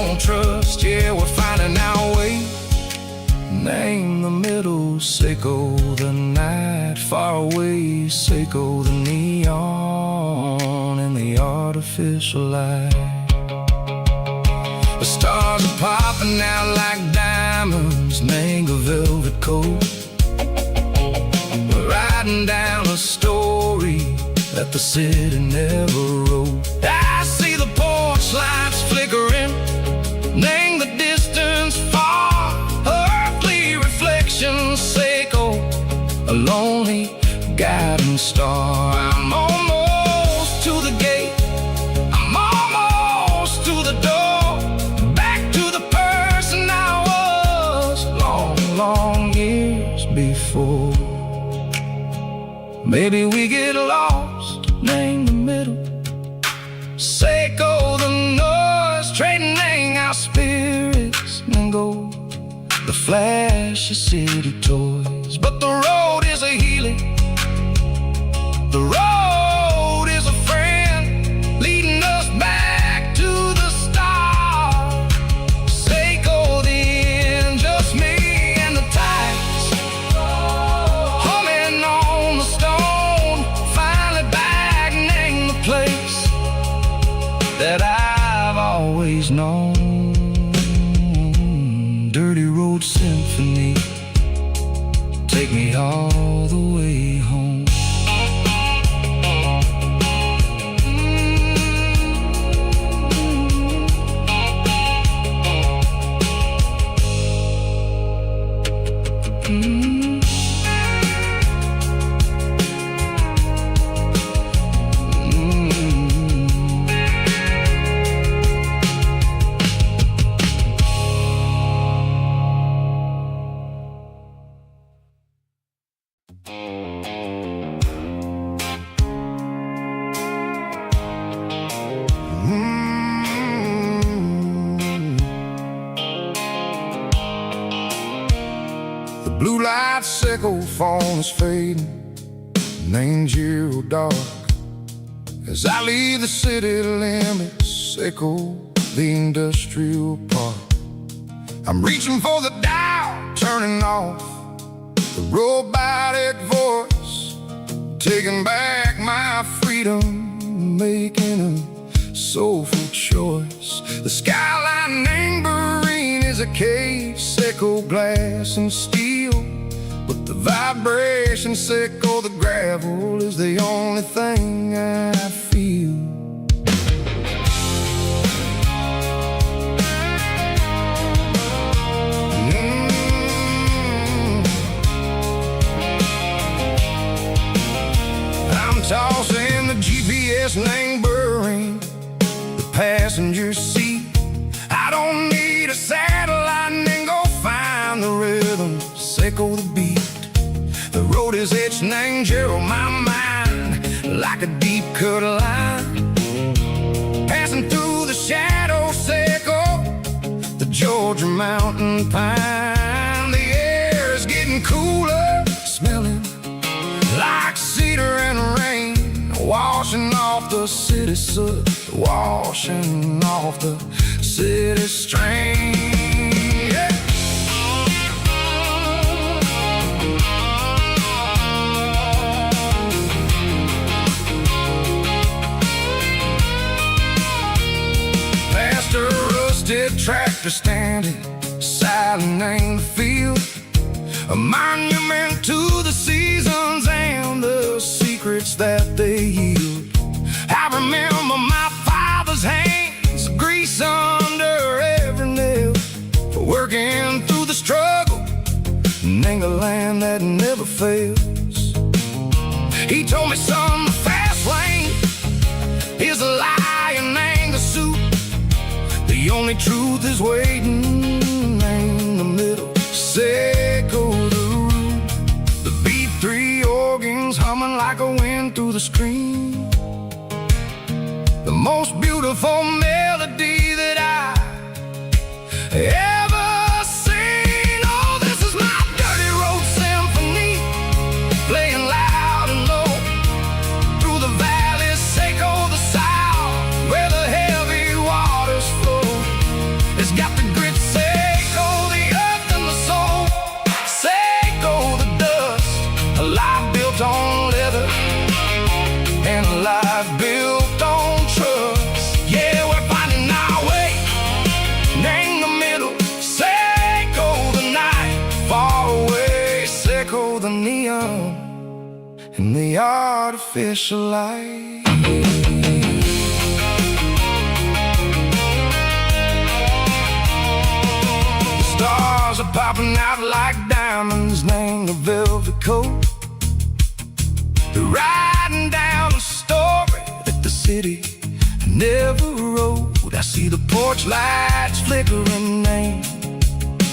don't trust. Yeah, we're finding our way. Name the middle, Seiko the night. Far away, Seiko the neon and the artificial light. The stars are popping out like diamonds, mango velvet coat. We're riding down a story that the city never wrote. I see the porch lights flickering, name the distance far. Earthly reflections, Seiko, a lonely guiding star. I'm almost to the gate, I'm almost to the door, back to the person I was long, long years before. Maybe we get lost, name the middle, Seiko the noise, trading our spirits and go the flash of city toys. But the road is a healing, the road is a friend, leading us back to the start. Seiko the end, just me and the tides, humming on the stone. Finally back, name the place that I've always known. Dirty Road Symphony, take me all the way home. Blue light Seiko phone is fading, name Giro dark. As I leave the city limits, Seiko the industrial park. I'm reaching for the dial, turning off the robotic voice, taking back my freedom, making a soulful choice. The skyline named Marine is a cave, Seiko glass and steel, but the vibration, Seiko the gravel, is the only thing I feel. I'm tossing the GPS named Marine, the passenger seat. I don't need a satellite and go find the rhythm, Seiko the beat. The road is etched named Gerald, my mind, like a deep cut line. Passing through the shadow, Seiko, the Georgia mountain pine. The air is getting cooler, smelling like cedar and rain, washing off the city soot, washing off the city strain. Yeah. Past a rusted tractor standing silent in the field, a monument to the seasons and the secrets that they yield. I remember my father's hands, grease under every nail, for working through the struggle, name the land that never fails. He told me, son, the fast lane is a lie and ain't the suit. The only truth is waiting, name the middle, Seiko the root. The B3 organs humming like a wind through the screen, the most beautiful melody that I ever seen. Oh, this is my Dirty Road Symphony, playing loud and low through the valleys, Seiko the south, where the heavy waters flow. artificial light. The stars are popping out like diamonds, named a velvet coat. They're writing down a story that the city never wrote. I see the porch lights flickering, name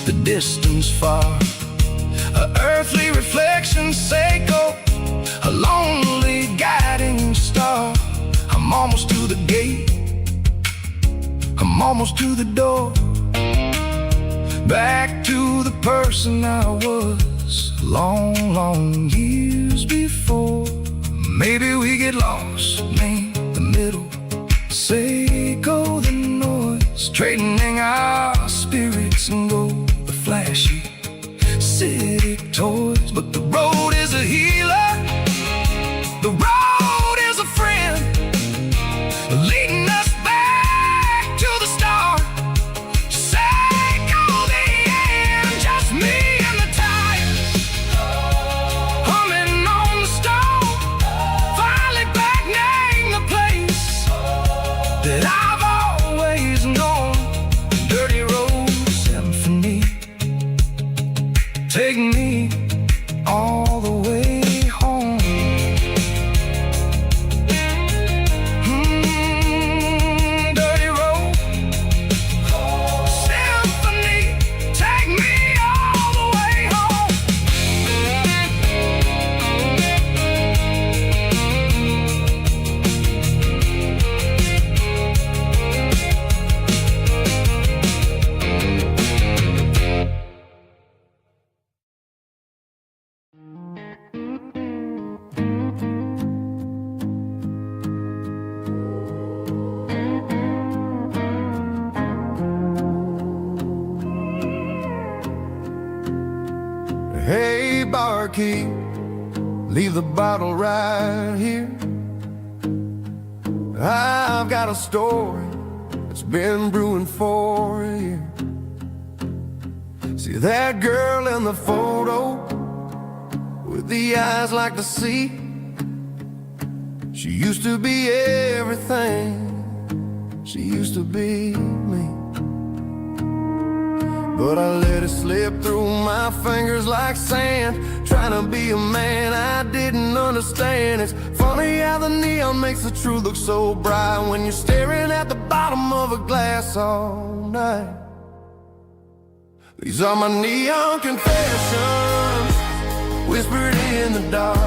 the distance far. An earthly reflection, Seiko, a lonely guiding star. I'm almost to the gate, I'm almost to the door. Back to the person I was long, long years before. Maybe we get lost, name the middle, Seiko the noise, trading our spirits and go the flashy city toys. But the road is a healer, the road is a friend, leading us back to the start. Seiko the end, just me and the tires, humming on the stove. Finally back, name the place that I've always known. Dirty Road Symphony, take me all the way home. Dirty Road Symphony, take me all the way home. Hey, barkeep, leave the bottle right here. I've got a story that's been brewing for a year. See that girl in the photo with the eyes like the sea? She used to be everything, she used to be me. But I let it slip through my fingers like sand, trying to be a man I didn't understand. It's funny how the neon makes the truth look so bright when you're staring at the bottom of a glass all night. These are my neon confessions, whispered in the dark,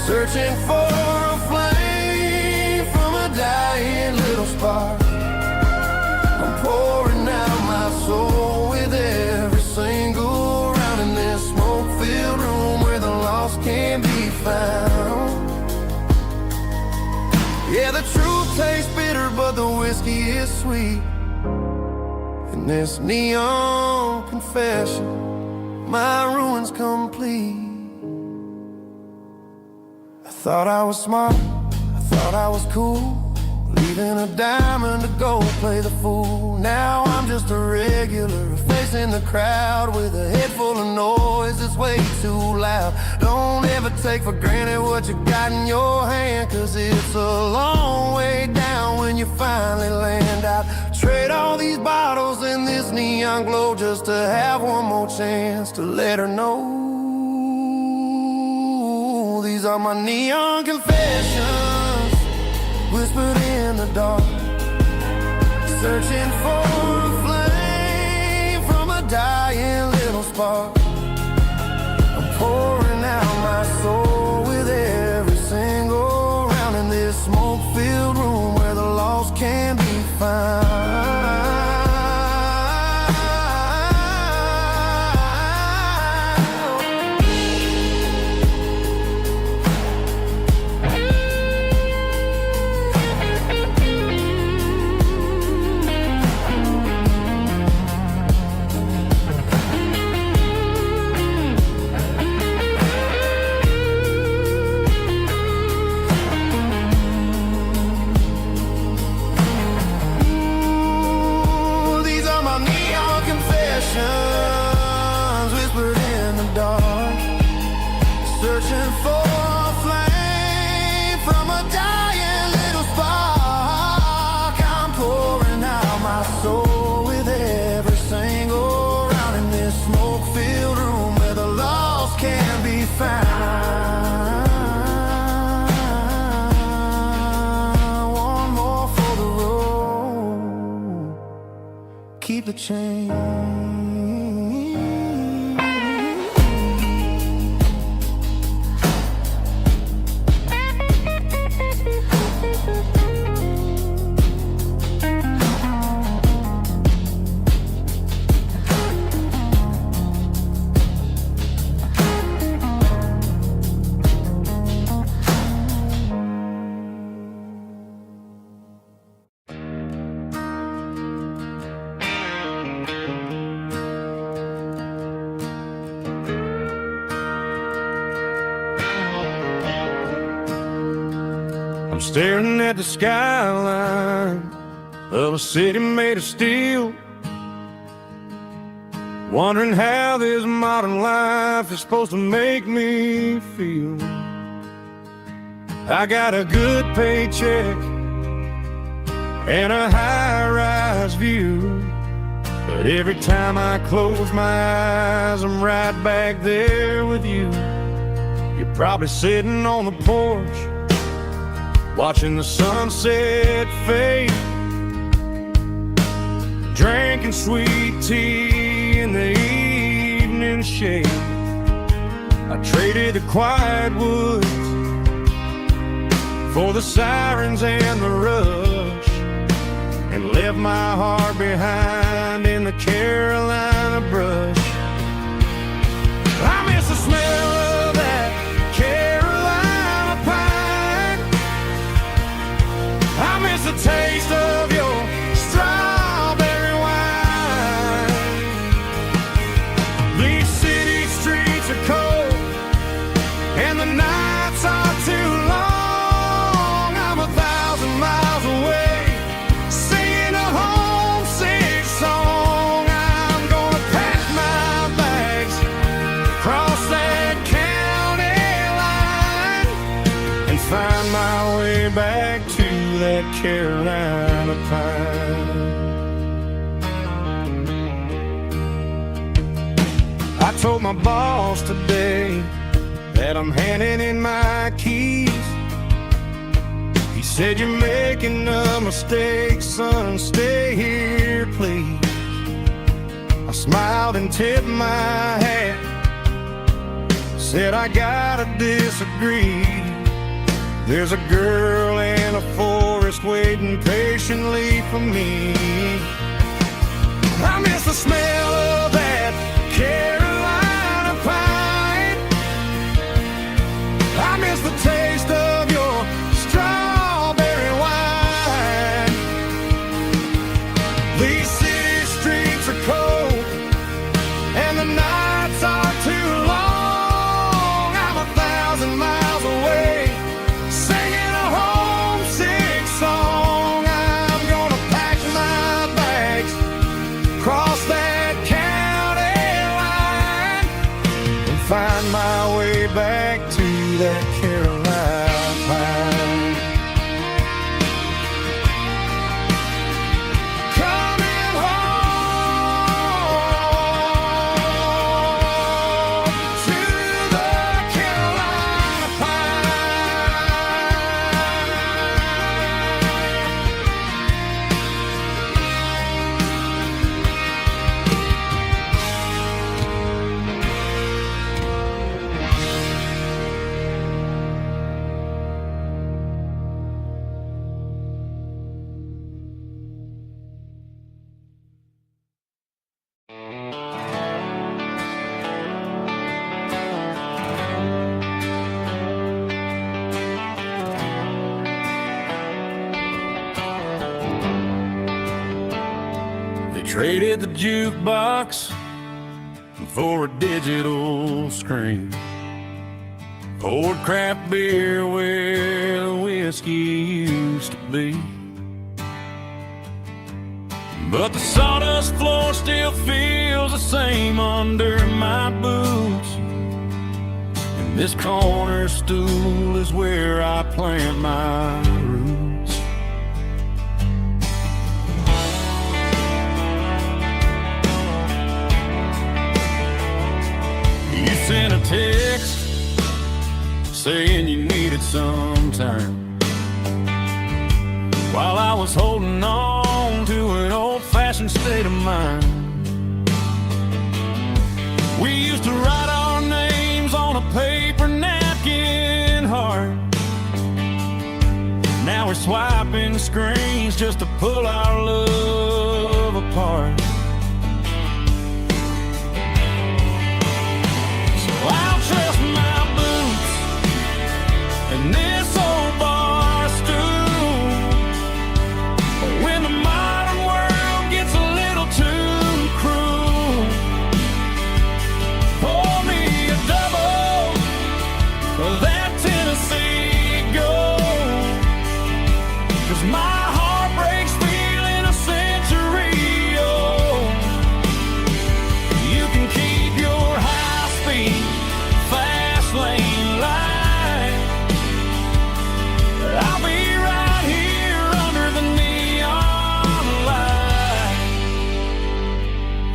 searching for a flame from a dying little spark. I'm pouring out my soul with every single round in this smoke-filled room where the lost can be found. Yeah, the truth tastes bitter, but the whiskey is sweet. In this neon confession, my ruin's complete. I thought I was smart, I thought I was cool, leaving a diamond to go play the fool. Now I'm just a regular, facing the crowd with a head full of noise that's way too loud. Don't ever take for granted what you got in your hand, cause it's a long way down when you finally land out. Trade all these bottles and this neon glow just to have one more chance to let her know. These are my neon confessions, whispered in the dark, searching for a flame from a dying little spark. I'm pouring out my soul with every single round in this smoke-filled room where the lost can be found. keep the change. I'm staring at the skyline of a city made of steel, wondering how this modern life is supposed to make me feel. I got a good paycheck and a high-rise view, but every time I close my eyes, I'm right back there with you. You're probably sitting on the porch, watching the sunset fade, drinking sweet tea in the evening shade. I traded the quiet woods for the sirens and the rush, and left my heart behind in the Carolina brush. I miss the smell of that Carolina pine. I miss the taste of your strawberry wine. These city streets are cold and the nights are too long. I'm 1,000 miles away, singing a homesick song. I'm gonna pack my bags, cross that county line, and find my way back to that Carolina pine. I told my boss today that I'm handing in my keys. He said, "You're making a mistake, son, stay here, please." I smiled and tipped my hat, said, "I gotta disagree. There's a girl in a forest waiting patiently for me." I miss the smell of that Carolina pine. I miss the taste of your strawberry wine. These city streets are cold and the nights are too long. I'm 1,000 miles away, singing a homesick song. I'm gonna pack my bags, cross that county line, and find my way back to that Carolina pine. Coming home to the Carolina They traded the jukebox for a digital screen, poured craft beer where the whiskey used to be. But the sawdust floor still feels the same under my boots, and this corner stool is where I plant my roots. You sent a text saying you needed some time, while I was holding on to an old-fashioned old-fashioned state of mind. We used to write our names on a paper napkin heart. Now we're swiping screens just to pull our love apart. So I'll trust my boots and this old bar stool. But when the modern world gets a little too cruel, pour me a double of that Tennessee Gold. 'Cause my heart breaks feeling a century old. You can keep your high-speed, fast lane light. I'll be right here under the neon light,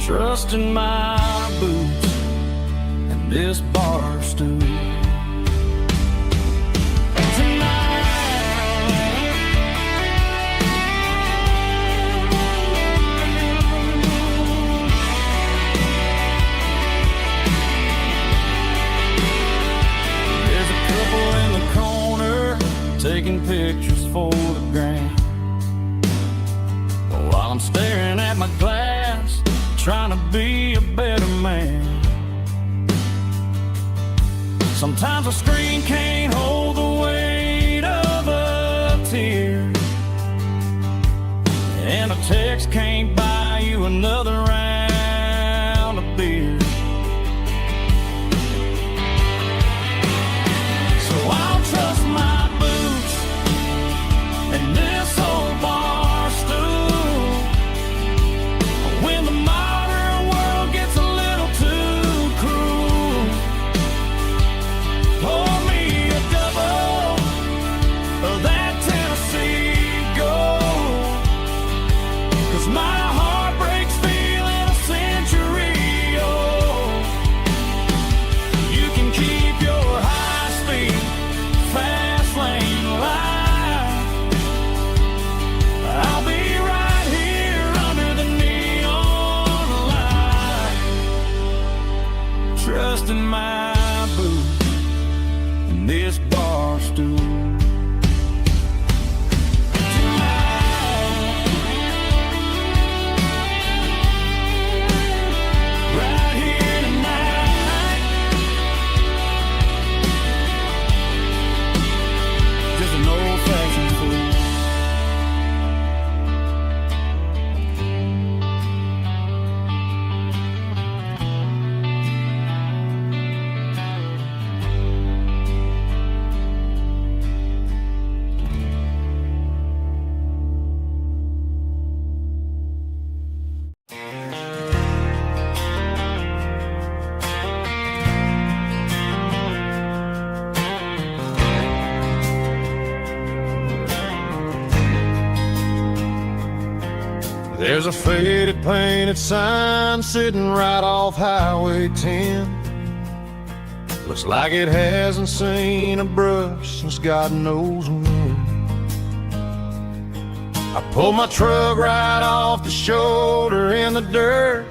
trusting my boots and this bar stool. Taking pictures for the gram, while I'm staring at my glass, trying to be a better man. Sometimes a screen can't hold the weight of a tear, and a text can't buy you another round of beer. So I'll trust my and this old bar stool. When the modern world gets a little too cruel, pour me a double of that Tennessee Gold. 'Cause my heart breaks feeling a century old. You can keep your high-speed, fast lane light. I'll be right here under the neon light, trusting my boots and this bar stool. Right here tonight, just an old-fashioned fool. There's a faded painted sign sitting right off Highway 10. Looks like it hasn't seen a brush since God knows when. I pulled my truck right off the shoulder in the dirt,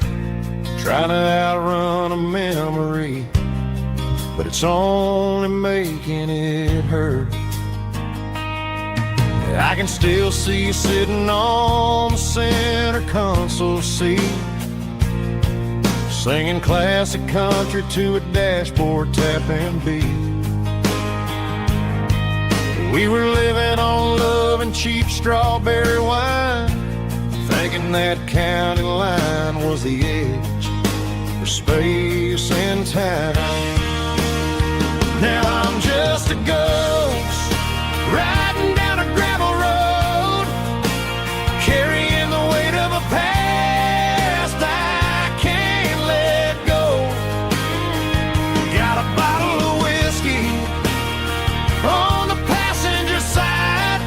trying to outrun a memory, but it's only making it hurt. I can still see you sitting on the center console seat, singing classic country to a dashboard tapping beat. We were living on love and cheap strawberry wine, thinking that county line was the edge for space and time. Now I'm just a ghost riding down a gravel road, carrying the weight of a past I can't let go. Got a bottle of whiskey on the passenger side,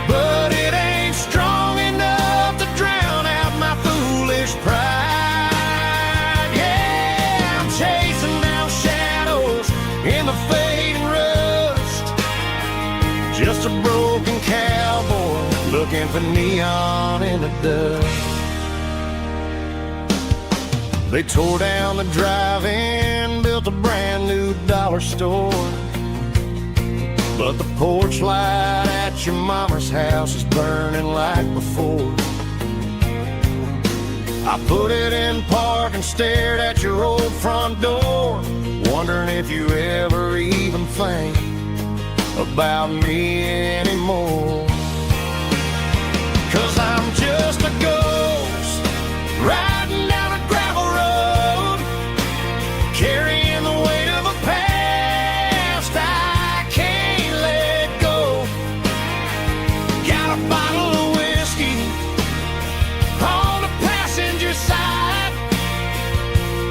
but it ain't strong enough to drown out my foolish pride. Yeah, I'm chasing down shadows in the fading rust, just a broken cowboy looking for neon in the dust. They tore down the drive-in, built a brand new dollar store. But the porch light at your mama's house is burning like before. I put it in park and stared at your old front door, wondering if you ever even think about me anymore. 'Cause I'm just a ghost riding down a gravel road, carrying the weight of a past I can't let go. Got a bottle of whiskey on the passenger side,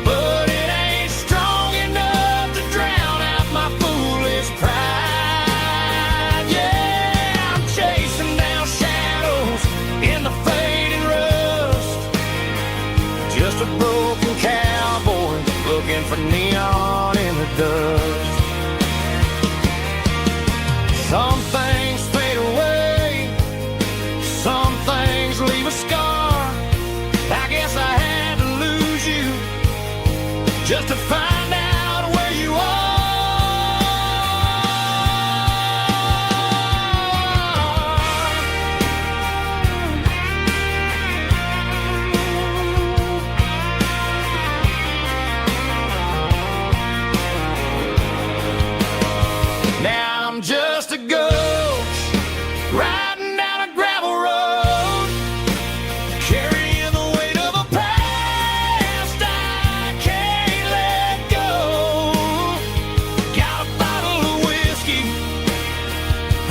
but it ain't strong enough to drown out my foolish pride. Yeah, I'm chasing down shadows in the fading rust, just a broken cowboy looking for neon in the dust. Some things fade away, some things leave a scar. I guess I had to lose you just to find out where you are. Now I'm just a ghost riding down a gravel road, carrying the weight of a past I can't let go. Got a bottle of whiskey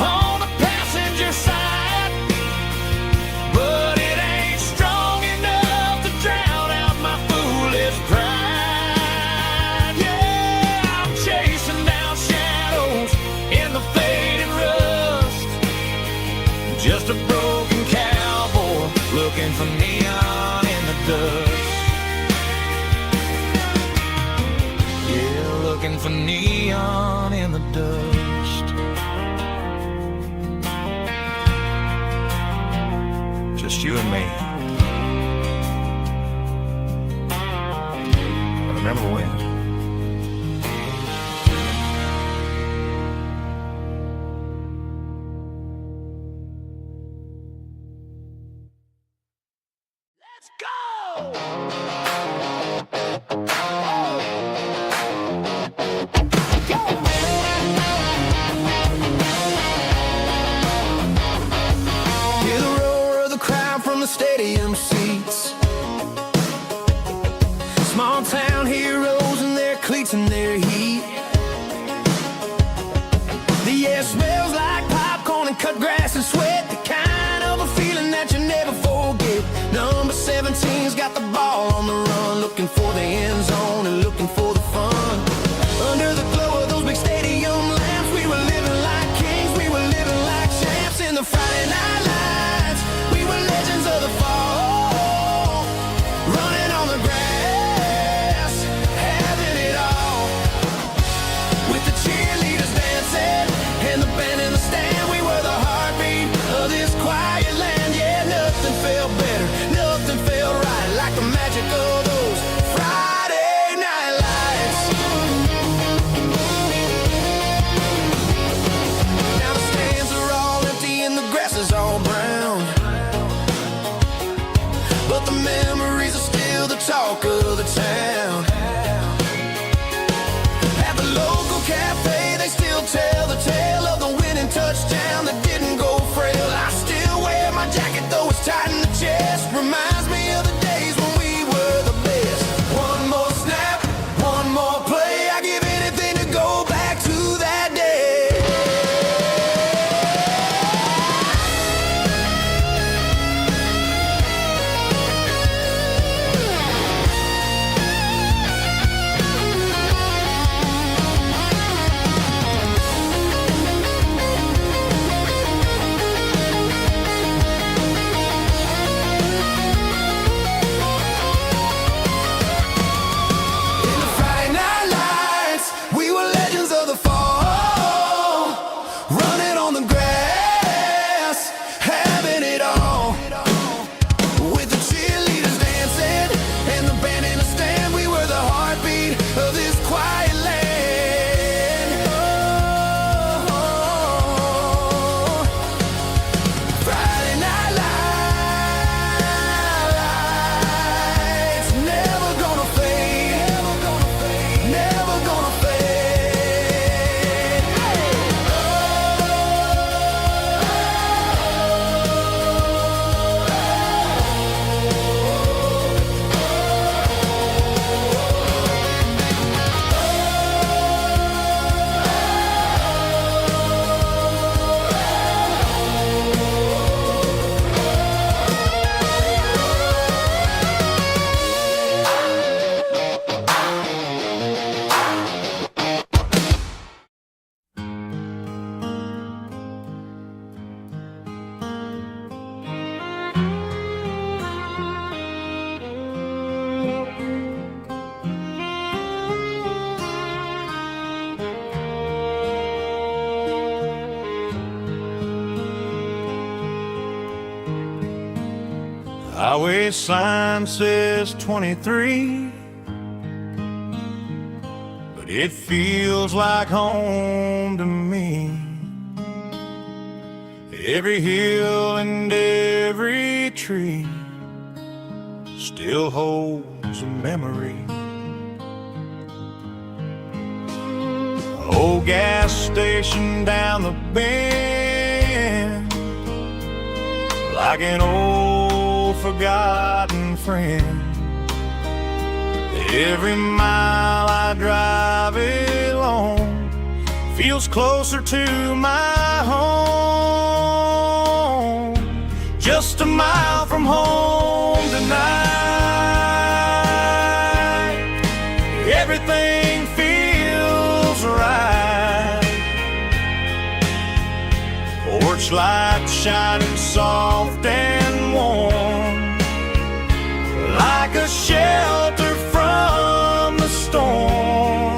on the passenger side, but it ain't strong enough to drown out my foolish pride. Yeah, I'm chasing down shadows in the fading rust, just a broken cowboy looking for neon in the dust. Yeah, looking for neon in the dust. Just you and me. I remember when. Let's go! Hear the roar of the crowd from the stadium seats. Small town heroes in their cleats and their heat. The air smells like popcorn and cut grass and sweat, the kind of a feeling that you never forget. Number 17's got the ball on the run, looking for the end zone and looking for the fun. Under the glow of those big stadium lamps, we were living like kings, we were living like champs in the Friday night lights. We were legends of the fall, running on the grass, having it all. With the cheerleaders dancing and the band in the stand, we were the heartbeat of this quiet land. Yeah, nothing felt better, nothing felt right like the magic of those Friday night lights. Now the stands are all empty and the grass is all brown, but the memories are still the talk of the town. At the local cafe, they still tell the tale of the winning touchdown that didn't go frail. I still wear my jacket though it's tight in the chest. Reminds me of the days when we were the best. One more snap, one more play. I give anything to go back to that day. highway sign says 23, but it feels like home to me. Every hill and every tree still holds a memory. Old gas station down the bend, like an old forgotten friend. Every mile I drive along feels closer to my home. Just a mile from home tonight, everything feels right. Porch light shining soft and warm, like a shelter from the storm.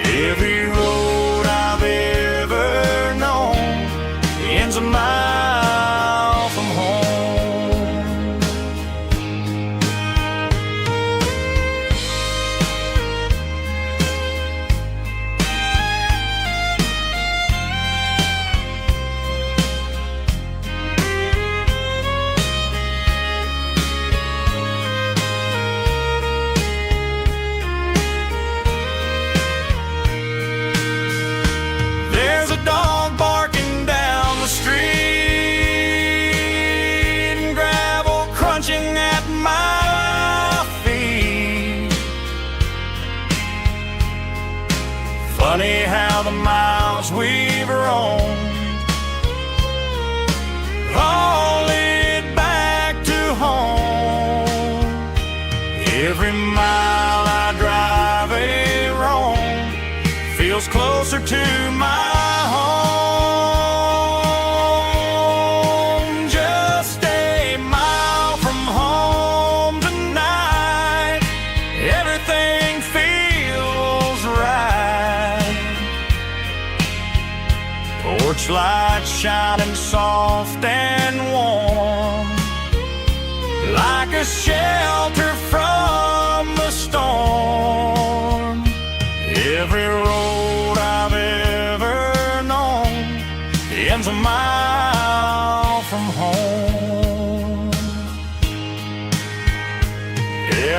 Every road I've ever known ends a mile from home. There's a dog barking down the street, and gravel crunching at my feet. Funny how the miles we've roamed all lead back to home. Every mile I drive roam feels closer to my home. Just a mile from home tonight, everything feels right. Porch light shining soft and warm, like a shelter from the storm. Every road I've ever known ends a mile from home.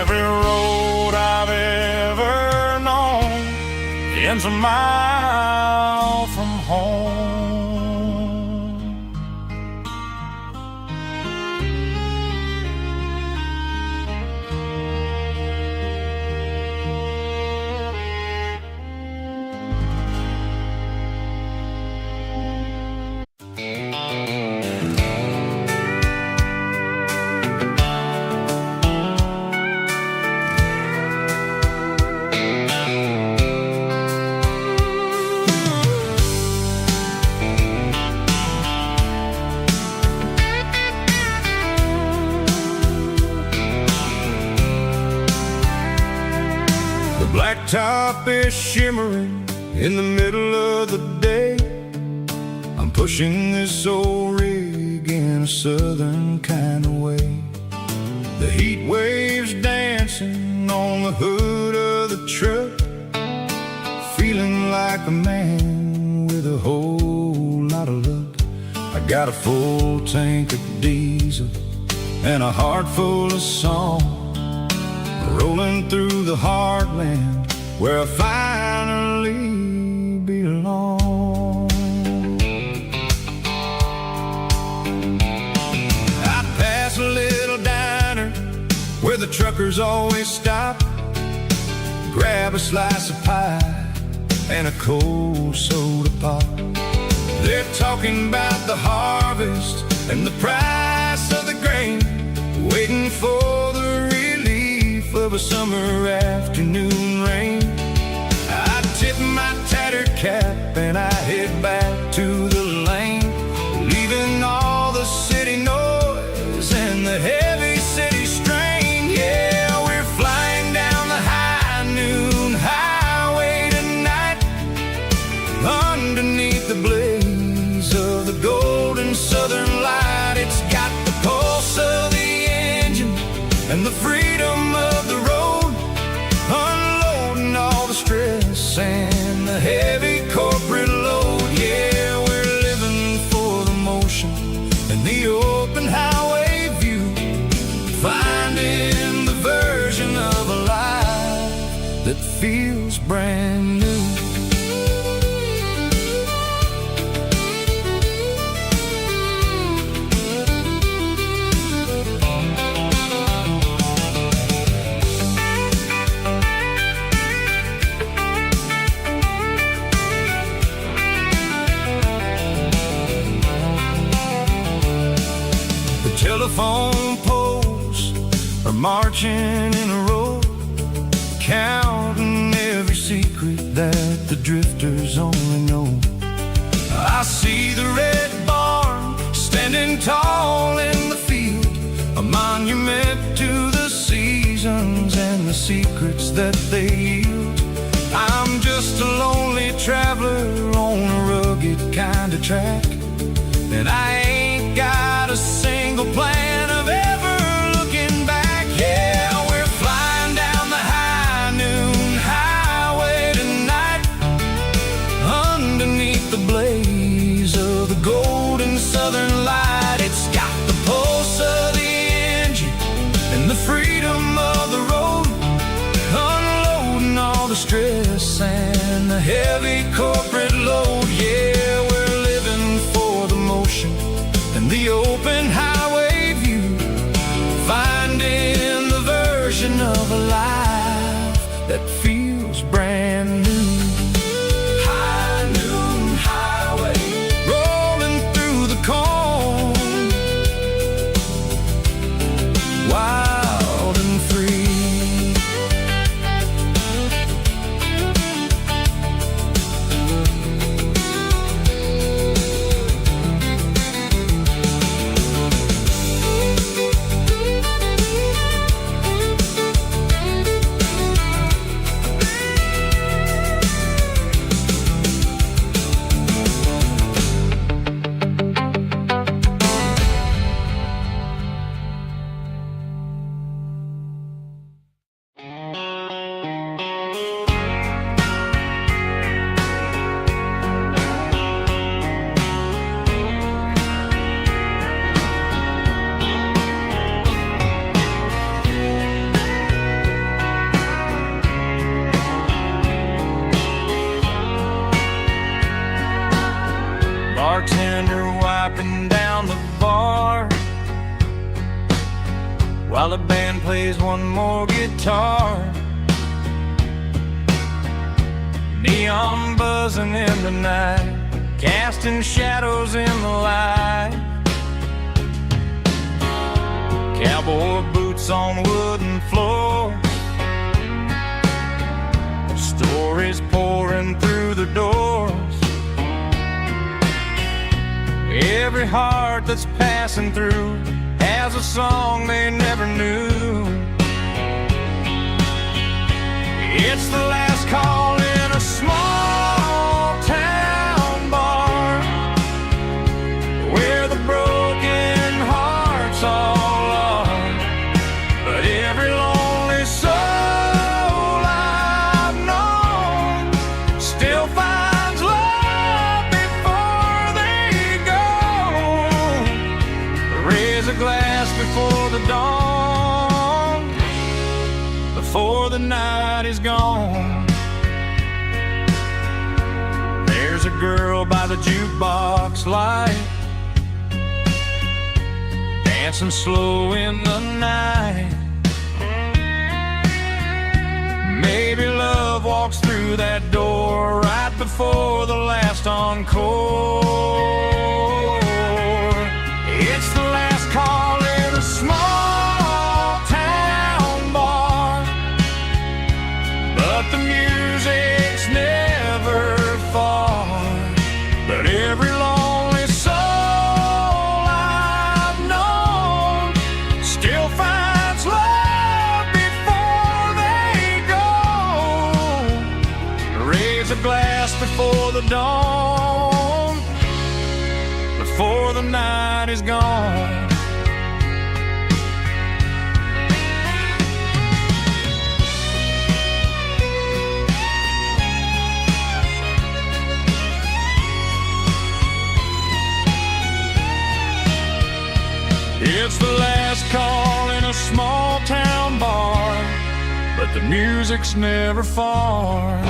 Every road I've ever known ends a mile from home. The blacktop is shimmering in the middle of the day. I'm pushing this old rig in a southern kind of way. The heat waves dancing on the hood of the truck, feeling like a man with a whole lot of luck. I got a full tank of diesel and a heart full of song, rolling through the heartland where I finally belong. I pass a little diner where the truckers always stop, grab a slice of pie and a cold soda pop. They're talking about the harvest and the price of the grain, waiting for the relief of a summer afternoon rain. I tip my tattered cap and I head back to the lane, leaving all the city noise and the heavy city strain. Yeah, we're flying down the high noon highway tonight, underneath the blaze of the golden southern light. It's got the pulse of the and the freedom of the road, unloading all the stress and the heavy corporate load. Yeah, we're living for the motion and the open highway view, finding the version of a life that feels brand new. Telephone poles are marching in a row, counting every secret that the drifters only know. I see the red barn standing tall in the field, a monument to the seasons and the secrets that they yield. I'm just a lonely traveler on a rugged kind of track, and I ain't got a single plan of ever looking back. Yeah, we're flying down the high noon highway tonight, underneath the blaze of the golden southern light. It's got the pulse of the engine and the freedom of the road, unloading all the stress and the heavy corporate load. Yeah, we're living for the motion and the open highway view, finding the version of a life that feels brand new. High noon highway, rolling through the corn, wild and free. Bartender wiping down the bar while the band plays one more guitar. Neon buzzing in the night, casting shadows in the light. Cowboy boots on wooden floors, stories pouring through the doors. Every heart that's passing through has a song they never knew. It's the last call in a small town bar, where the broken hearts all are. But every lonely soul I've known still finds love before they go. Raise a glass before the dawn, before the night is gone. There's a girl by the jukebox light, dancing slow in the night. Maybe love walks through that door right before the last encore. It's the last call in a small town bar, but the music's never far. But every lonely soul I've known still finds love before they go. Raise a glass before the dawn, before the night is gone. the music's never far.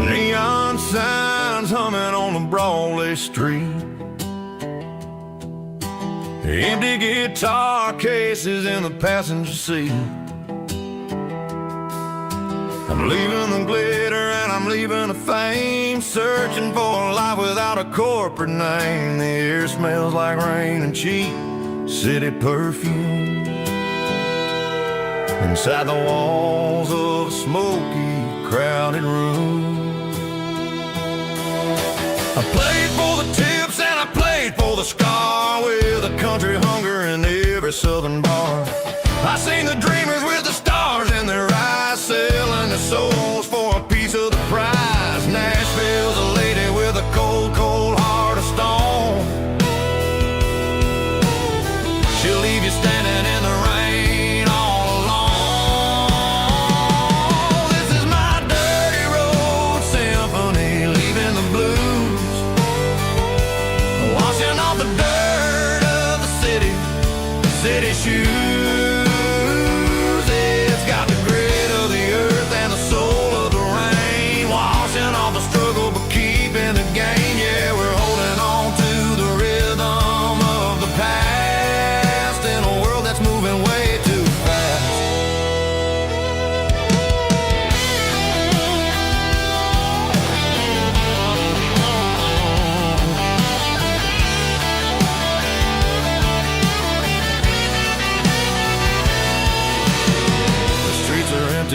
Neon signs humming on the Broadway street, empty guitar cases in the passenger seat. I'm leaving the glitter and I'm leaving the fame, searching for a life without a corporate name. The air smells like rain and cheap city perfume. Inside the walls of a smoky, crowded room, I played for the tips and I played for the scar, with a country hunger in every southern bar. I seen the dreamers with the stars in their eyes, selling their souls for a piece of the prize. Nashville's a lady with a cold, cold heart of stone. She'll leave you standing in the rain all alone. This is my dirty road symphony, leaving the blues, washing off the dirt of the city shoes. It's got the grit of the earth and the soul of the rain, washing off the struggle but keeping the game. Yeah, we're holding on to the rhythm of the past in a world that's moving way too fast.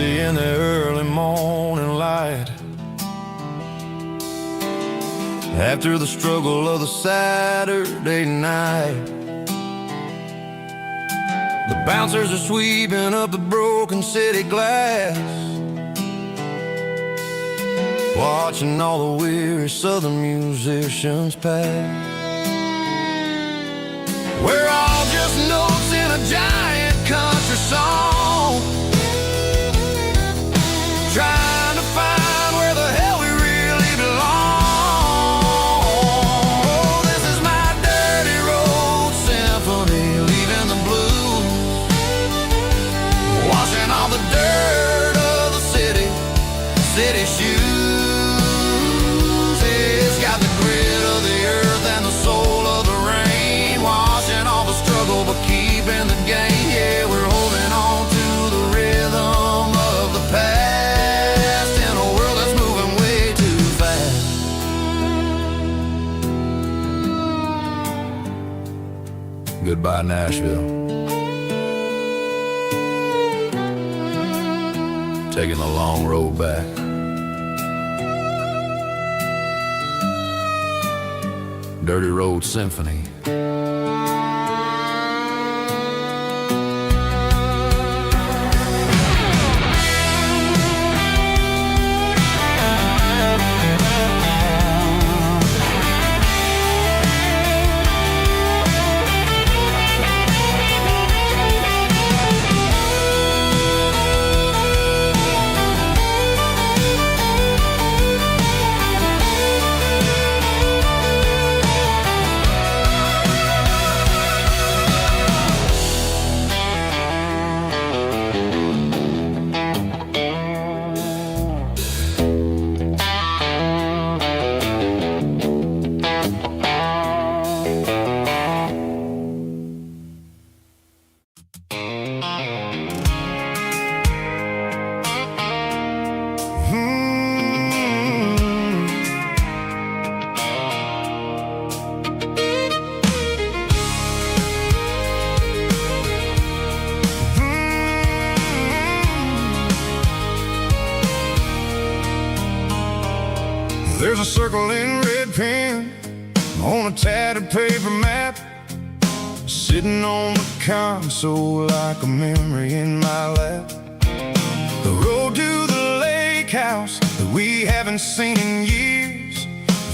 In the early morning light, after the struggle of the Saturday night, the bouncers are sweeping up the broken city glass, watching all the weary southern musicians pass. We're all just notes in a giant country song, trying to find where the hell we really belong. Oh, this is my dirty road symphony, leaving the blues, washing all the dirt of the city shoes. It's got the grit of the earth and the soul of the rain, washing all the struggle but keeping the game. Yeah, we're holding on to the rhythm of the past. Goodbye, Nashville. Taking the long road back. Dirty Road Symphony. There's a circle in red pen on a tattered paper map, sitting on the console like a memory in my lap. The road to the lake house that we haven't seen in years,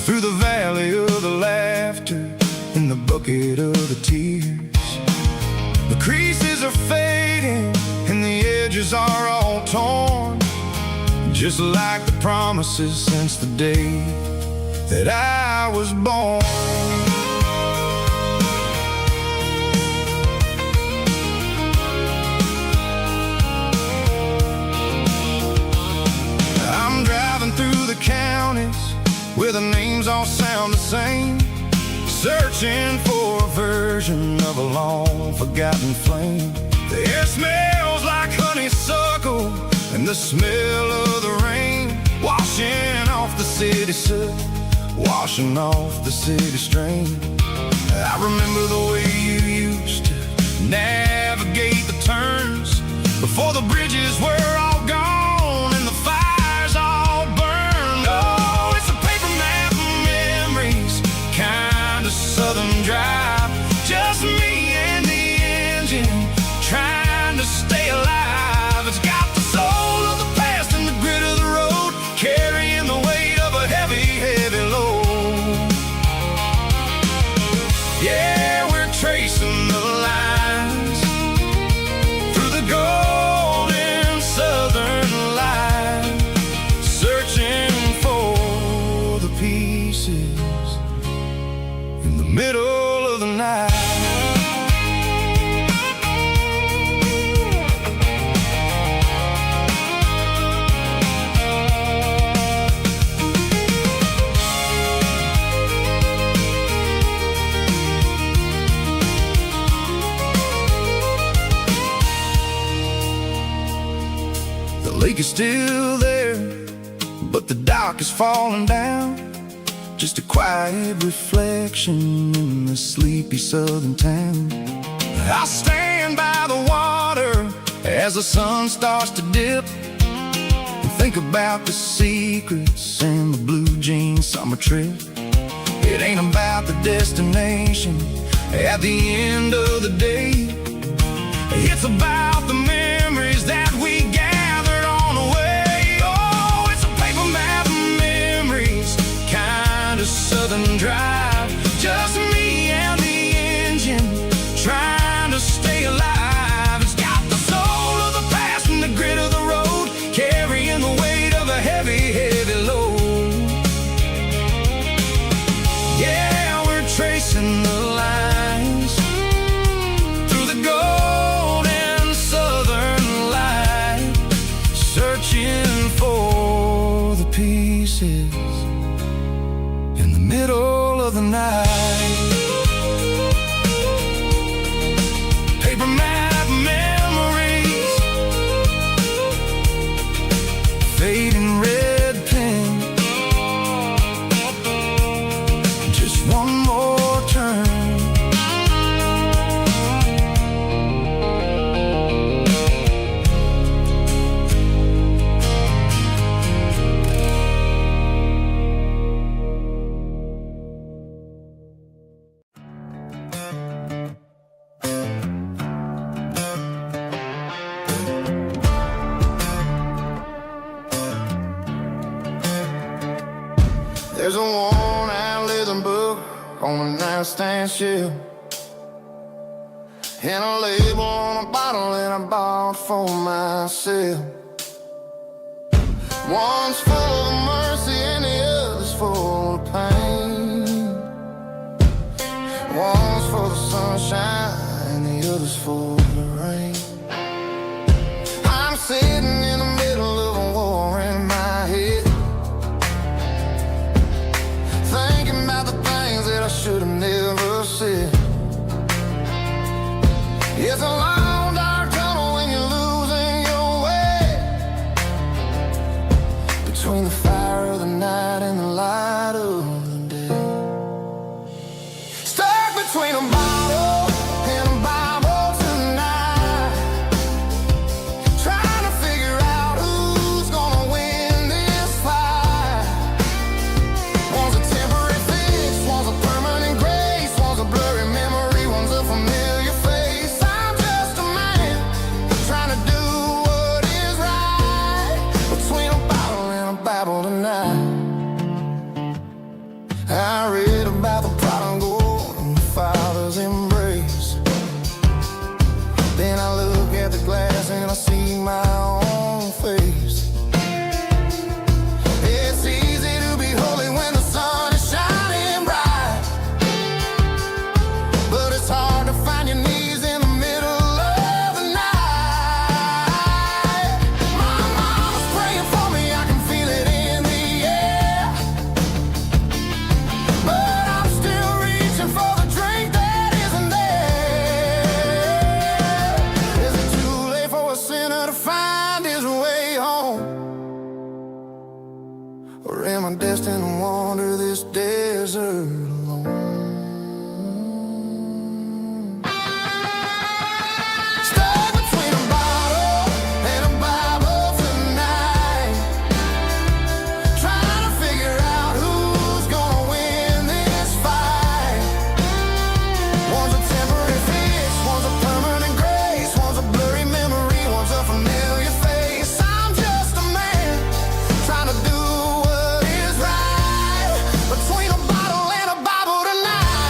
through the valley of the laughter and the bucket of the tears. The creases are fading and the edges are all torn, just like the promises since the day that I was born. I'm driving through the counties where the names all sound the same, searching for a version of a long forgotten flame. The air smells like honeysuckle and the smell of the rain, washing off the city soot, washing off the city strain. I remember the way you used to navigate the turns before the bridges were all gone and the fires all burned. Oh, it's a paper map of memories, kind of southern drive, just me and the engine trying to stay alive. It's got the soul of the past and the grit of the road, carrying the weight of a heavy, heavy load. Yeah, we're tracing the lines through the golden southern light, searching for the pieces in the middle of the night. The lake is still there, but the dock is falling down, just a quiet reflection in the sleepy southern town. I stand by the water as the sun starts to dip, and think about the secrets and the blue jean summer trip. It ain't about the destination at the end of the day, it's about the memories that we gathered on the way. Oh, it's a paper map of memories, kind of southern drive, just me and the engine trying to stay alive. It's got the soul of the past and the grit of the road, carrying the weight of a heavy, heavy load. Yeah, we're tracing the lines through the golden southern light, searching for the pieces in the middle of the night. Paper map memories, fading red pen, just one more turn. There's a worn-out leather book on the nightstand shelf, and a label on a bottle that I bought for myself. One's full of mercy and the other's full of pain. One's for the sunshine and the other's for the rain. I'm sitting in the middle of a war in my head, thinking about the things that I should have never said. It's a long dark tunnel when you're losing your way, between the fire of the night and the light of the day. Stuck between a bottle and a Bible tonight, trying to figure out who's gonna win this fight. Or am I destined to wander this desert alone? Stuck between a bottle and a Bible tonight, trying to figure out who's gonna win this fight. One's a temporary fix, one's a permanent grace, one's a blurry memory, one's a familiar face. I'm just a man trying to do what is right, between a bottle and a Bible tonight.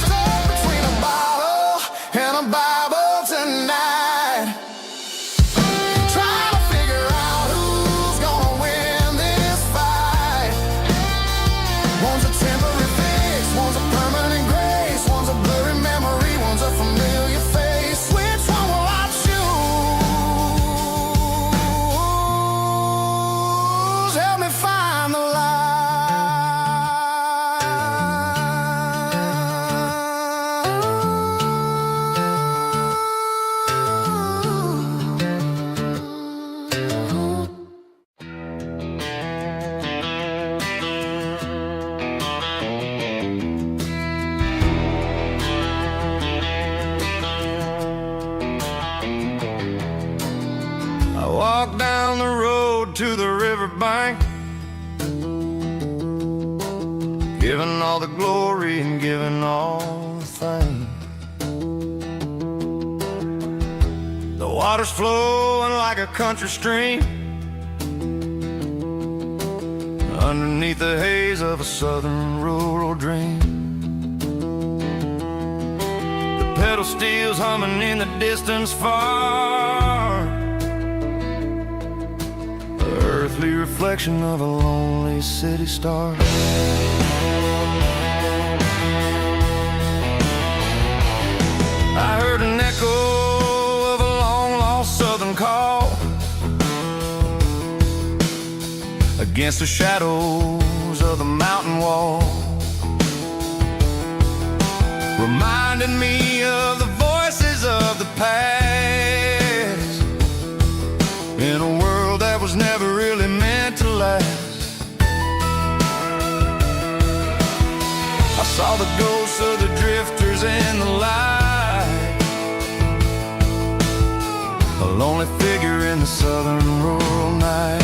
Stuck between a bottle and a Bible tonight, trying to figure out who's gonna win this fight. One's a temporary fix, one's a permanent grace, one's a blurry memory, one's a familiar face. Which one will I choose? Help me find the I walk down the road to the riverbank, giving all the glory and giving all the thanks. The water's flowing like a country stream, underneath the haze of a southern rural dream. The pedal steel's humming in the distance far, the earthly reflection of a lonely city star. I heard an echo of a long-lost southern call against the shadows of the mountain wall, reminding me of the voices of the past, in a world that was never really meant to last. I saw the ghosts of the drifters in the light, a lonely figure in the southern rural night.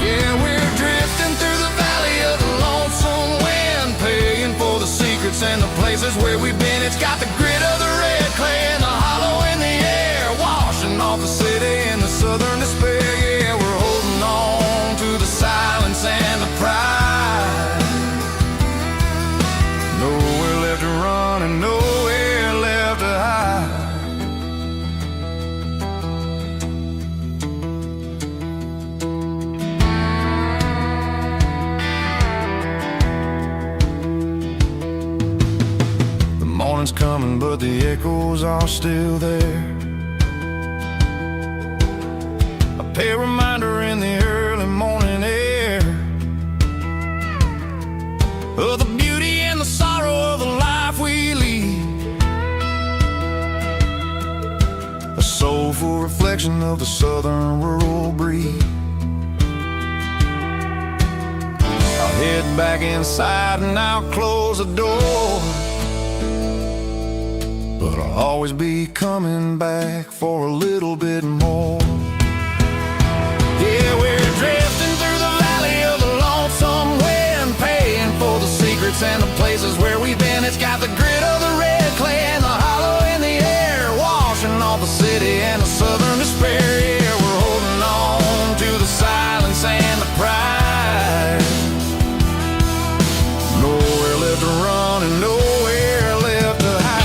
Yeah, we're drifting through the valley of the lonesome wind, paying for the secrets and the places where we've been. It's got the grit of the red clay and the hollow in the air, washing off the city and the southern despair. Yeah, we're holding on to the silence and the pride. Nowhere left to run and nowhere left to hide. The morning's coming, but the echoes are still there. A pale reminder in the early morning air of the beauty and the sorrow of the life we lead, a soulful reflection of the southern rural breed. I'll head back inside and I'll close the door, but I'll always be coming back for a little bit more. Yeah, we're drifting through the valley of the lonesome wind, paying for the secrets and the places where we've been. It's got the grit of the red clay and the hollow in the air, washing off the city and the southern despair. Yeah, we're holding on to the silence and the pride. Nowhere left to run and nowhere left to hide.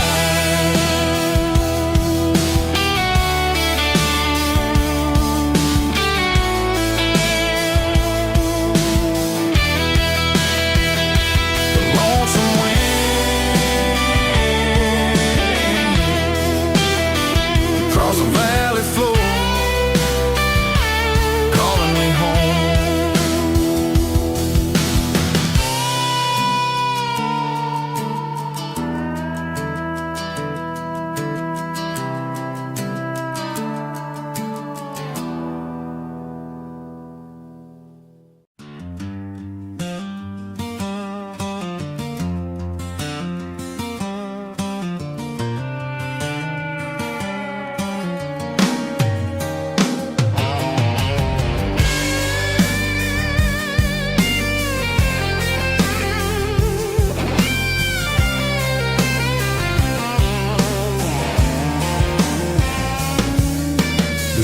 The lonesome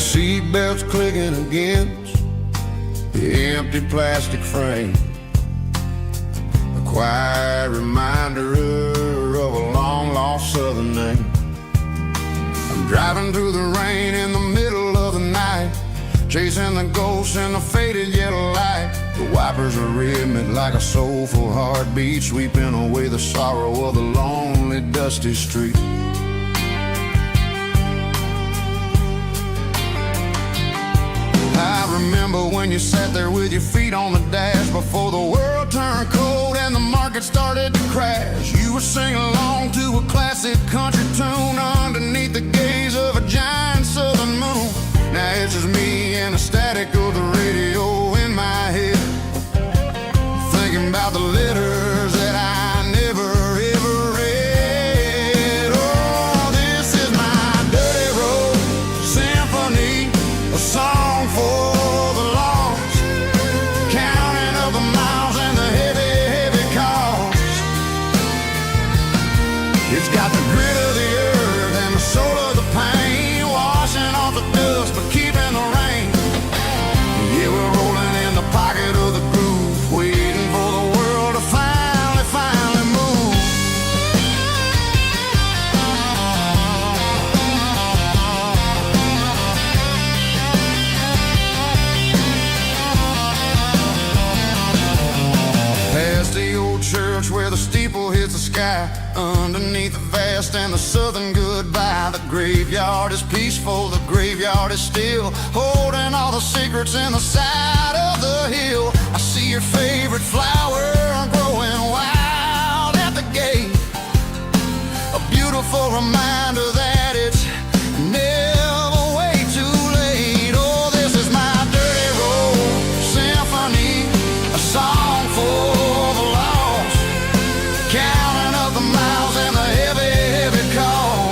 seatbelts clicking against the empty plastic frame. A quiet reminder of a long-lost southern name. I'm driving through the rain in the middle of the night, chasing the ghosts in the faded yellow light. The wipers are rhythmic like a soulful heartbeat, sweeping away the sorrow of the lonely, dusty street. I remember when you sat there with your feet on the dash before the world turned cold and the market started to crash. You were singing along to a classic country tune underneath the gaze of a giant southern moon. Now it's just me and the static of the radio in my head, thinking about the letters that I never ever read. Oh, this is my dirty road symphony, a song for the lost, counting up the miles and the heavy, heavy cost. It's got the grit of the earth and the soul of the pain, washing off the dust but keeping the rain. Yeah, we're rolling in the pocket of the groove, waiting for the world to finally move. Past the old church where the steeple hits the sky, underneath the vast and the southern goodbye. The graveyard is peaceful, the graveyard is still, holding all the secrets in the side of the hill. I see your favorite flower growing wild at the gate, a beautiful reminder that it's never way too late. Oh, this is my dirty road symphony, a song for the lost, counting up the miles and the heavy, heavy call.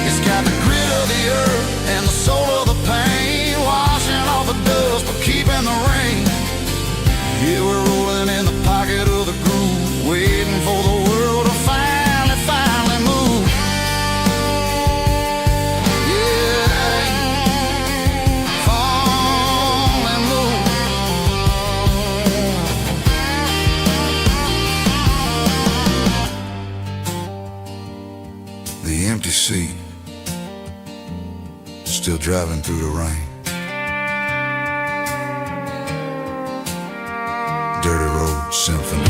It's got the grit of the earth and the soul of the pain, washing off the dust but keeping the rain. Yeah, we're rolling in the pocket of the groove, waiting for the world to finally move. Yeah, finally move. The empty seat, still driving through the rain. Dirty road symphony.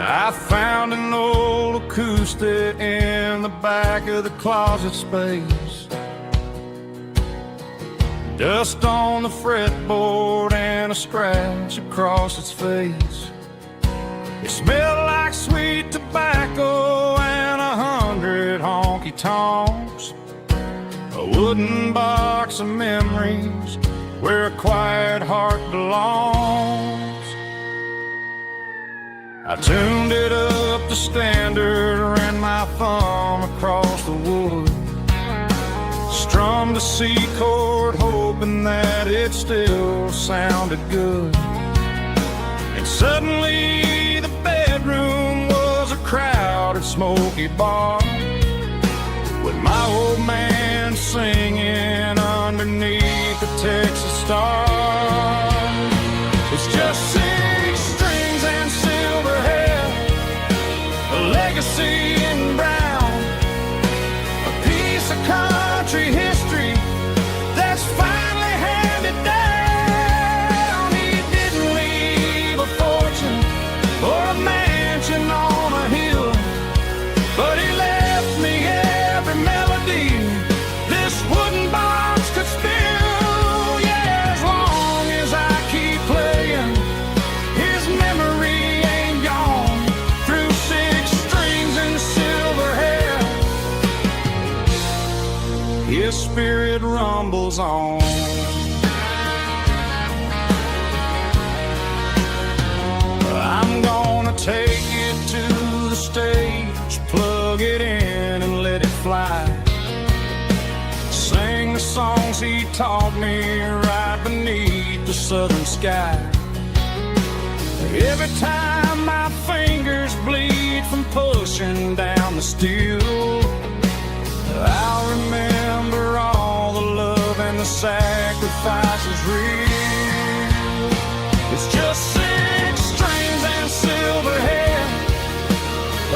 I found an old acoustic in the back of the closet space, dust on the fretboard and a scratch across its face. It smelled like sweet tobacco and 100 honky-tonks, a wooden box of memories where a quiet heart belongs. I tuned it up to standard, ran my thumb across the wood, strummed a C chord hoping that it still sounded good. And suddenly the bedroom was a crowded smoky bar, with my old man singing underneath the Texas stars. It's just 6 strings and silver hair, spirit rumbles on. I'm gonna take it to the stage, plug it in and let it fly. Sing the songs he taught me right beneath the southern sky. Every time my fingers bleed from pushing down the steel, I'll remember all the love and the sacrifices real. It's just 6 strings and silver hair,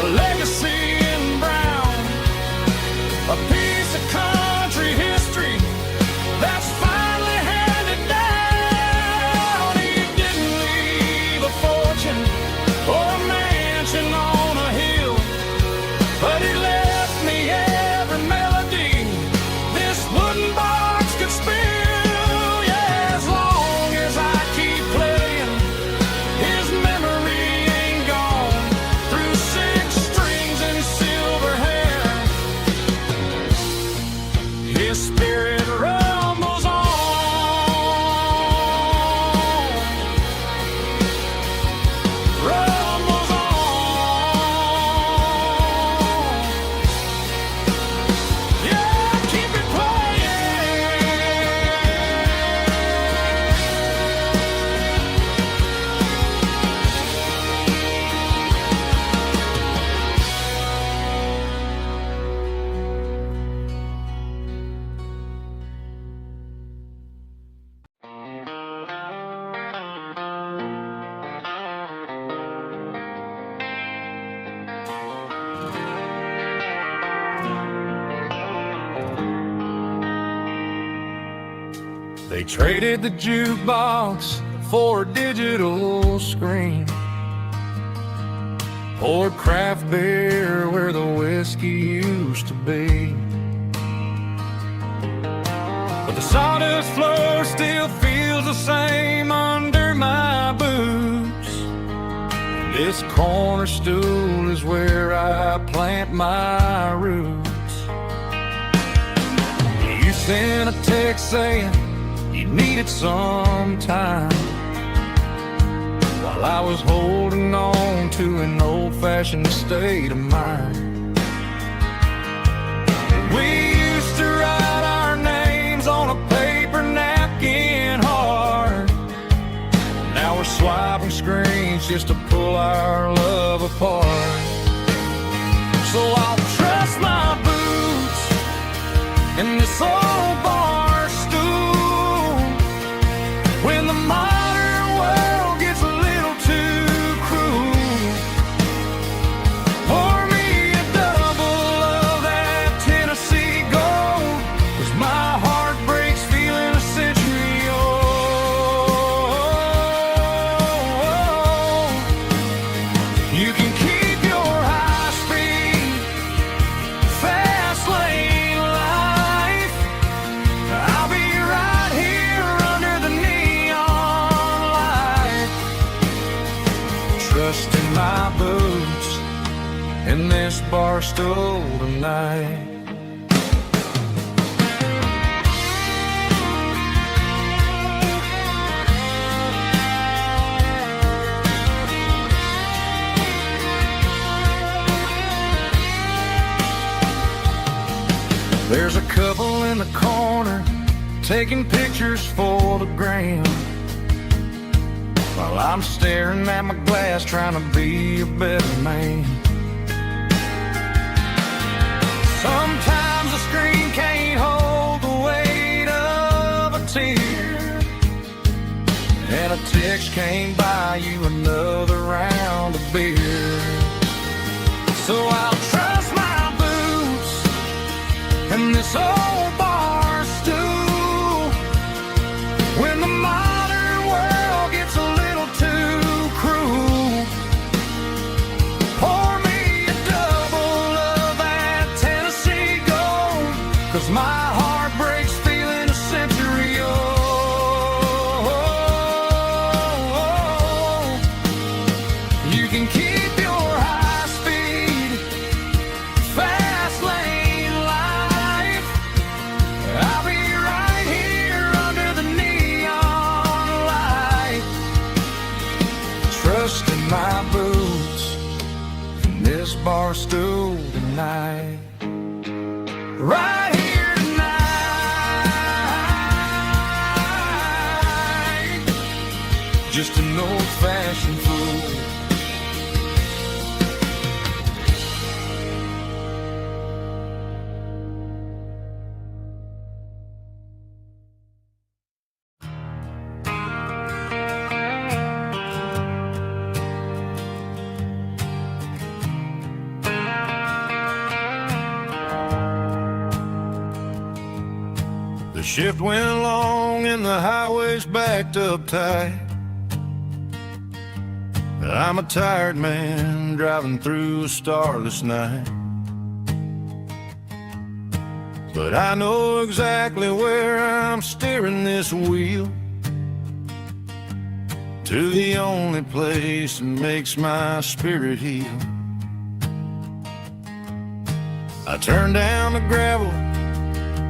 a legacy in brown, a piece of country history that's finally handed down. He didn't leave a fortune or a mansion on a hill, but he left me every melody this wooden box could spill. Yeah, as long as I keep playing, his memory ain't gone. Through 6 strings and silver hair, his spirit rumbles on. Rumbles on. Yeah, keep it playing. They traded the jukebox for a digital screen, poured craft beer where the whiskey used to be. But the sawdust floor still feels the same under my boots. This corner stool is where I plant my roots. You sent a text saying you needed some time, while I was holding on to an old-fashioned state of mind. We used to write our names on a paper napkin hard. Now we're swiping screens just to pull our love apart. So I'll trust my boots in this old bar stool when the modern world gets a little too cruel. Pour me a double of that Tennessee Gold, 'cause my heart breaks feeling a century old. You can keep your high-speed, fast lane life. I'll be right here under the neon light, trusting my boots in this bar stool tonight. There's a couple in the corner taking pictures for the gram, while I'm staring at my glass trying to be a better man. Sometimes the screen can't hold the weight of a tear, and a text can't buy you another round of beer. So I'll trust my boots and this old bar stool when the modern world gets a little too cruel. Pour me a double of that Tennessee Gold, 'cause my heart breaks feeling a century old. You can keep your high-speed, fast lane life. my boots in this bar stool tonight. Right here tonight. Just an old-fashioned fool. The shift went long and the highway's backed up tight. I'm a tired man driving through a starless night. But I know exactly where I'm steering this wheel, to the only place that makes my spirit heal. I turn down the gravel,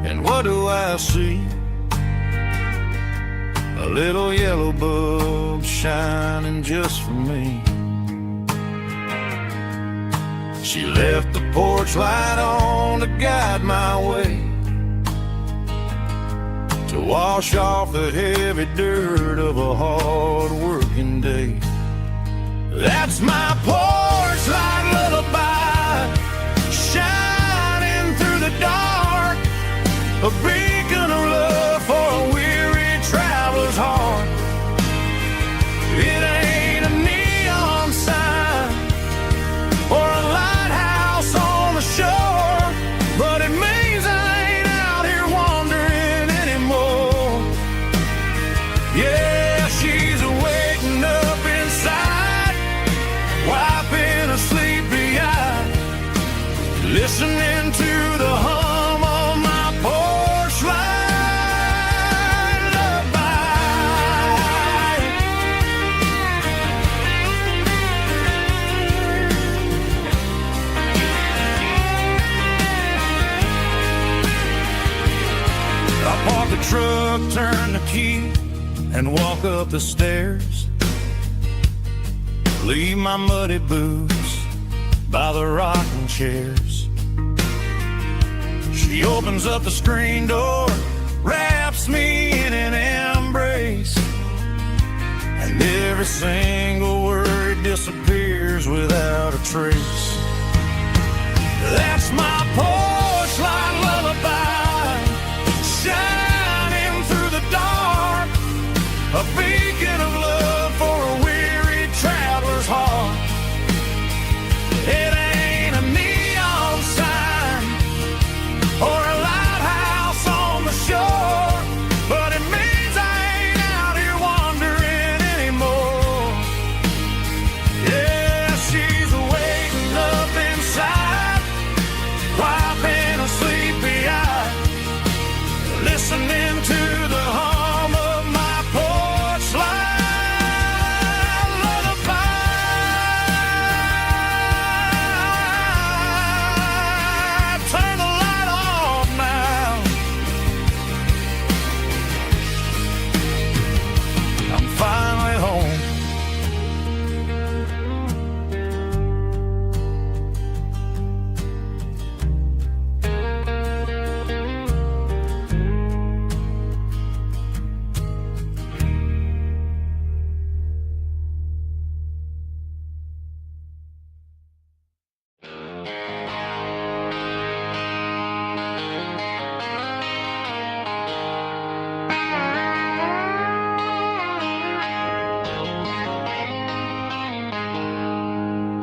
and what do I see? A little yellow bulb shining just for me. She left the porch light on to guide my way, to wash off the heavy dirt of a hard-working day. That's my porch light lullaby, shining through the dark, a beacon of love for a weary traveler's heart. It ain't a neon sign or a lighthouse on the shore, but it means I ain't out here wandering anymore. Yeah, she's waking up inside, wiping a sleepy eye, listening to the hum of my porch light lullaby. I park the truck, turn the key, and walk up the stairs. Leave my muddy boots by the rocking chairs. She opens up the screen door, wraps me in an embrace, and every single word disappears without a trace. That's my porch light lullaby, shining through the dark, a beacon of love for a weary traveler's heart. It ain't a neon sign or a lighthouse on the shore, but it means I ain't out here wandering anymore. Yeah, she's waking up inside, wiping a sleepy eye, listening to the hum of my porch light lullaby. Turn the light off now. I'm finally home.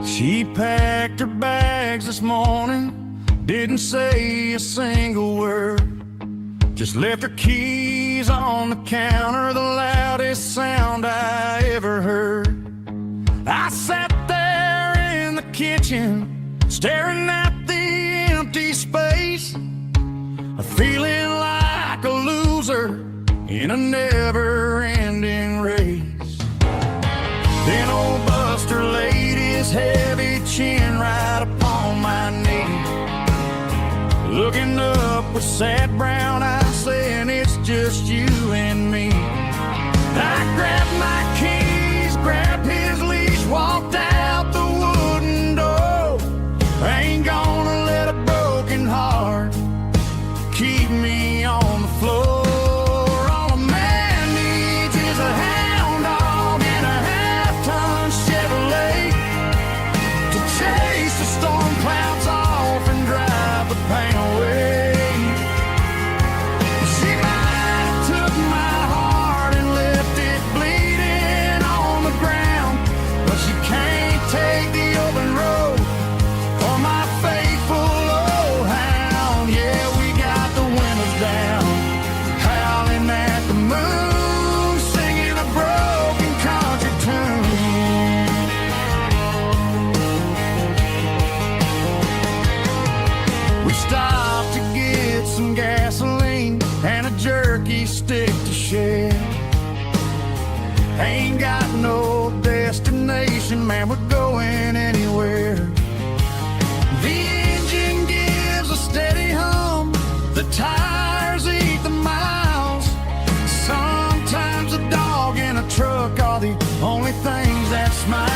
She packed her bags this morning, didn't say a single word, just left her keys on the counter, the loudest sound I ever heard. I sat there in the kitchen, staring at the empty space, feeling like a loser in a never-ending race. Then old Buster laid his heavy chin right upon my knee, looking up with sad brown eyes, saying it's just you and me. I grabbed my keys, grabbed his leash, walked are the only things that smile.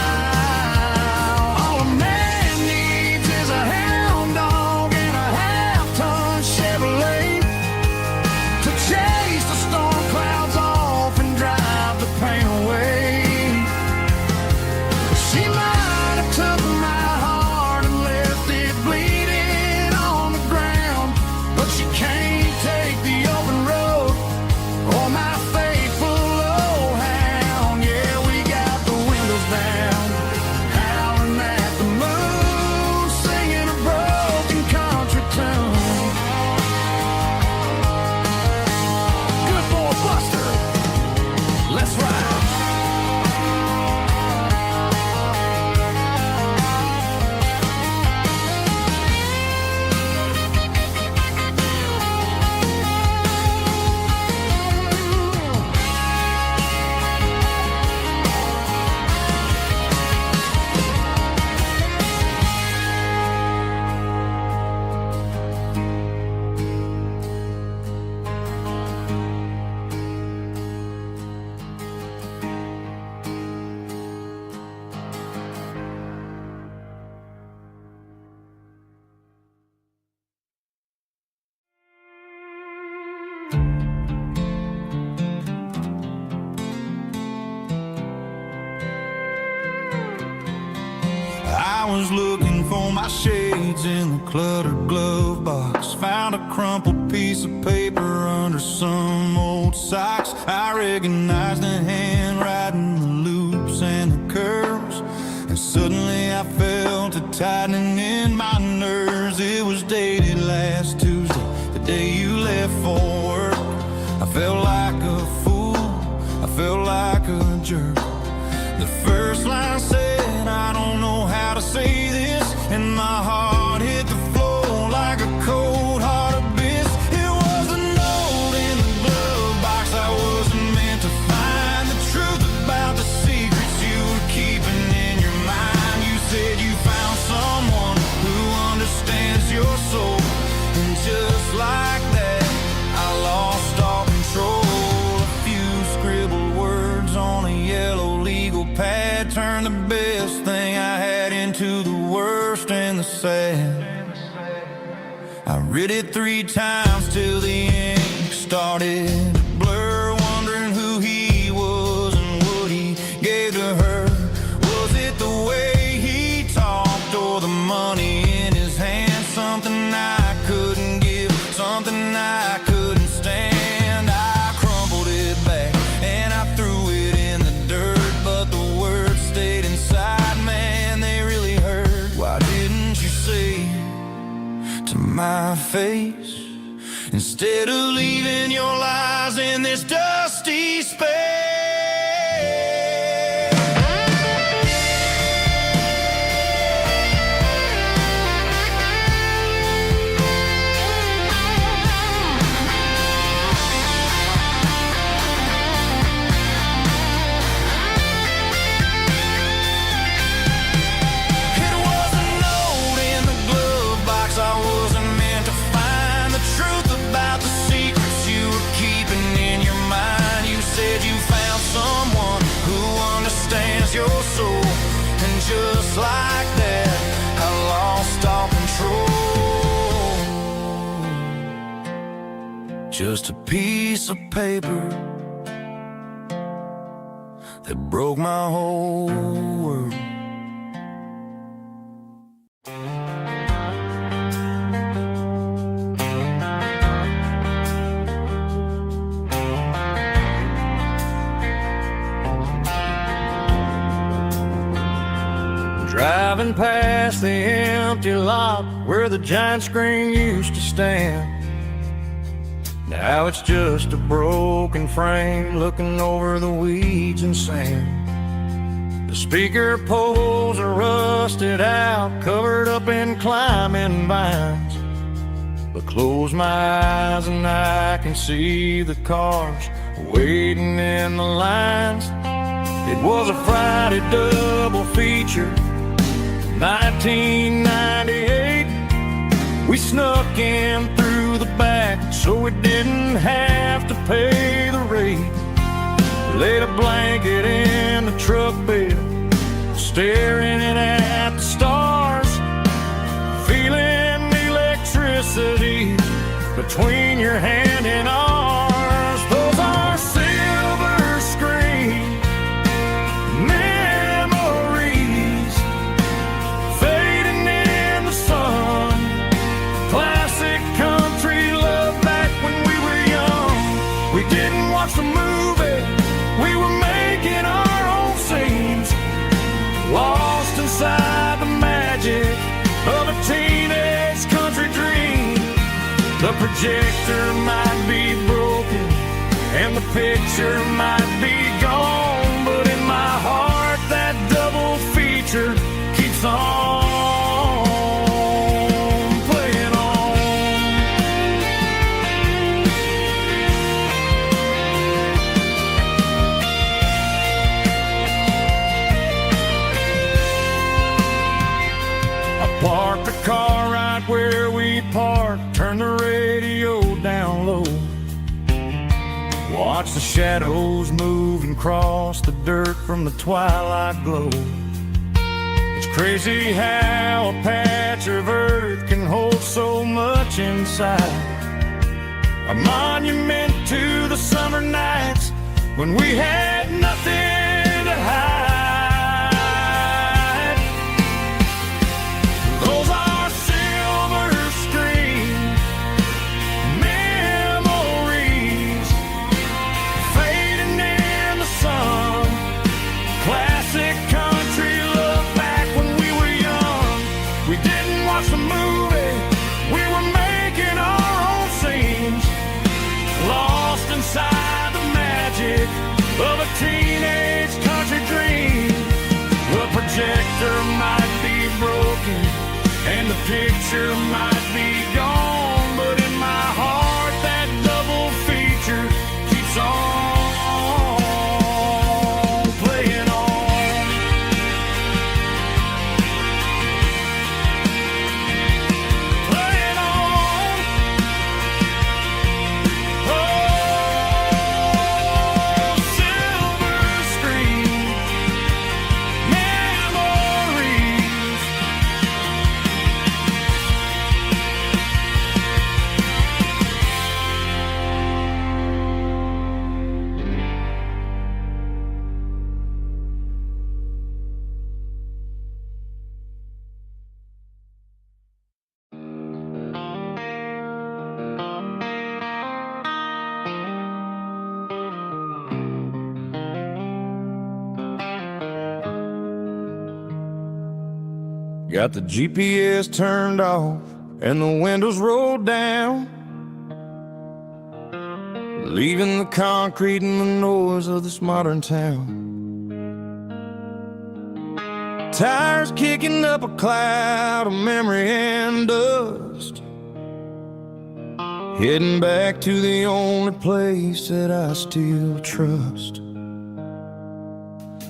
All a man needs is a hound dog and a half-ton Chevrolet to chase the storm clouds off and drive the pain away. She might have took my heart and left it bleeding on the ground, but she can't take the open road or my faithful old hound. Yeah, we got the windows down, howling at the moon, singing a broken country tune. Good boy Buster, let's ride. I was looking for my shades in the cluttered glove box. Found a crumpled piece of paper under some old socks. I recognized the handwriting, the loops and the curves, and suddenly I felt a tightening in my nerves. It was dated last Tuesday, the day you left for work. I felt like a fool, I felt like a jerk. The first line said, I don't know how to say this, and my heart hit the floor like a cold heart abyss. It was a note in the glove box. I wasn't meant to find the truth about the secrets you were keeping in your mind. You said you found someone who understands your soul, and just like that, I lost all control. A few scribbled words on a yellow legal pad turned the best thing I had into the worst and the sad. I read it 3 times till the ink started to blur, wondering who he was and what he gave to her. Was it the way he talked or the money in his hand? Something I couldn't give, something I couldn't stand. I crumpled it back and I threw it in the dirt, but the words stayed inside, man, they really hurt. Why didn't you say to my face, instead of leaving your lies in this dusty space? It was a note in the glove box. I wasn't meant to find the truth about the secrets you were keeping in your mind. You said you found someone who understands your soul, and just like that, I lost all control. Just a piece of paper that broke my whole world. Driving past the empty lot where the giant screen used to stand. Now it's just a broken frame looking over the weeds and sand. The speaker poles are rusted out, covered up in climbing vines. But close my eyes and I can see the cars waiting in the lines. It was a Friday double feature, 1998. We snuck in through the back so we didn't have to pay the rate. laid a blanket in the truck bed, staring at the stars, feeling the electricity between your hand and ours. Those are silver screen memories fading in the sun. Classic country love back when we were young. We didn't watch the movie, we were making our own scenes, lost inside the magic of a teenage country dream. The projector might be broken and the picture might be gone, but in my heart that double feature keeps on playing on. I parked the car right where we parked, turned the radio down low, watch the shadows move and cross the dirt from the twilight glow. It's crazy how a patch of earth can hold so much inside, a monument to the summer nights when we had nothing to hide. Those are silver screen memories fading in the sun. Classic country love back when we were young. We didn't watch the movie, we were making our own scenes, lost inside the magic of a teenage country dream. The projector might be broken and the picture might be gone, but in my heart that double feature keeps on playing on. Playing on. Oh, silver screen memories. Got the GPS turned off and the windows rolled down, leaving the concrete and the noise of this modern town. Tires kicking up a cloud of memory and dust, heading back to the only place that I still trust.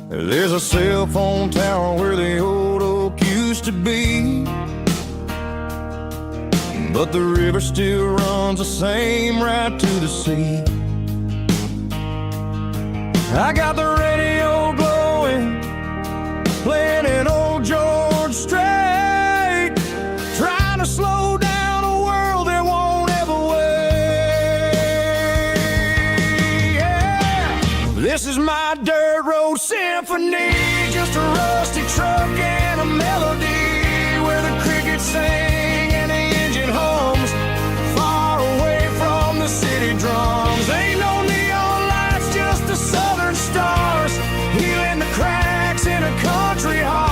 There's a cell phone tower where the old oak used to be, but the river still runs the same right to the sea. I got the radio glowing, playing an old George Strait, trying to slow down a world that won't ever wait. Yeah. This is my dirt road symphony, just a rusty truck and a melody where the crickets sing and the engine hums, far away from the city drums. Ain't no neon lights, just the southern stars, healing the cracks in a country heart.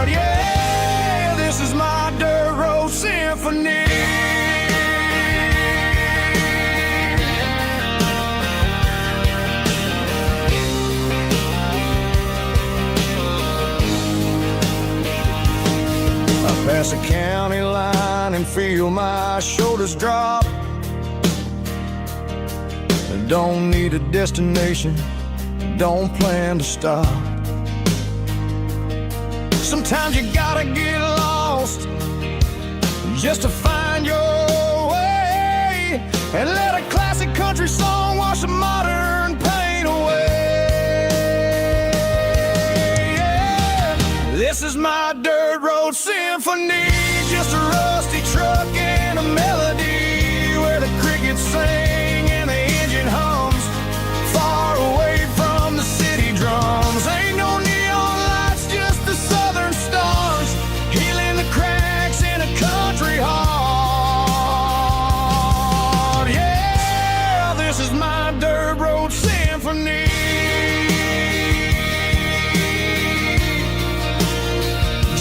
Yeah, this is my dirt road symphony. Pass a county line and feel my shoulders drop. Don't need a destination, don't plan to stop. Sometimes you gotta get lost just to find your way, and let a classic country country song wash a modern pain away. Yeah. This is my dirt road symphony, just a rusty truck and a melody where the crickets sing and the engine hums, far away from the city drums. Ain't no neon lights, just the southern stars, healing the cracks in a country heart. Yeah, this is my dirt road symphony.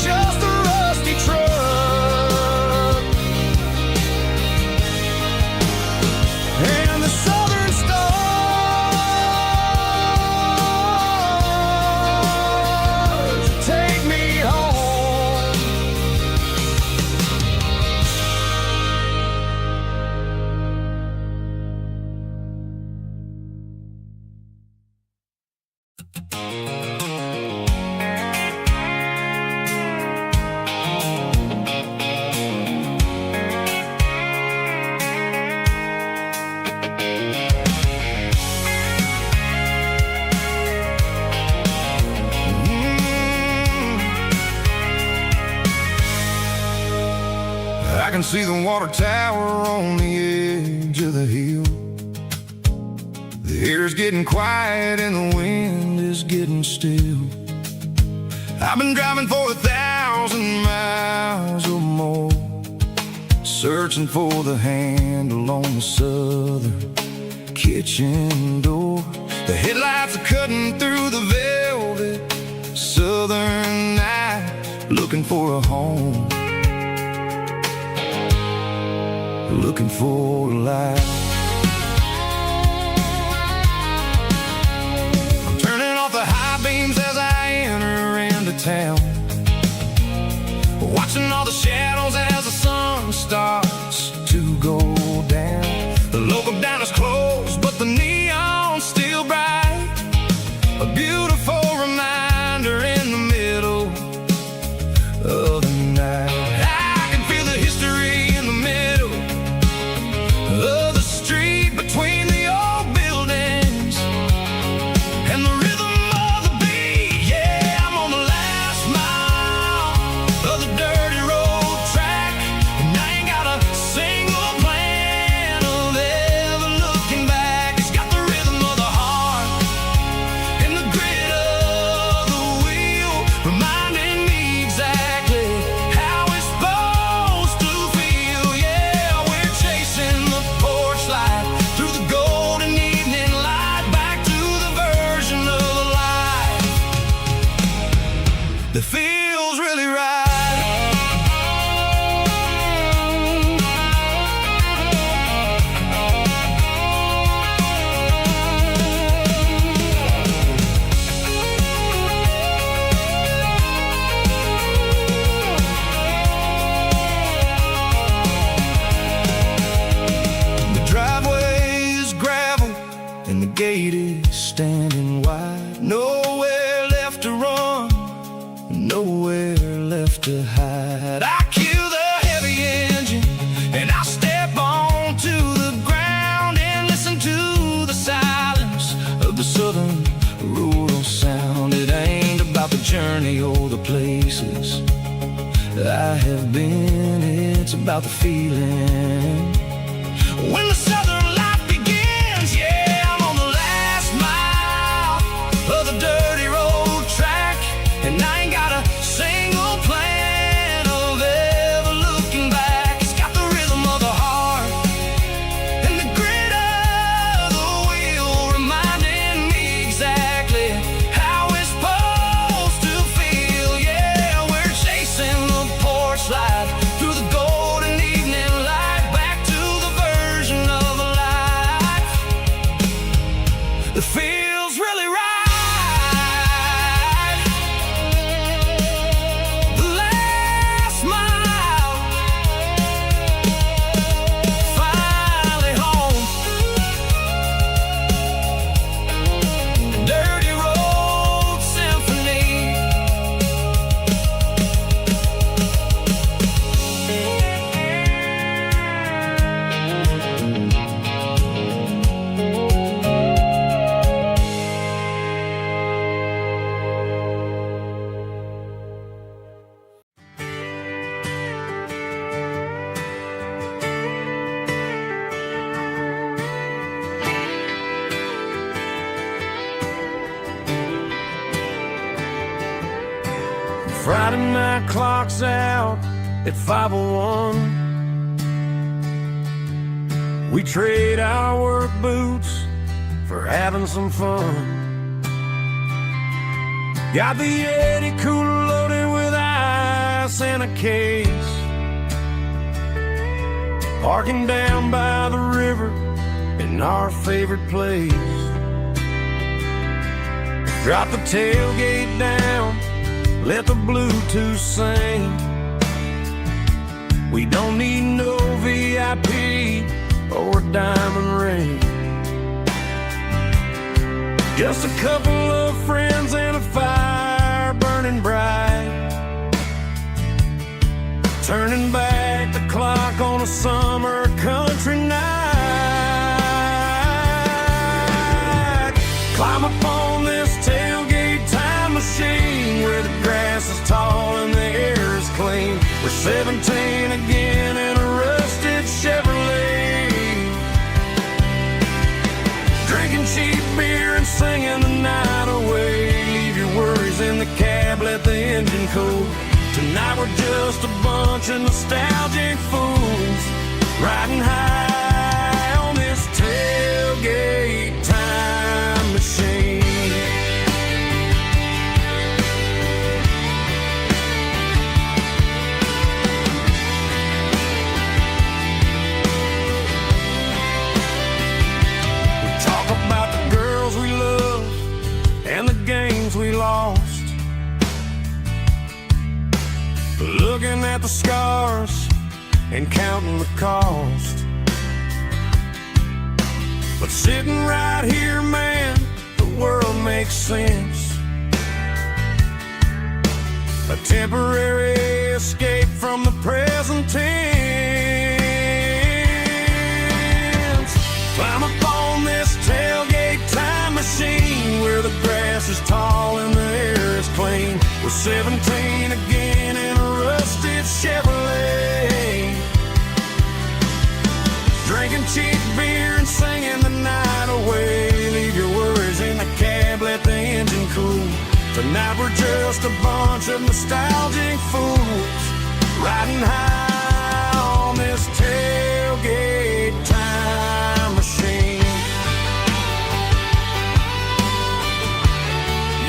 Just a rusty truck and the southern stars take me home. I can see the water tower on the edge of the hill. The air's getting quiet and the wind is getting still. I've been driving for 1,000 miles or more, searching for the handle on the southern kitchen door. The headlights are cutting through the velvet southern night, looking for a home, looking for a life. I'm turning off the high beams as I enter into town, watching all the shadows as the sun starts to go down. The local diner's closed, but the neon's still bright, a beautiful reminder in the middle of the night. I can feel the history in the middle of the street between the old buildings and the rhythm of the beat. Yeah, I'm on the last mile of the dirty road track, and I ain't got a single plan of ever looking back. It's got the rhythm of the heart and the grit of the wheel, reminding me exactly how it's supposed to feel. Yeah, we're chasing the porch light through the golden evening light, back to the version of life that feels really right. The driveway is gravel and the gate is standing wide. Nowhere left to run, nowhere left to hide. I kill the heavy engine and I step onto the ground and listen to the silence of the southern rural sound. It ain't about the journey or the places I have been, it's about the feeling when the southern life begins. Yeah, I'm on the last mile of the dirty road track, and I ain't got a single plan of ever looking back. It's got the rhythm of the heart and the grit of the wheel, reminding me exactly how it's supposed to feel. Yeah, we're chasing the porch light through the golden evening light, back to the version Friday night clock's out at 5:01. We trade our work boots for having some fun. Got the Yeti cooler loaded with ice and a case, parking down by the river in our favorite place. Drop the tailgate down, let the Bluetooth sing. We don't need no VIP or a diamond ring. Just a couple of friends and a fire burning bright, turning back the clock on a summer country night. Climb up on this tailgate time machine where the grass is tall and the air is clean. We're 17 again in a rusted Chevrolet, drinking cheap beer and singing the night away. Leave your worries in the cab, let the engine cool. Tonight we're just a bunch of nostalgic fools riding high on this tailgate time machine. We talk about the girls we love and the games we lost, looking at the scars and counting the cost. But sitting right here, man, the world makes sense. A temporary escape from the present tense. Climb up on this tailgate time machine where the grass is tall and the air is clean. We're 17 again in a rusted Chevrolet, drinking cheap beer and singing the night away. Leave your worries in the cab, let the engine cool. Tonight we're just a bunch of nostalgic fools riding high on this tailgate time machine.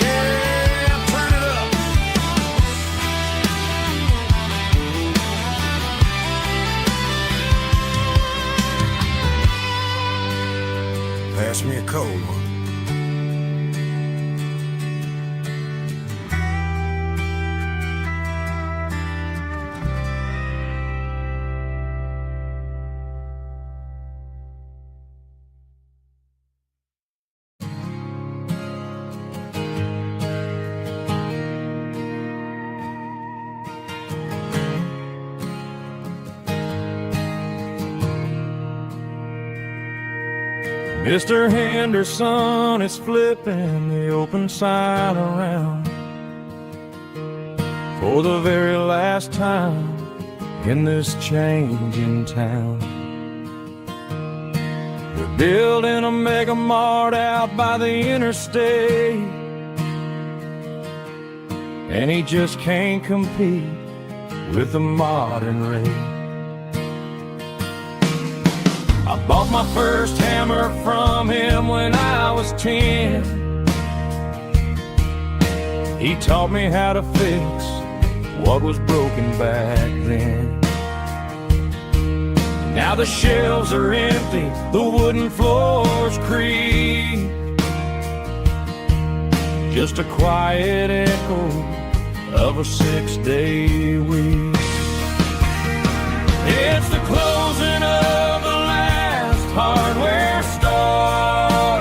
Yeah, turn it up. Pass me a cold one. Mr. Henderson is flipping the open sign around for the very last time in this changing town. They're building a mega mart out by the interstate, and he just can't compete with the modern rate. I bought my first hammer from him when I was 10. He taught me how to fix what was broken back then. Now the shelves are empty, the wooden floors creak, just a quiet echo of a 6-day week. It's the closing of the hardware store.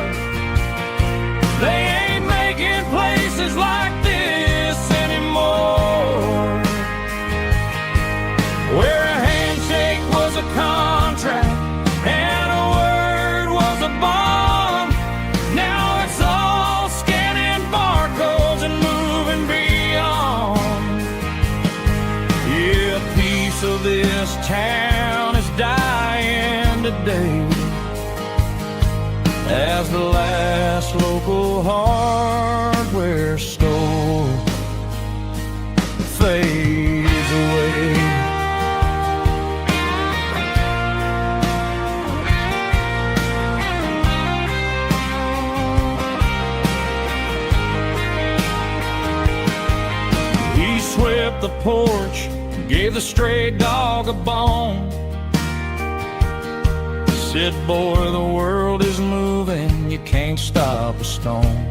They ain't making places like this anymore, where a handshake was a contract and a word was a bond. Now it's all scanning barcodes and moving beyond. Yeah, a piece of this town is dying today as the last local hardware store up the porch, gave the stray dog a bone. Said, boy, the world is moving, you can't stop a stone.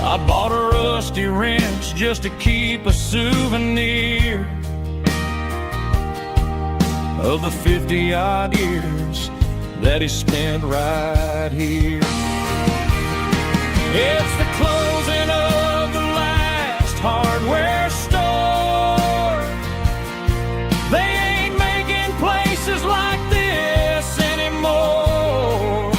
I bought a rusty wrench just to keep a souvenir of the 50-odd years that he spent right here. It's the closing of the last hardware store. They ain't making places like this anymore,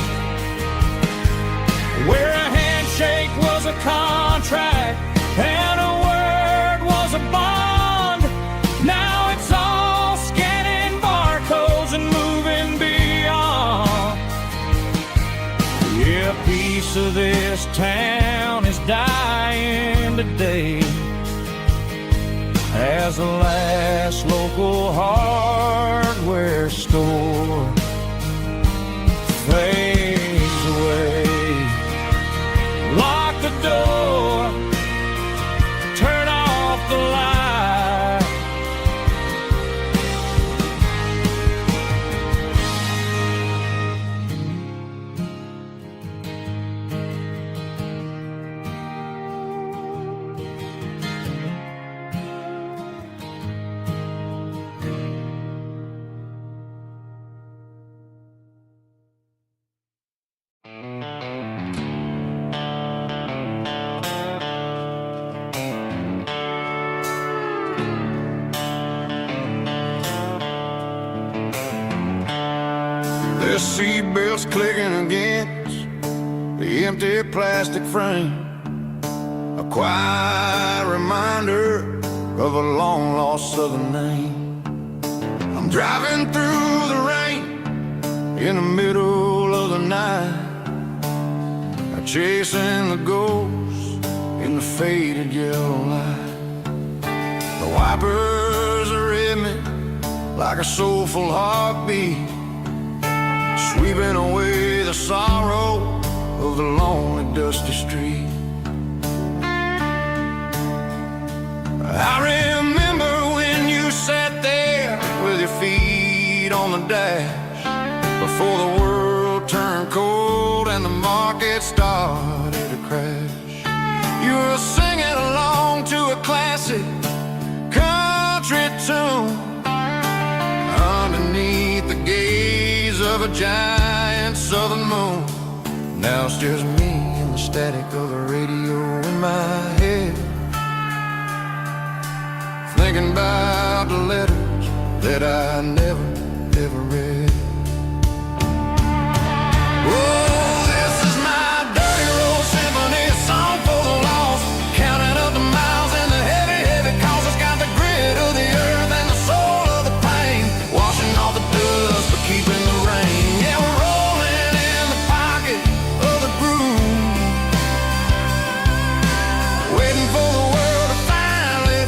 where a handshake was a contract and a word was a bond. Now it's all scanning barcodes and moving beyond. Yeah, a piece of this town is dying today as the last local hardware store fades away. Lock the door, turn off the light. The seatbelts clicking against the empty plastic frame, a quiet reminder of a long-lost southern name. I'm driving through the rain in the middle of the night, chasing the ghosts in the faded yellow light. The wipers are in me like a soulful heartbeat, sweeping away the sorrow of the lonely, dusty street. I remember when you sat there with your feet on the dash, before the world turned cold and the market started to crash. You were singing along to a classic country tune underneath the gaze of a giant southern moon. Now it's just me and the static of the radio in my head, thinking about the letters that I never, ever read. Oh, this is my dirty road symphony, a song for the lost, counting up the miles and the heavy, heavy calls. It's got the grit of the earth and the soul of the pain, washing off the dust but keeping the rain. Yeah, we're rolling in the pocket of the groove, waiting for the world to finally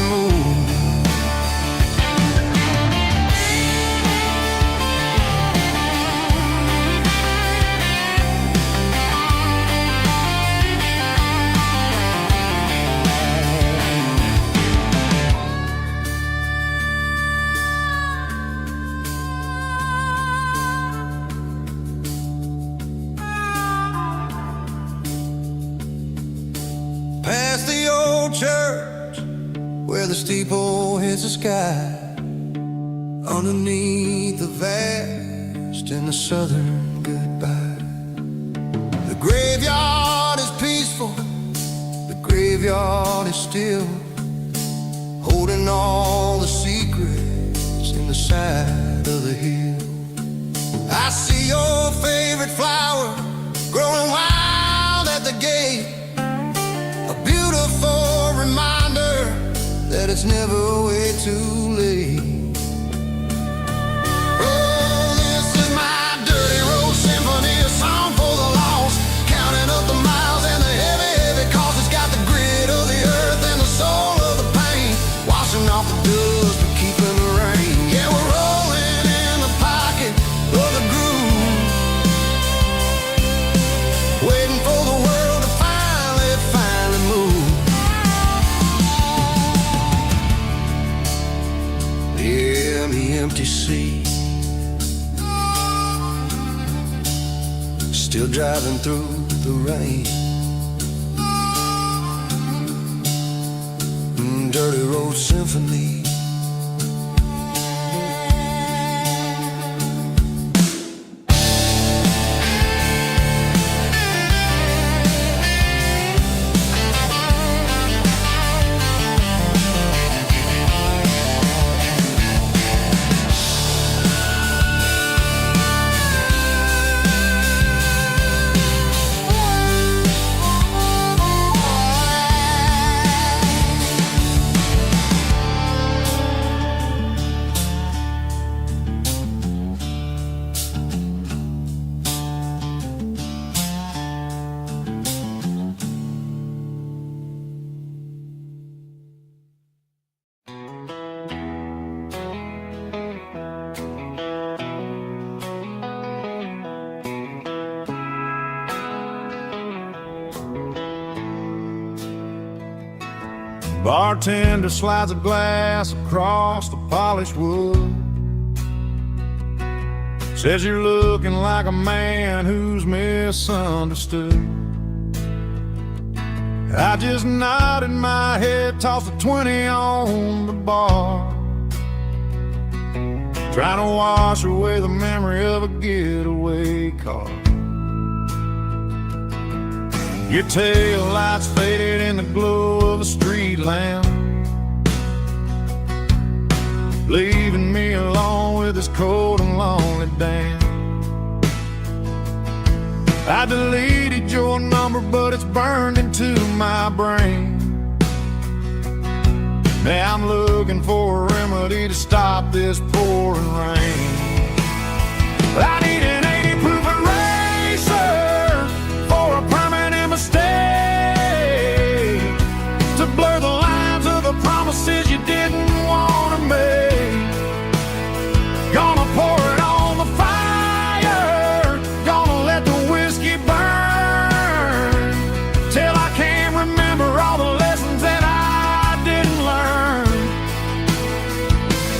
move. Past the old church where the steeple hits the sky, underneath the vast and the southern goodbye. The graveyard is peaceful, the graveyard is still, holding all the secrets in the side of the hill. I see your favorite flower growing wild at the gate, a beautiful reminder that it's never way too late. Oh, this is my dirty road symphony, a song for the lost, counting up the miles and the heavy, heavy calls. It's got the grit of the earth and the soul of the pain, washing off the dust but keeping the rain. Yeah, we're rolling in the pocket of the groove, waiting for the world to finally move. empty sea. Still driving through the rain. Dirty road symphony. Bartender slides a glass across the polished wood. Says you're looking like a man who's misunderstood. I just nodded my head, tossed a 20 on the bar, trying to wash away the memory of a getaway car. Your tail lights faded in the glow of a street lamp, leaving me alone with this cold and lonely damn. I deleted your number, but it's burned into my brain. Now I'm looking for a remedy to stop this pouring rain. I need an 80 proof eraser for a permanent mistake, to blur the lines of the promises you didn't want to make. Gonna pour it on the fire, gonna let the whiskey burn, till I can't remember all the lessons that I didn't learn.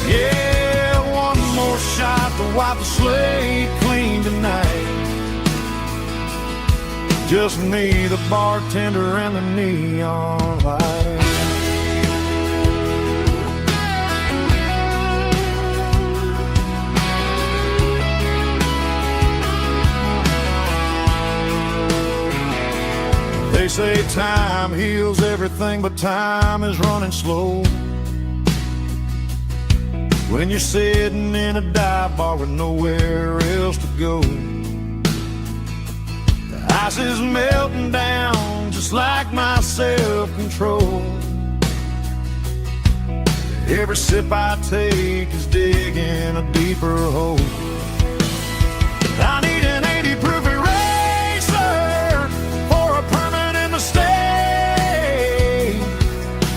Yeah, one more shot to wipe the slate clean tonight. Just me, the bartender, and the neon light. They say time heals everything, but time is running slow when you're sitting in a dive bar with nowhere else to go. The ice is melting down just like my self-control. Every sip I take is digging a deeper hole. I need an 80 proof eraser for a permanent mistake,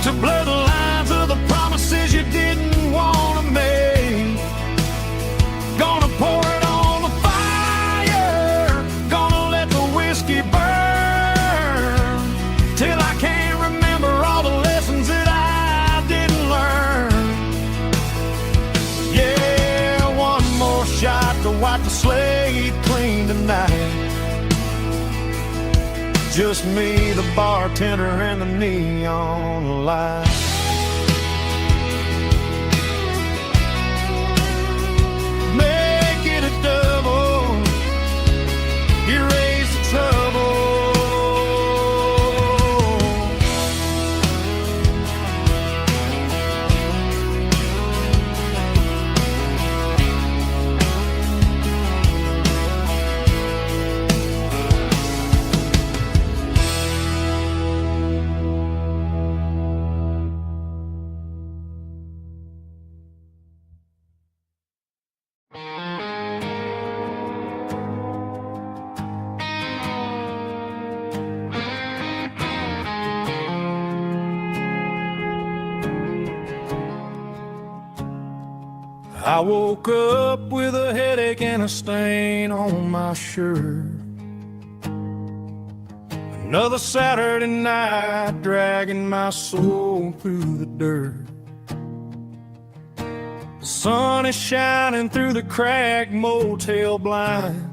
to blur the lines of the promises you didn't want to make. Gonna pour it on the fire, gonna let the whiskey burn, till I can't remember all the lessons that I didn't learn. Yeah, one more shot to wipe the slate clean tonight. Just me, the bartender, and the neon light. Make it a double, erase the trouble. I woke up with a headache and a stain on my shirt. Another Saturday night, dragging my soul through the dirt. The sun is shining through the cracked motel blind,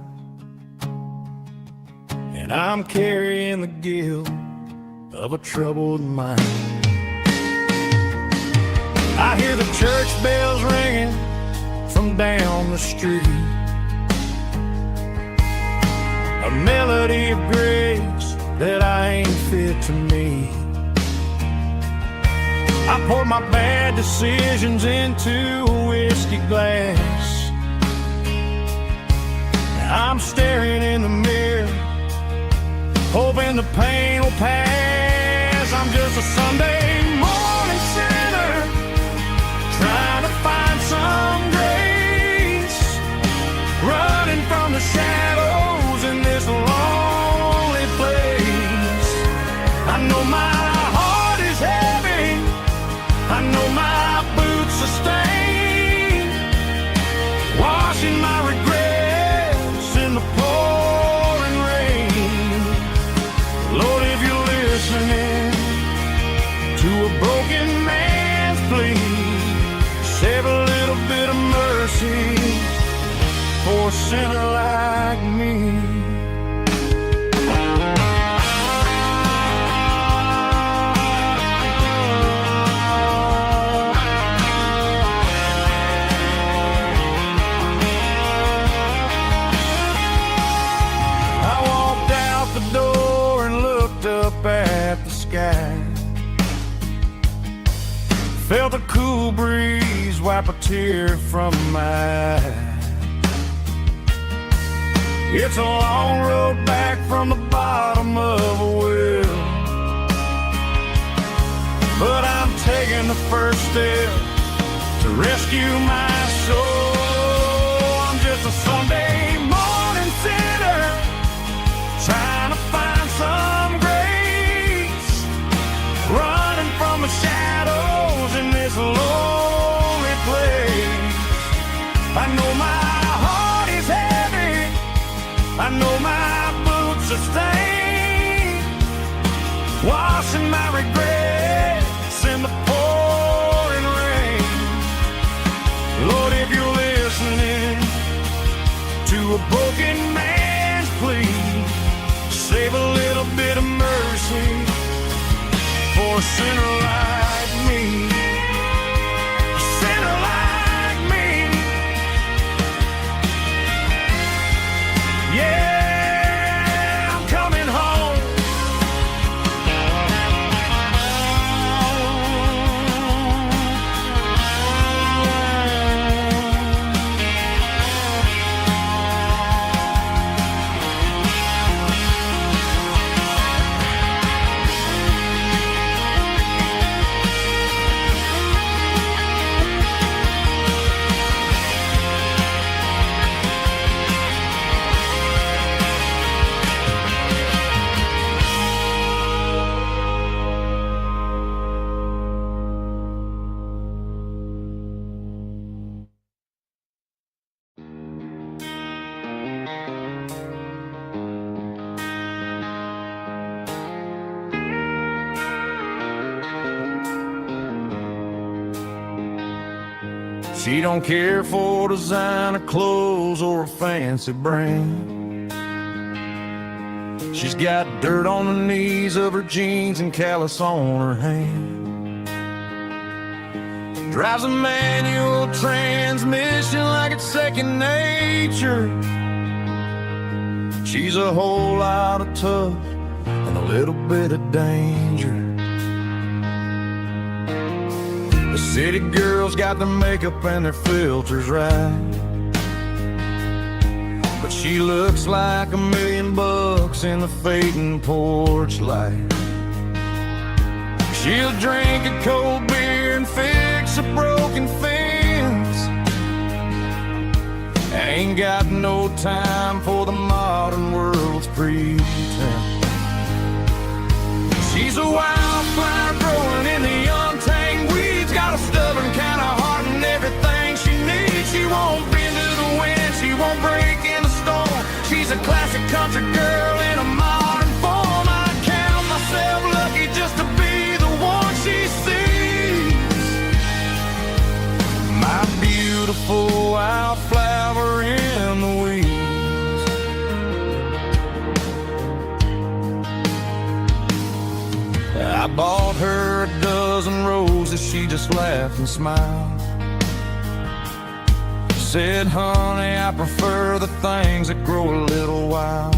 and I'm carrying the guilt of a troubled mind. I hear the church bells ringing from down the street, a melody of grace that I ain't fit to meet. I pour my bad decisions into a whiskey glass. I'm staring in the mirror, hoping the pain will pass. I'm just a Sunday morning sinner, trying to find some grace, running from the shadows in this lonely place. I know my heart is heavy, I know my boots are stained, washing my regrets in the pouring rain. Lord, if you're listening to a broken man's plea, save a little bit of mercy for a sinner like me. I walked out the door and looked up at the sky, felt a cool breeze wipe a tear from my eye. It's a long road back from the bottom of a well, but I'm taking the first step to rescue my soul. I'm just a Sunday morning sinner, trying to find some grace, running from the shadows in this lonely place. I know my heart is heavy, I know my boots are stained, washing my regrets in the pouring rain. Lord, if you're listening to a broken man's plea, save a little bit of mercy for a sinner like me. A sinner like me. Yeah, I'm coming home. She don't care for designer clothes or a fancy brand. She's got dirt on the knees of her jeans and callus on her hand. Drives a manual transmission like it's second nature. She's a whole lot of tough and a little bit of danger. The city girls got their makeup and their filters right, but she looks like $1 million in the fading porch light. She'll drink a cold beer and fix a broken fence. Ain't got no time for the modern world's pretense. She's a wildflower growing in the untamed weeds, got a stubborn kind of heart and everything she needs. She won't bend to the wind, she won't break in the storm. She's a classic country girl in a modern form. I count myself lucky just to be the one she sees. My beauty I bought her a dozen roses, she just laughed and smiled. Said, honey, I prefer the things that grow a little wild.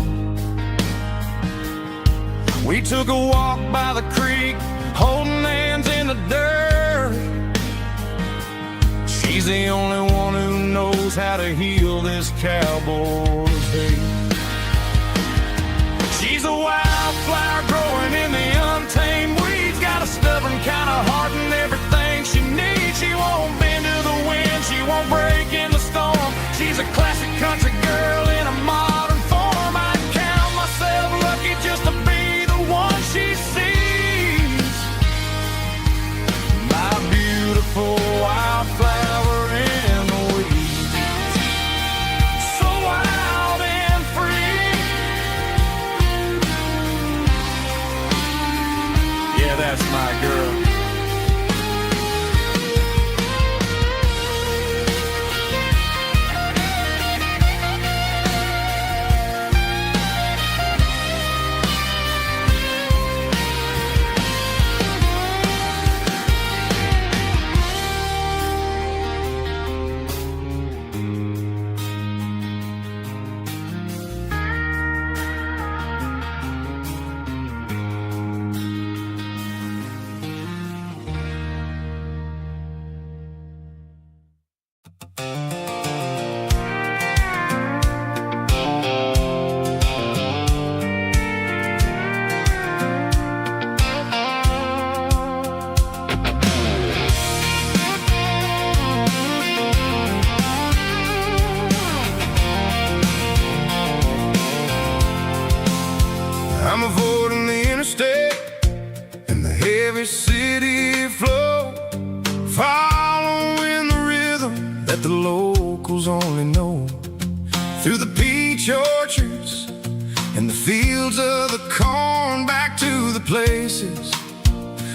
We took a walk by the creek, holding hands in the dirt. She's the only one who knows how to heal this cowboy's hate. She's a wildflower growing in the untamed weeds. Got a stubborn kind of heart and everything she needs. She won't bend to the wind, she won't break in the storm. She's a classic country girl in a modern form. I count myself lucky just to be the one she sees. My beautiful wildflower in the weeds, so wild and free. Yeah, that's my girl. I'm avoiding the interstate and the heavy city flow, following the rhythm that the locals only know. Through the peach orchards and the fields of the corn, back to the places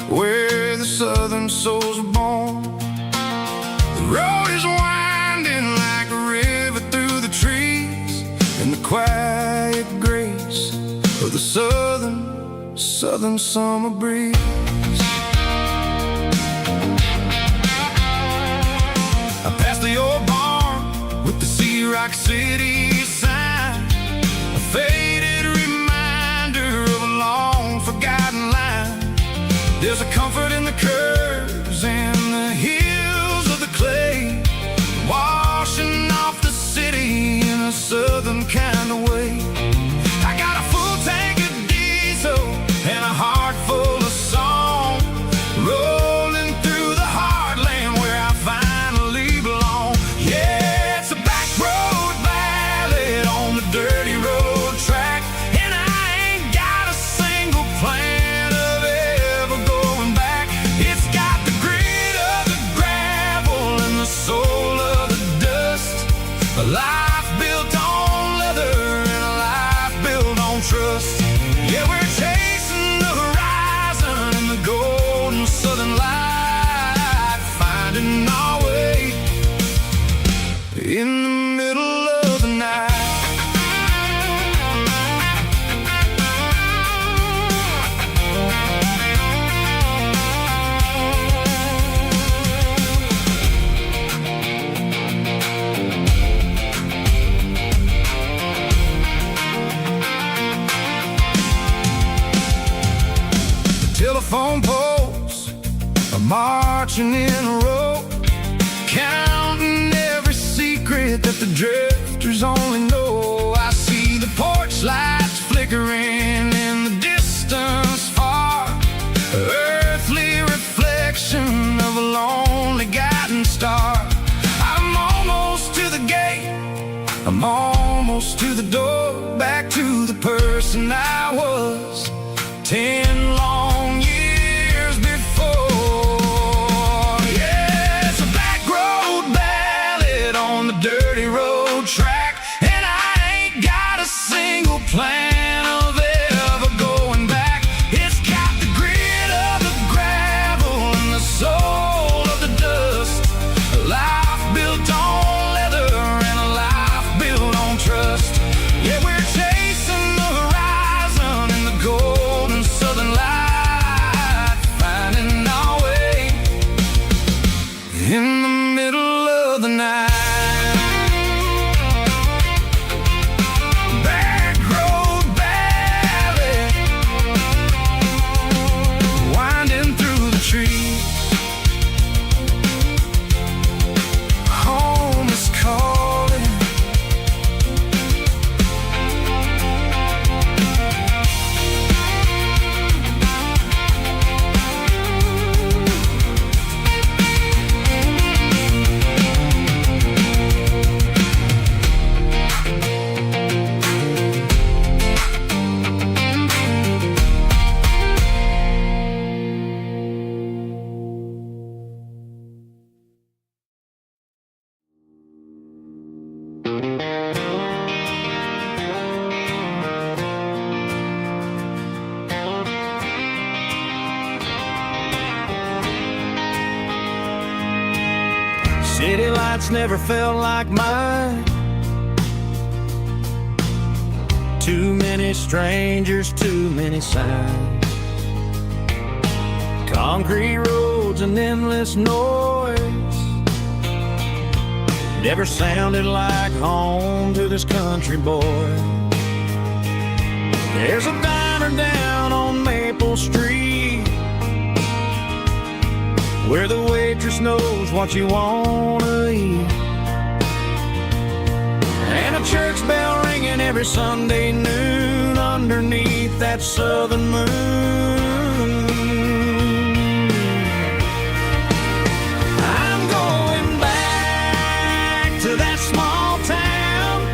where the southern souls were born. The road is winding like a river through the trees, and the quiet grace of the southern summer breeze. I passed the old barn with the Sea Rock City sign, a faded reminder of a long forgotten line. There's a comfort in the curves and the hills of the clay, washing off the city in a southern kind of way. I got a full tank of diesel and a heart full of song, rolling through the heartland where I finally belong. Yeah, it's a back road ballad on the dirty road track, and I ain't got a single plan of ever going back. It's got the grit of the gravel and the soul of the dust, a life built on leather and a life built on trust. Yeah, we're chasing the horizon in the golden southern light, finding our way in the middle of the night. Telephone poles are marching in a row, counting every secret that the drifters only know. I see the porch lights flickering in the distance far, earthly reflection of a lonely guiding star. I'm almost to the gate, I'm almost to the door, back to the person I was 10 long years before. Yeah, it's a back road ballad on the dirty road track, and I ain't got a single plan of ever going back. It's got the grit of the gravel and the soul of the dust, a life built on leather and a life built on trust. Yeah, we're chasing the horizon in the golden southern City lights never felt like mine. Too many strangers, too many signs. Concrete roads and endless noise never sounded like home to this country boy. There's a diner down on Maple Street where the waitress knows what you wanna eat, and a church bell ringing every Sunday noon underneath that southern moon. I'm going back to that small town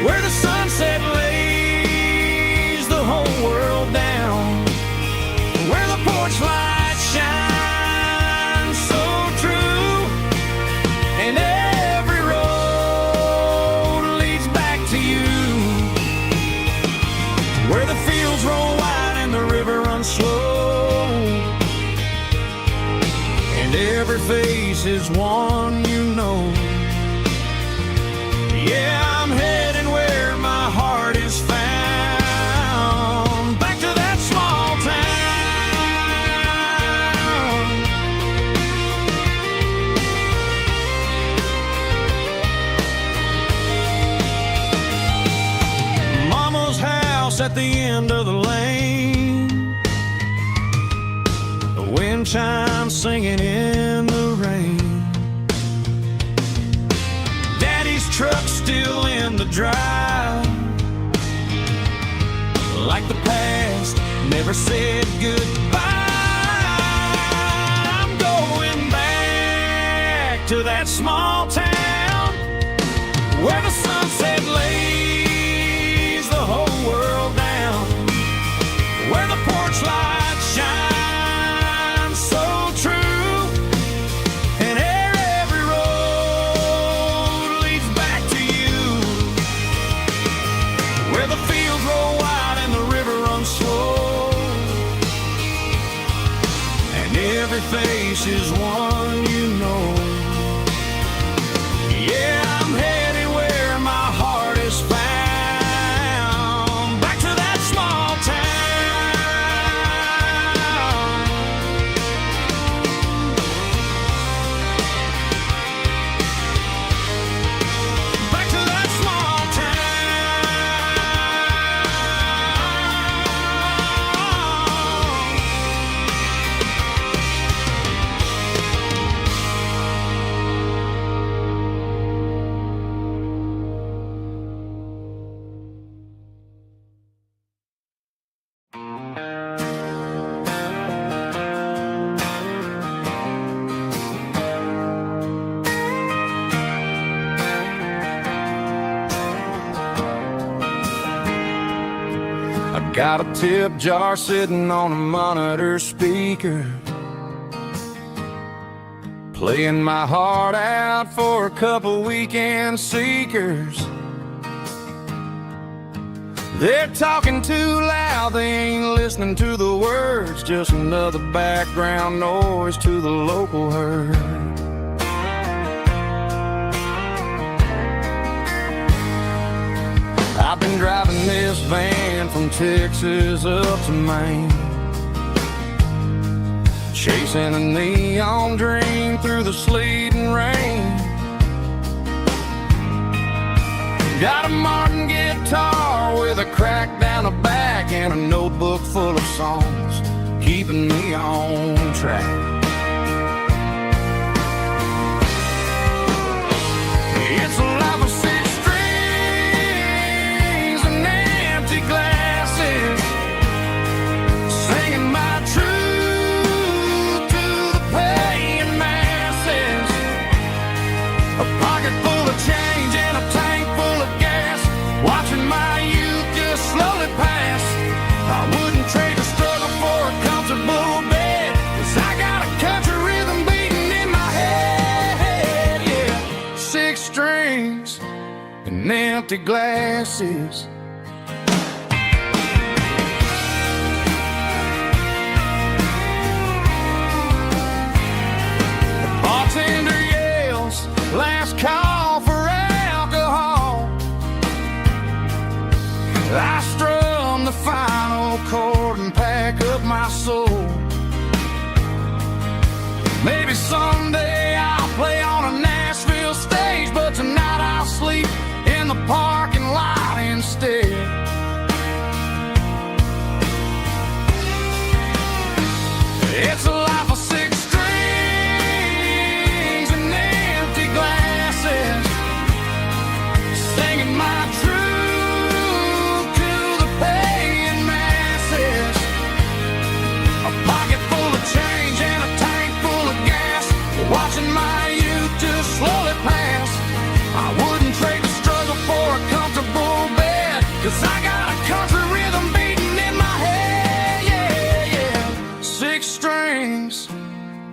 where the sunset lays the whole world down, where the porch lights shine so true, and every road leads back to you, where the fields roll wide and the river runs slow, and every face is one you know. Yeah, I'm heading where my heart is found, back to that small town. Mama's house at the end of the lane, the wind chimes singing in the rain. Daddy's truck still in the drive, like the past never said goodbye. I'm going back to that small town where the sunset lays the whole world down, where the porch lights shine so true, and every road leads back to you, where the fields roll wide and the river runs slow, and every face is one you know. Yeah, I'm heading where my heart is found, back to that small town. Back to that small I got a tip jar sitting on a monitor speaker, playing my heart out for a couple weekend seekers. They're talking too loud, they ain't listening to the words, just another background noise to the local herd. I've been driving this van from Texas up to Maine, chasing a neon dream through the sleet and rain. Got a Martin guitar with a crack down the back and a notebook full of songs, keeping me on track. It's a life of six strings and empty glasses, singing my truth to the paying masses. A pocket full of change and a tank full of gas, watching my youth just slowly pass. I wouldn't trade the struggle for a comfortable bed, 'cause I got a country rhythm beating in my head. Yeah, six strings and empty glasses. The bartender yells, board and pack up my soul. Maybe someday I'll play on a Nashville stage, but tonight I'll sleep in the parking lot instead. It's a life of six strings and empty glasses, singing my truth to the paying masses. A pocket full of change and a tank full of gas, watching my youth just slowly pass. I wouldn't trade the struggle for a comfortable bed, 'cause I got a country rhythm beating in my head, yeah, yeah. Six strings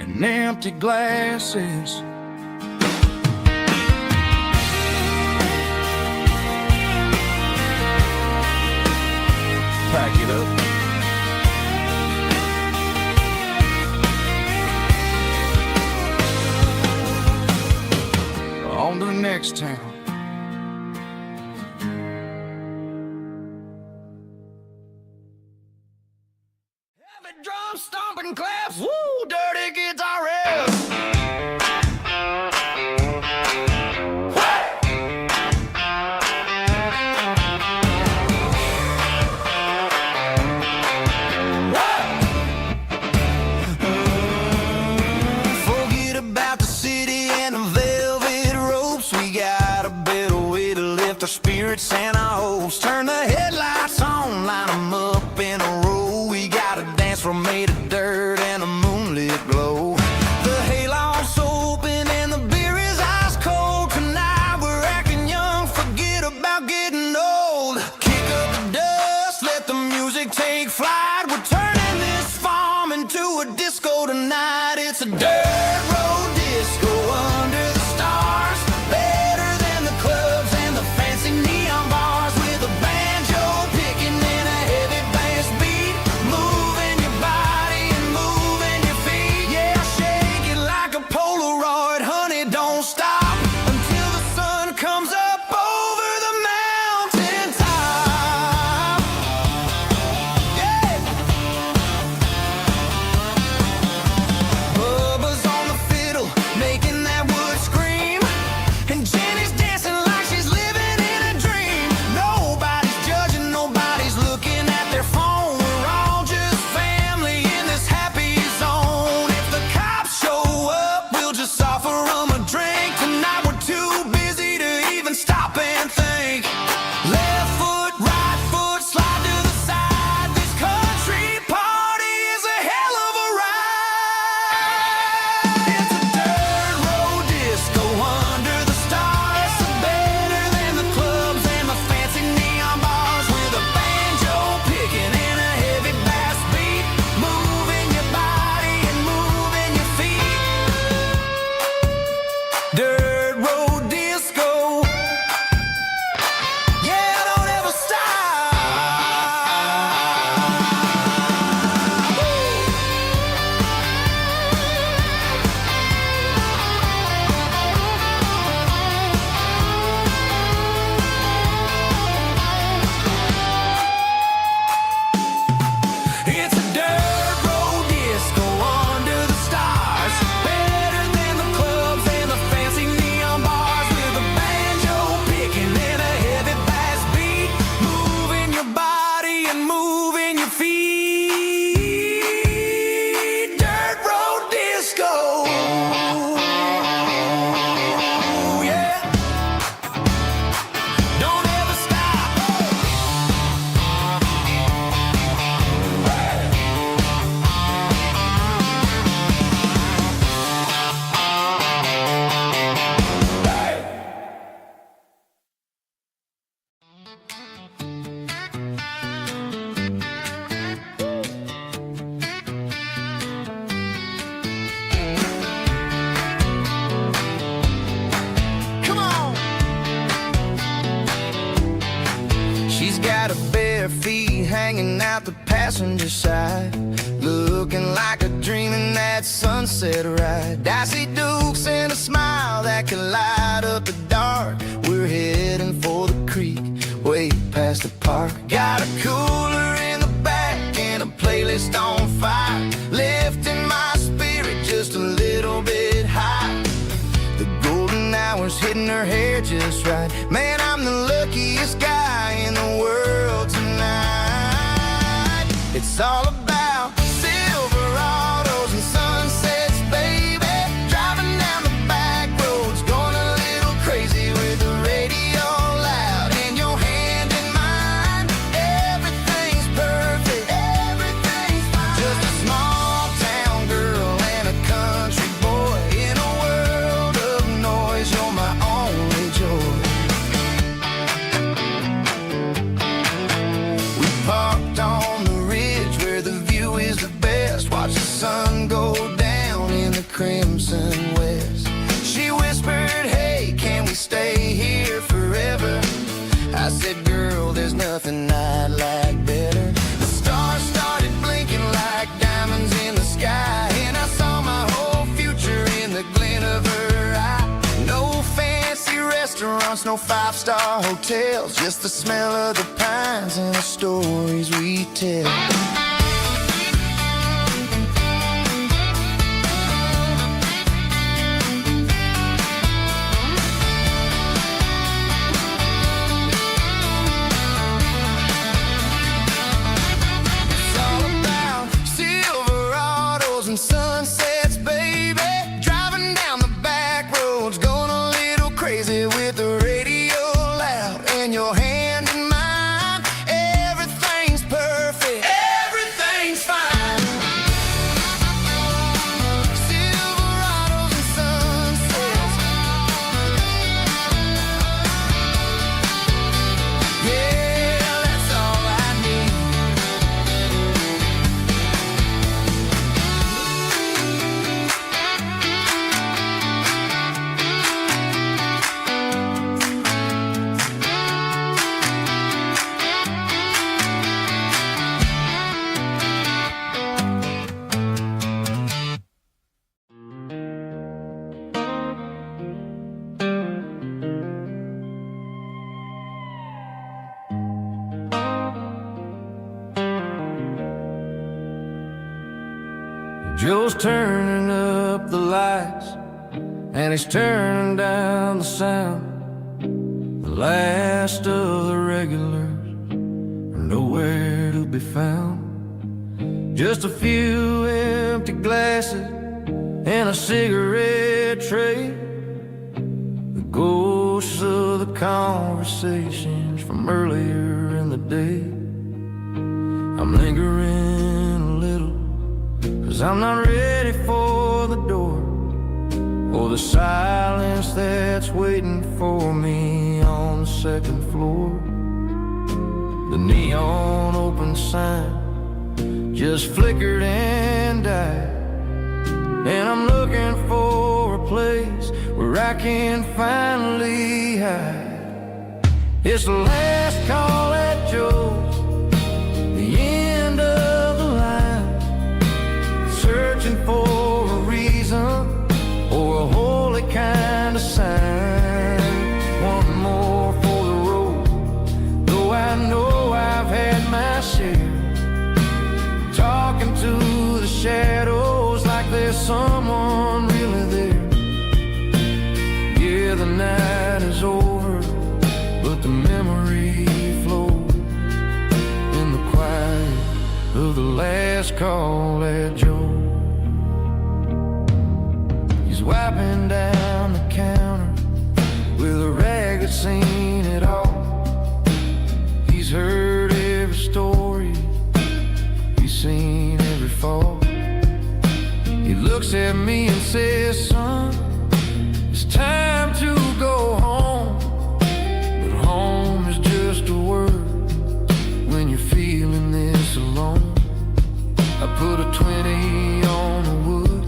and empty glasses. Pack it up. On to the next town. Heavy drum stomping claps, woo, dirty guitar riffs. Forget about the city and the velvet ropes. We got a better way to lift our spirits and our hopes. Turn the headlights on, line them up in a row. We got a dance floor made of dirt and a moonlit glow. The hayloft's open and the beer is ice cold. Tonight we're acting young, forget about getting old. Kick up the dust, let the music take flight. We're turning this farm into a disco tonight. It's a dirt road disco under the stars, better than the clubs and the fancy neon bars, with a banjo picking in a heavy bass beat, moving your body and moving your feet. Yeah, shake it like a Polaroid, honey, don't stop until the sun comes up over the mountain top. Yeah. Bubba's on the fiddle, making that wood scream, and Jenny's dancing like she's living in a dream. Nobody's judging, nobody's looking at their phone. We're all just family in this happy zone. If the cops show up, we'll just offer them a drink. Tonight we're too busy to even stop and think. Left foot, right foot, slide to the side. This country party is a hell of a ride. It's a dirt road disco under the stars, better than the clubs and the fancy neon bars, with a banjo picking in a heavy bass beat, moving your body and moving your feet. Dirt road disco, yeah, don't ever stop. It's a dirt road disco under the stars, better than the clubs and the fancy neon bars, with a banjo picking in a heavy bass beat, moving your body and moving your feet. Dirt road disco, yeah, don't ever stop. Come on. She's got her bare feet hanging out the passenger side, looking like a dream in that sunset ride. I see Dukes and a smile that can light up the dark. We're heading for the creek, way past the park. Got a cooler in the back and a chest on fire, lifting my spirit just a little bit high. The golden hours hitting her hair just right. Man, I'm the luckiest guy in the world tonight. It's all about Silverados and sunsets, baby. Driving down the back roads, going a little crazy with the radio loud and your hand in mine. Everything's perfect, everything's fine. Just a small town girl and a country boy in a world of noise. You're my only joy. We parked on the ridge where the view is the best. Watch the sun go down in the crimson west. She whispered, hey, can we stay here forever? I said, girl, there's nothing I'd like better. The stars started blinking like diamonds in the sky, and I saw my whole future in the glint of her eye. No fancy restaurants, no five-star hotels, just the smell of the pines and the stories we tell. It's all about Silverados and sunsets, baby. Driving down the back roads, going a little crazy with the radio loud and your hand in mine. Everything's perfect, everything's fine. Silverados and sunsets. Yeah, that's all I need. Joe's turning up the lights, and he's turning down the sound. The last of the regulars are nowhere to be found. Just a few empty glasses and a cigarette tray, the ghosts of the conversations from earlier in the day. I'm lingering a little, 'cause I'm not ready for the door, or the silence that's waiting for me on the second floor. The neon open sign just flickered and died, and I'm looking for a place where I can finally hide. It's the last call at Joe's, the end of the line, searching for a reason or a holy kind of sign. One more for the road, though I know I've had my share. Talking to the shadows like there's someone really there. Yeah, the night is over, but the memory flows in the quiet of the last call at Joe. He's wiping down the counter with a rag that's seen it all. He's heard every story, he's seen every fall. He looks at me and says, son, it's time to go home. But home is just a word when you're feeling this alone. I put a 20 on the wood,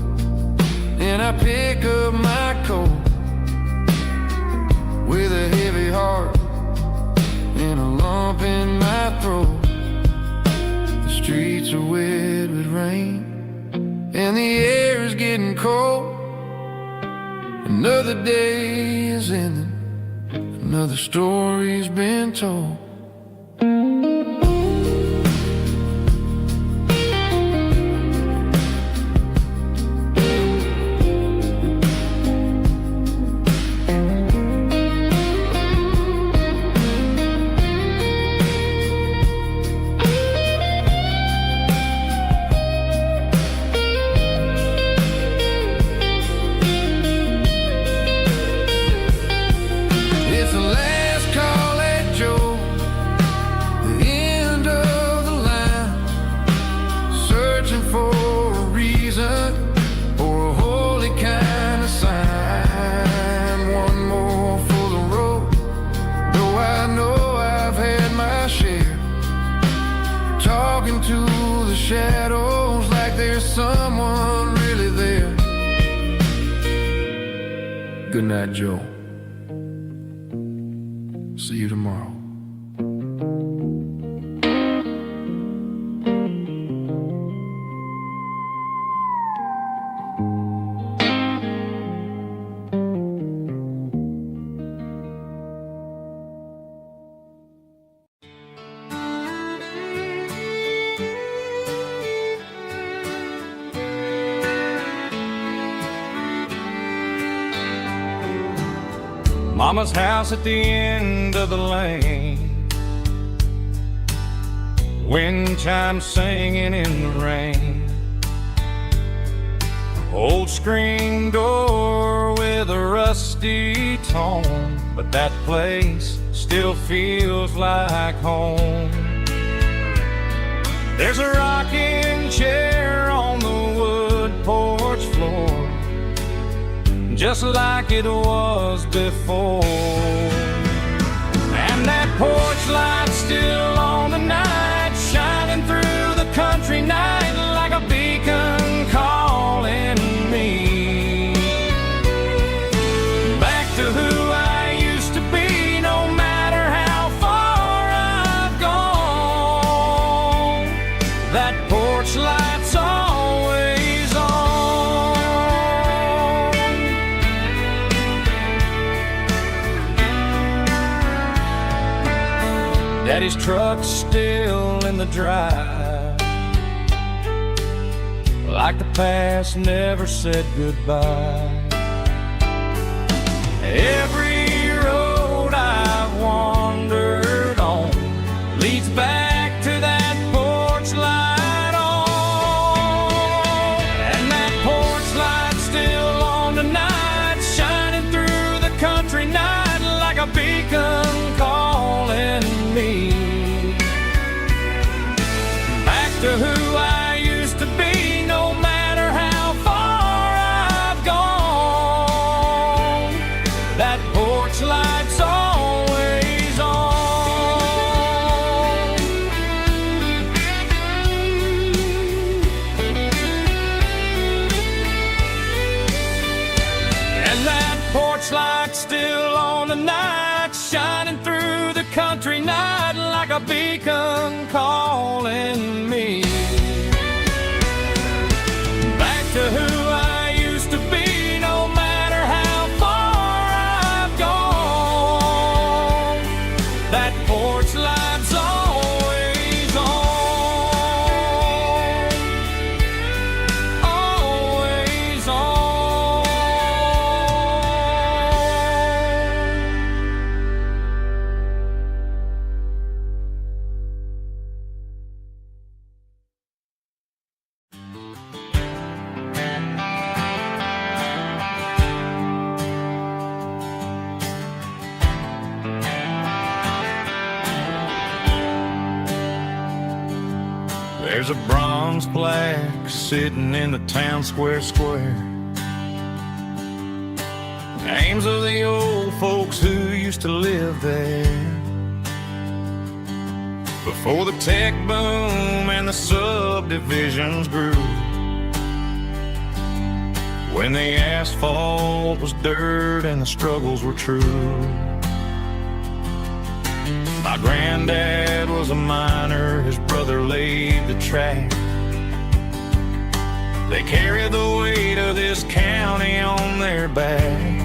and I pick up my coat with a heavy heart and a lump in my throat. The streets are wet with rain, and the air is getting cold. Another day is ending, another story's been told. someone really there. Good night, Joe. See you tomorrow. Mama's house at the end of the lane, wind chimes singing in the rain. Old screen door with a rusty tone, but that place still feels like home. There's a rocking chair on the wood porch floor, just like it was before. And that porch light's still on tonight, shining through the country night like a beacon calling me back to who I used to be. No matter how far I've gone, that porch light's always on. Daddy's truck's still in the drive, like the past never said goodbye. Every road I've wandered on leads back to that porch light on. And that porch light's still on tonight, shining through the country night like a beacon calling me back to who I used to be. No matter how far I've gone, that porch light's always on. And that porch light's still on tonight, shining through the country night like a beacon calling me back to who I used to be. No matter how far I've gone, that porch light's always on, always on. There's a bronze plaque sitting in the town square. Names of the old folks who used to live there before the tech boom and the subdivisions grew, when the asphalt was dirt and the struggles were true. My granddad was a miner, his brother laid the track. They carried the weight of this county on their back.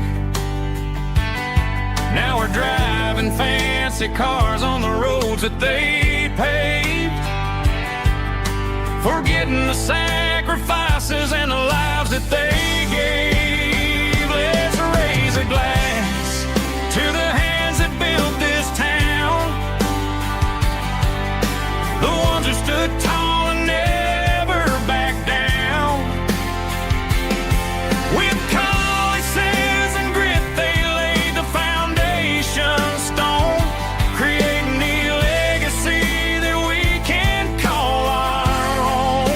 Now we're driving fancy cars on the roads that they paved, forgetting the sacrifices and the lives that they gave. Let's raise a glass to the hands that built this town, the ones who stood tall and never backed down. With calluses and grit, they laid the foundation stone, creating the legacy that we can call our own.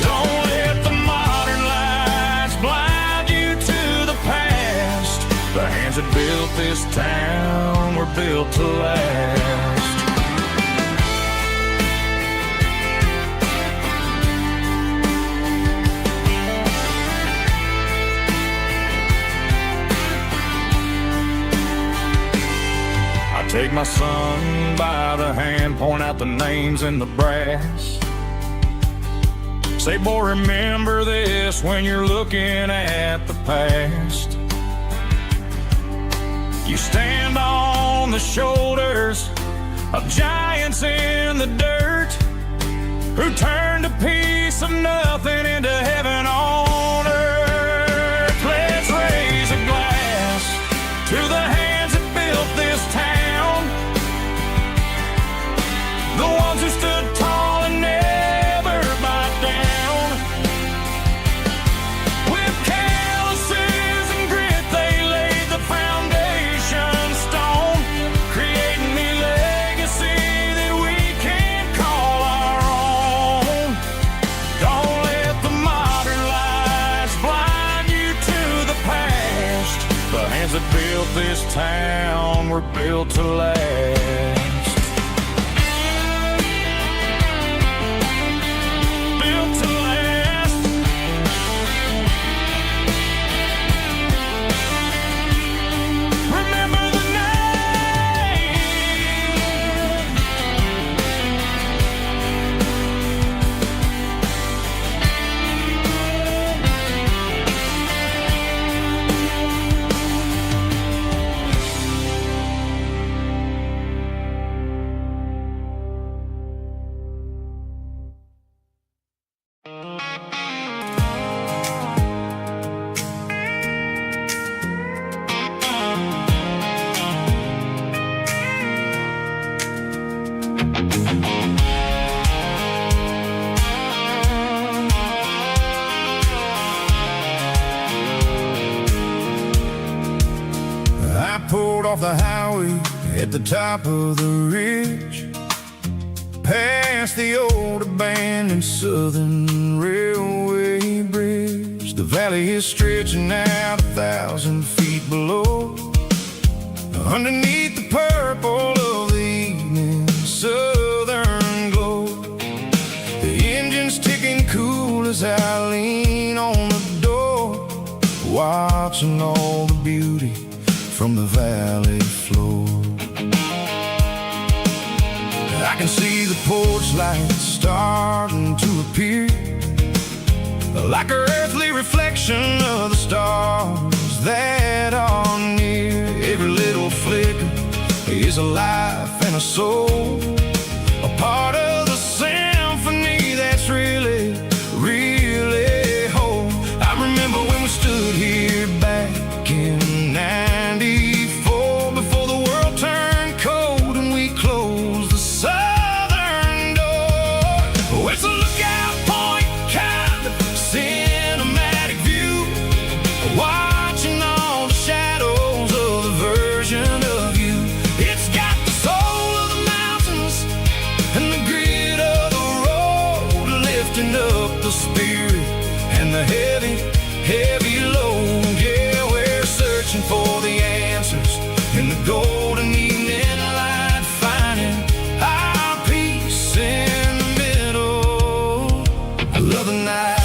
Don't let the modern lights blind you to the past. The hands that built this town were built to last. Take my son by the hand, point out the names in the brass. Say, boy, remember this when you're looking at the past. You stand on the shoulders of giants in the dirt, who turned a piece of nothing into heaven on earth. Let's raise a glass to the hands that built this town, the ones who stood tall and never backed down. With calluses and grit, they laid the foundation stone, creating a legacy that we can call our own. Don't let the modern lies blind you to the past. The hands that built this town were built to last. Built to last. Remember the name. I pulled off the highway at the top of the ridge, past the old abandoned Southern Railway bridge. The valley is stretching out 1,000 feet below, underneath the purple of the evening southern glow. The engine's ticking cool as I lean on the door, watching all the beauty from the valley floor. I can see the porch lights starting to appear, like an earthly reflection of the stars that are near. Every little flicker is a life and a soul, a part of the symphony that's really, really whole. I remember when we stood here back in '94, before the world turned cold and we closed the southern door. Oh, it's a lookout point, kind of cinematic view, watching all the shadows of the version of you. It's got the soul of the mountains and the grit of the road, lifting up the spirit and the heavy, heavy load. Yeah, we're searching for the answers in the golden evening light, finding our peace in the middle of the night.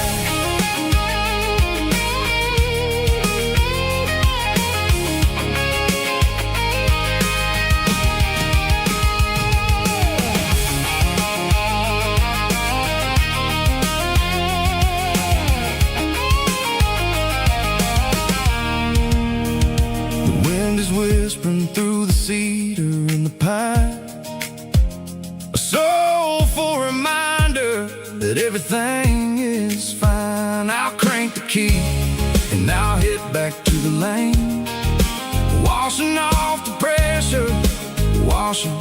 The wind is whispering through the cedar and the pine, a soulful reminder that everything is fine. I'll crank the key and I'll hit back to the lane, washing off the pressure, washing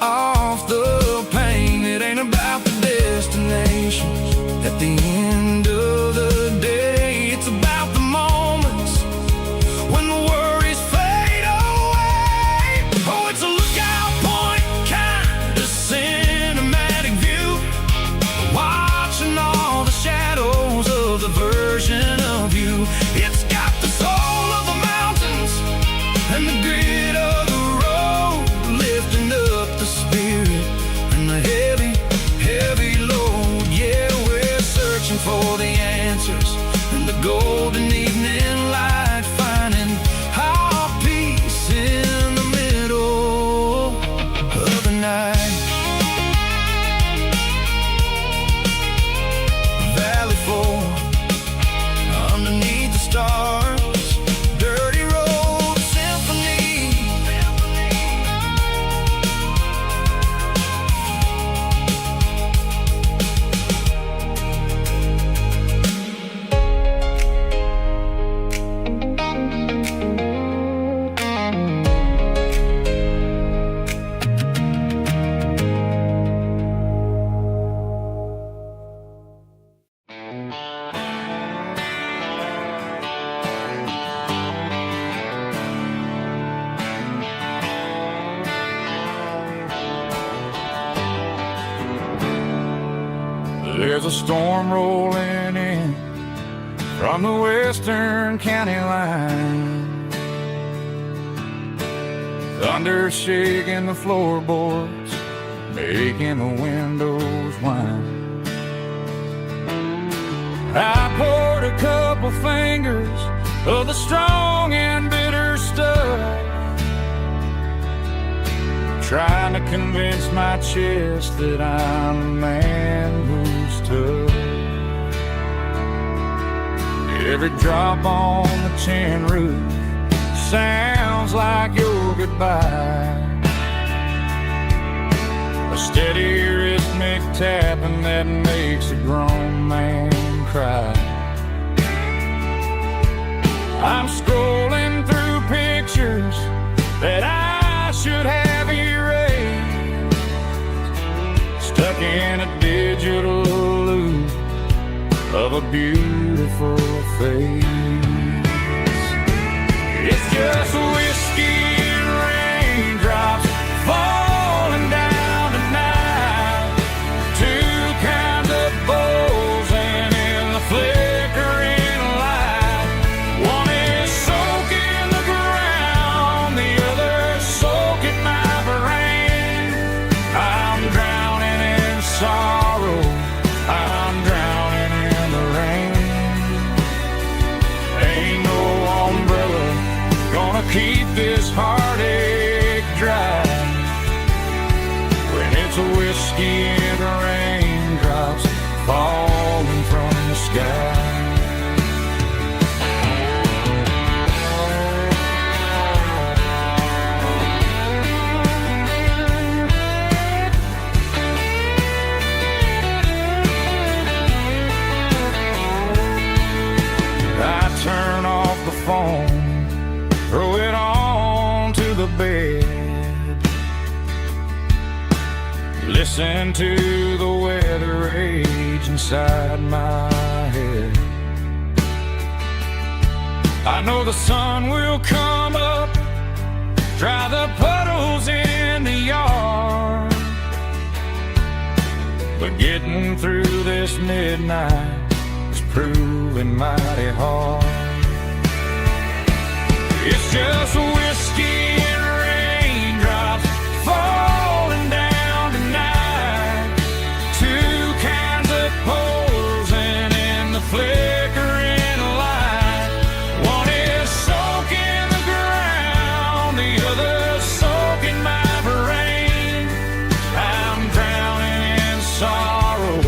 off the pain. It ain't about the destinations at the end of the day, it's about the moments when the worries fade away. Oh, it's a lookout point, kind of cinematic view, watching all the shadows of the version of you. It's got the soul of the mountains and the grit of the road, lifting up the spirit and the heavy, heavy load. Yeah, we're searching for the answers in the golden evening light, finding our peace in the middle a storm rolling in from the western county line. Thunder shaking the floorboards, making the windows whine. I poured a couple fingers of the strong and bitter stuff, trying to convince my chest that I'm a man who's tough. Every drop on the tin roof sounds like your goodbye, a steady rhythmic tapping that makes a grown man cry. I'm scrolling through pictures that I should have erased, stuck in a digital loop of a beautiful face. It's just whiskey and raindrops falling down tonight, two kinds of bowls and in the flickering light. One is soaking the ground, the other soaking my brain. I'm drowning in sorrow, I'm drowning in the rain. Ain't no umbrella gonna keep this heartache dry when it's a whiskey and raindrops falling from the sky. I turn off the phone, throw it on to the bed, listen to the weather rage inside my head. I know the sun will come up, dry the puddles in the yard, but getting through this midnight is proving mighty hard. It's just whiskey and raindrops falling down tonight, two kinds of poles and in the flickering light. One is soaking the ground, the other soaking my brain. I'm drowning in sorrow,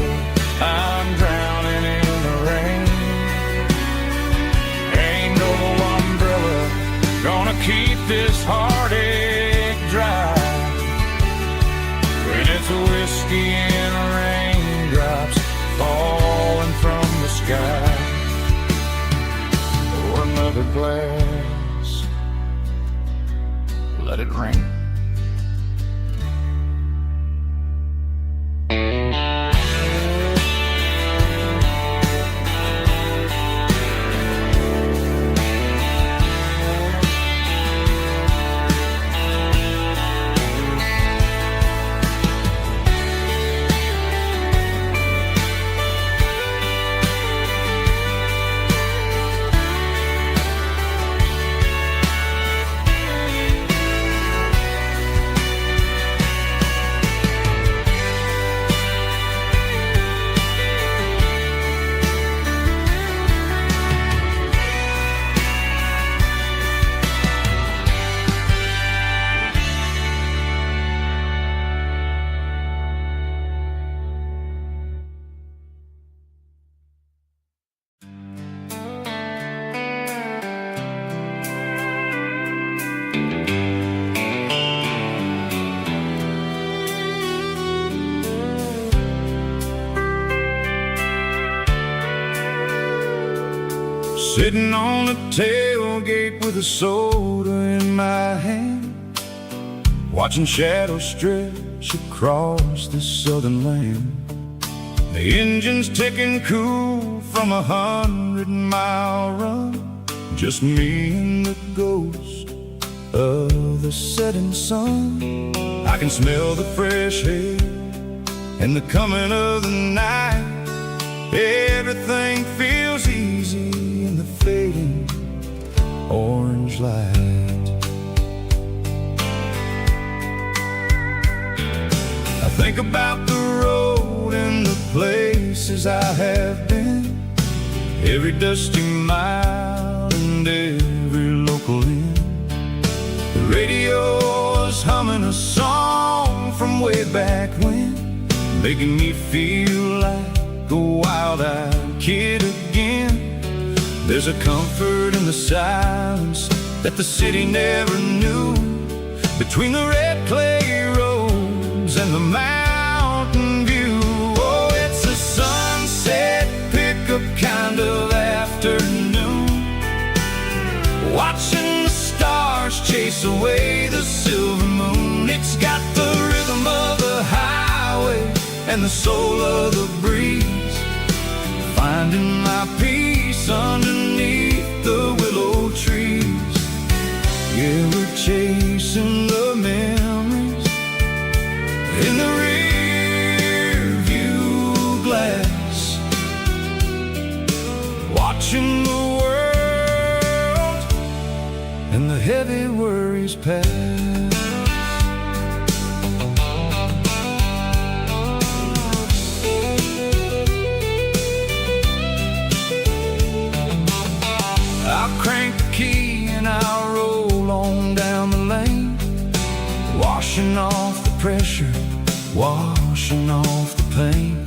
I'm drowning in the rain. Ain't no umbrella gonna keep this heartache dry when it's a whiskey and raindrops falling from the sky. Pour another glass, let it rain. Sitting on the tailgate with a soda in my hand, watching shadows stretch across this southern land. The engine's ticking cool from 100-mile run, just me and the ghost of the setting sun. I can smell the fresh air and the coming of the night. Everything feels easy in the fading orange light. I think about the road and the places I have been, every dusty mile and every local inn. The radio is humming a song from way back when, making me feel like a wild-eyed kid again. There's a comfort in the silence that the city never knew, between the red clay roads and the mountain view. Oh, it's a sunset pickup kind of afternoon, watching the stars chase away the silver moon. It's got the rhythm of the highway and the soul of the breeze, finding my peace underneath the willow trees. Yeah, we're chasing the memories in the rear view glass, watching the world and the heavy worries pass. I'll crank the key and I'll roll on down the lane, washing off the pressure, washing off the pain.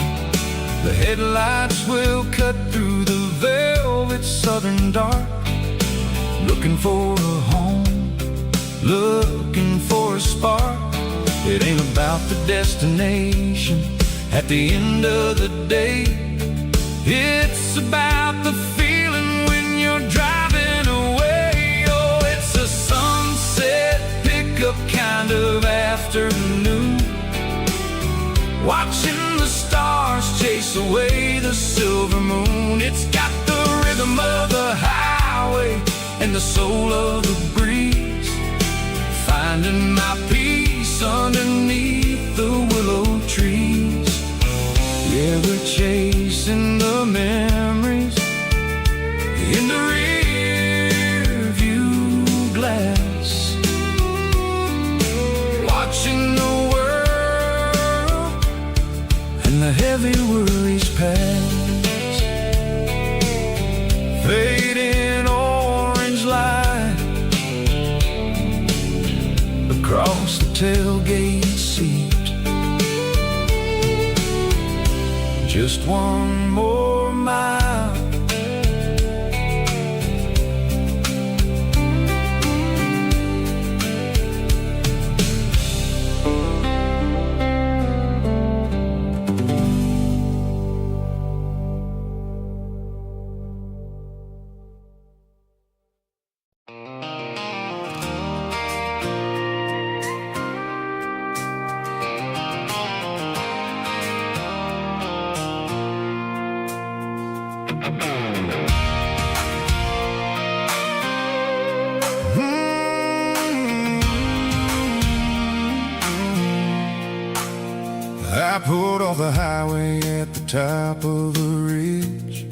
The headlights will cut through the velvet southern dark, looking for a home, looking for a spark. It ain't about the destination at the end of the day, it's about the feeling when you're driving away. Oh, it's a sunset pickup kind of afternoon, watching the stars chase away the silver moon. It's got the rhythm of the highway and the soul of the breeze, finding my peace underneath the willow trees. Yeah, we're chasing the memories in the rear view glass, watching the world and the heavy worries pass. Fading orange light across the tailgate seat, just one more mile. I pulled off the highway at the top of the ridge,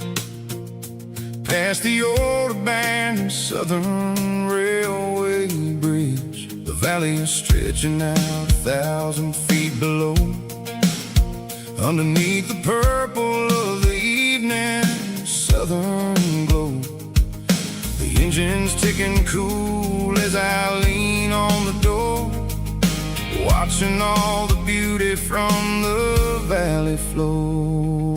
past the old abandoned Southern Railway bridge. The valley is stretching out 1,000 feet below, underneath the purple of the evening southern glow. The engine's ticking cool as I lean on the door, watching all the beauty from the valley flow.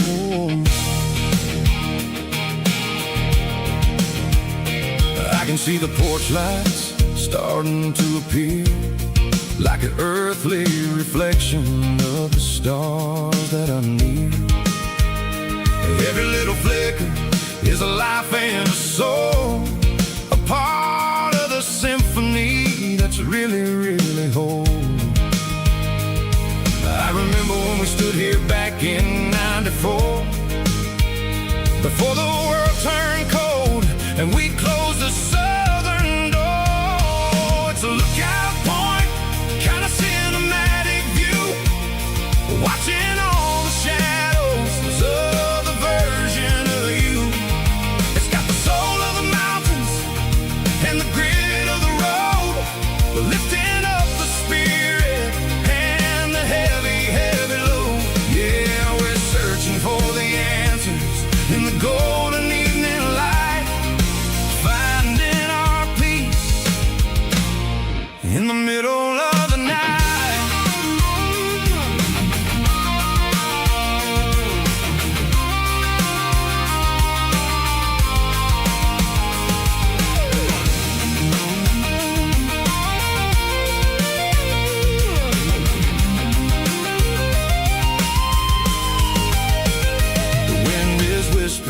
I can see the porch lights starting to appear, like an earthly reflection of the stars that are near. Every little flicker is a life and a soul, a part of the symphony that's really, really whole. I remember when we stood here back in '94, before the world turned cold and we closed the southern door. It's a lookout point, kind of cinematic view, watching all the shadows of the verge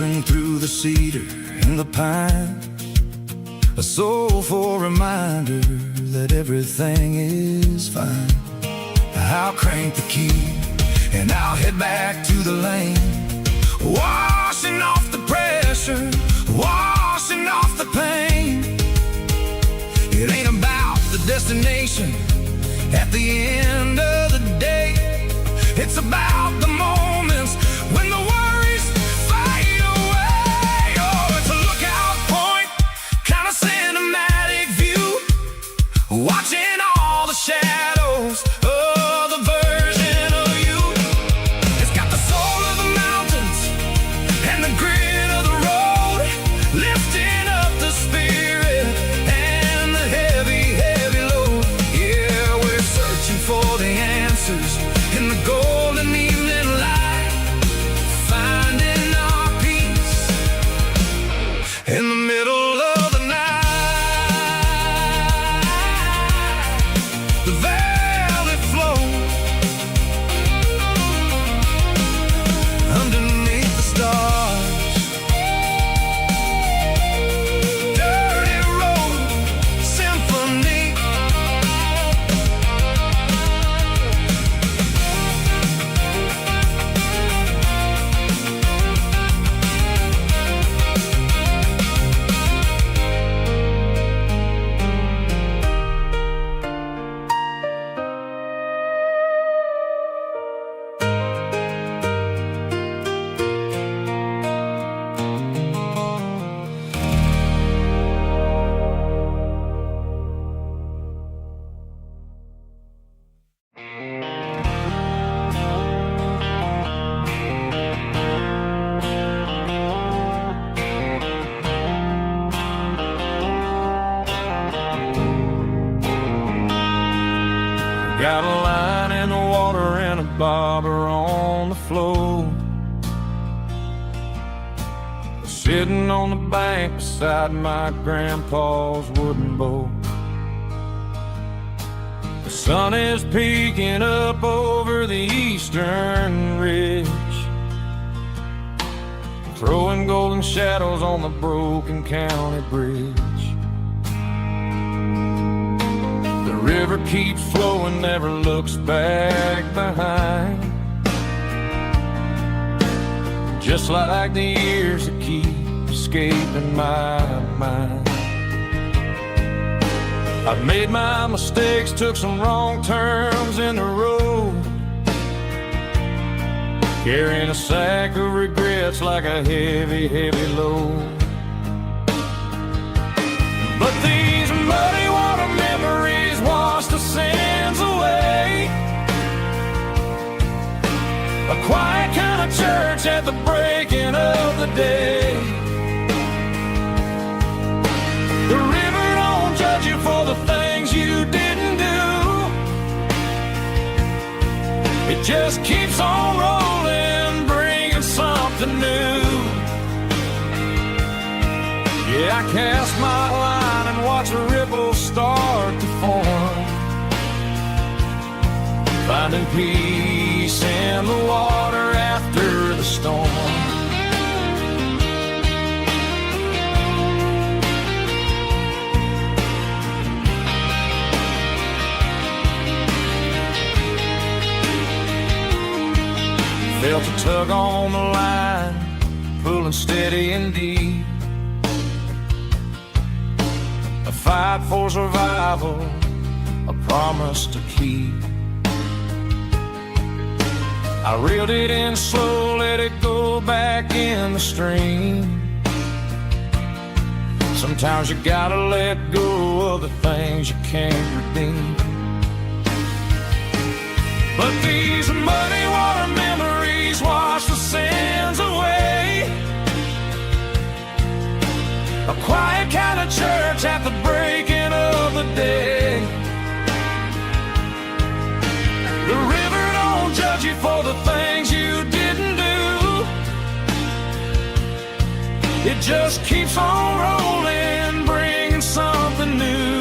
whispering through the cedar and the pine, a soulful reminder that everything is fine. I'll crank the key and I'll head back to the lane, washing off the pressure, washing off the pain. It ain't about the destination at the end of the day. It's about the moments when the worries fade away. Oh, it's a lookout point, kind of cinematic view, watching all the shadows of the version of you. It's got the soul of the mountains and the grit of the road, lifting up the spirit and the heavy, heavy load. Yeah, we're searching for the answers in the golden evening light, finding our peace in the middle of the night. The valley flows underneath the stars. Dirty road symphony. Got a line in the water and a bobber on the floor, sitting on the bank beside my grandpa's wooden boat. The sun is peeking up over the eastern ridge, throwing golden shadows on the broken county bridge. The river keeps flowing, never looks back behind, just like the years that keep escaping my mind. I've made my mistakes, took some wrong turns in the road, carrying a sack of regrets like a heavy, heavy load. But these muddy water memories wash the sins away. A quiet kind of church at the breaking of the day. The river don't judge you for the things you didn't do. It just keeps on rolling, bringing something new. Yeah, I cast my line and watch a ripple start to form, finding peace in the water after the storm. Felt a tug on the line, pulling steady and deep. A fight for survival, a promise to keep. I reeled it in slow, let it go back in the stream. Sometimes you gotta let go of the things you can't redeem. But these muddy water memories wash the sins away. A quiet kind of church at the breaking of the day. The river don't judge you for the things you didn't do. It just keeps on rolling, bringing something new.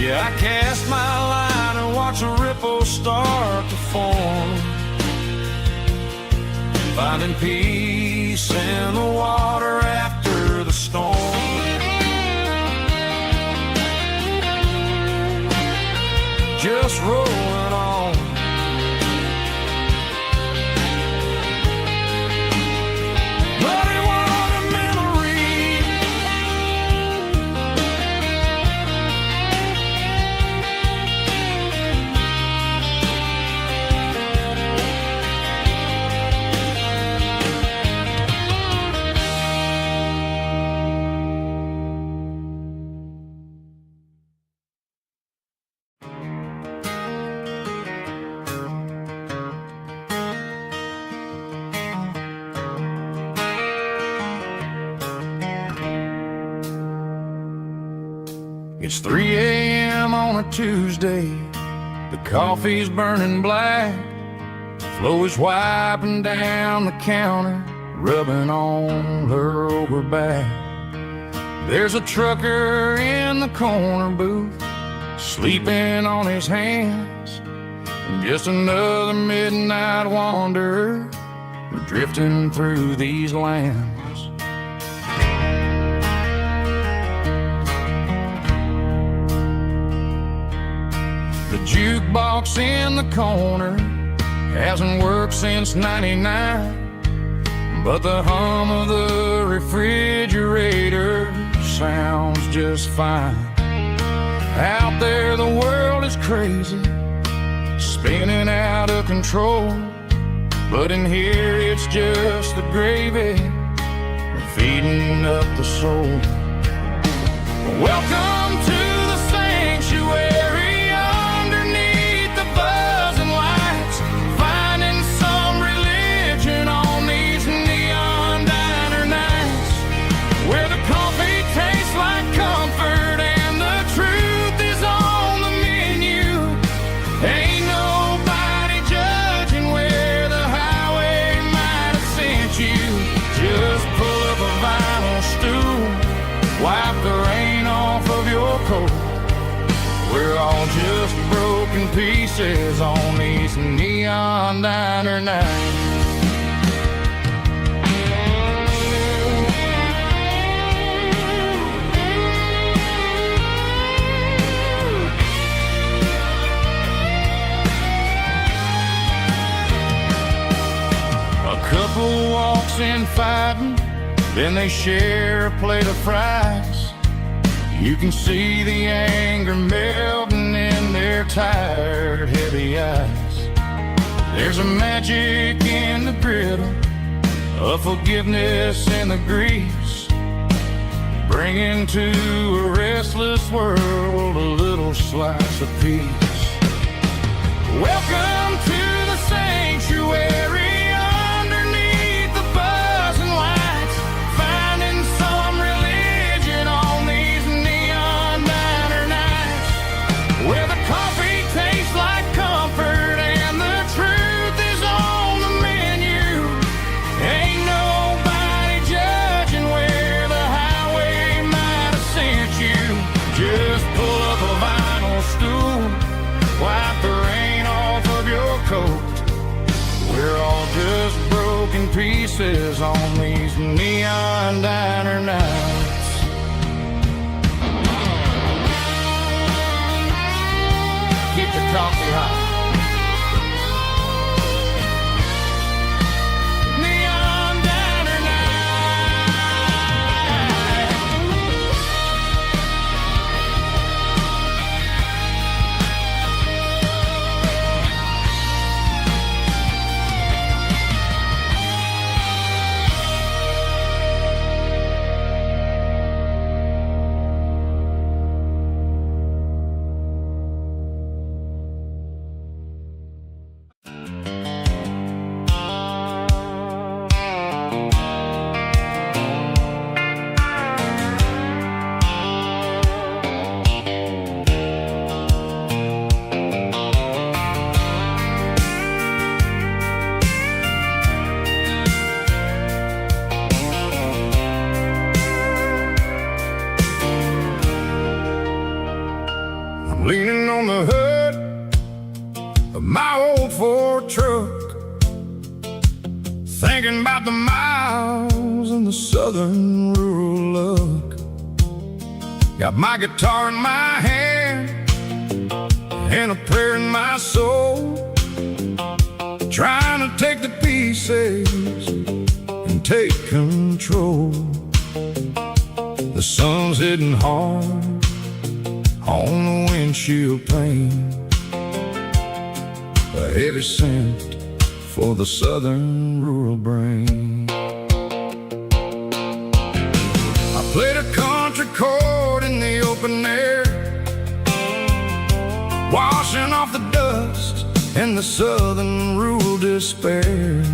Yeah, I cast my line and watch a ripple start to form, finding peace in the water after the storm. Just rolling on. But it was a memory. It's 3 a.m. on a Tuesday. The coffee's burning black. Flo is wiping down the counter, rubbing on her over back. There's a trucker in the corner booth, sleeping on his hands. Just another midnight wanderer, drifting through these lands. The jukebox in the corner hasn't worked since '99, but the hum of the refrigerator sounds just fine. Out there the world is crazy, spinning out of control, but in here it's just the gravy feeding up the soul. Welcome to the sanctuary, underneath the buzzing lights, finding some religion on these neon diner nights, where the coffee tastes like comfort and the truth is on the menu. Ain't nobody judging where the highway might have sent you. Just pull up a vinyl stool, wipe the rain off of your coat. We're all just broken pieces on these neon diner nights. A couple walks in fighting, then they share a plate of fries. You can see the anger melting in their tired, heavy eyes. There's a magic in the griddle, a forgiveness in the grease, bringing to a restless world a little slice of peace. Welcome to the sanctuary, where the coffee tastes like comfort and the truth is on the menu. Ain't nobody judging where the highway might have sent you. Just pull up a vinyl stool, wipe the rain off of your coat. We're all just broken pieces on these neon diner nights. Keep the coffee hot. Neon diner leaning on the hood of my old Ford truck, thinking got the miles and the southern rural look. Got my guitar in my hand and a prayer in my soul, trying to take the pieces and take control. The sun's hitting hard on the windshield pane, a heavy scent for the southern rural brain. I played a country chord in the open air, washing off the dust and the southern rural despair.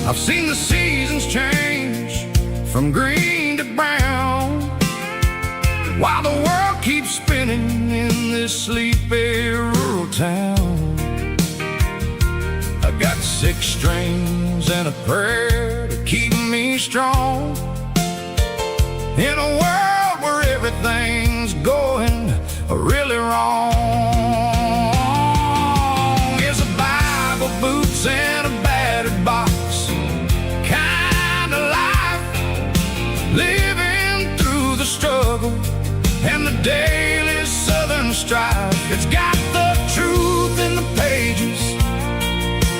I've seen the seasons change from green to brown, while the world keeps spinning in this sleepy rural town. I got 6 strings and a prayer to keep me strong, in a world where everything's going really wrong. It's a Bible, boots, and a battered box kind of life, living through the struggle and the daily southern strife. It's got the truth in the pages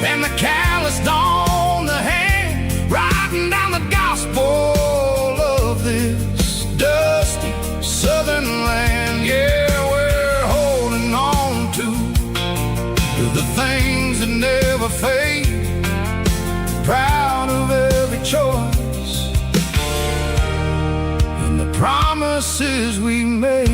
and the calloused on the hand, writing down the gospel of this dusty southern land. Yeah, we're holding on to the things that never fade, proud of every choice and the promises we made.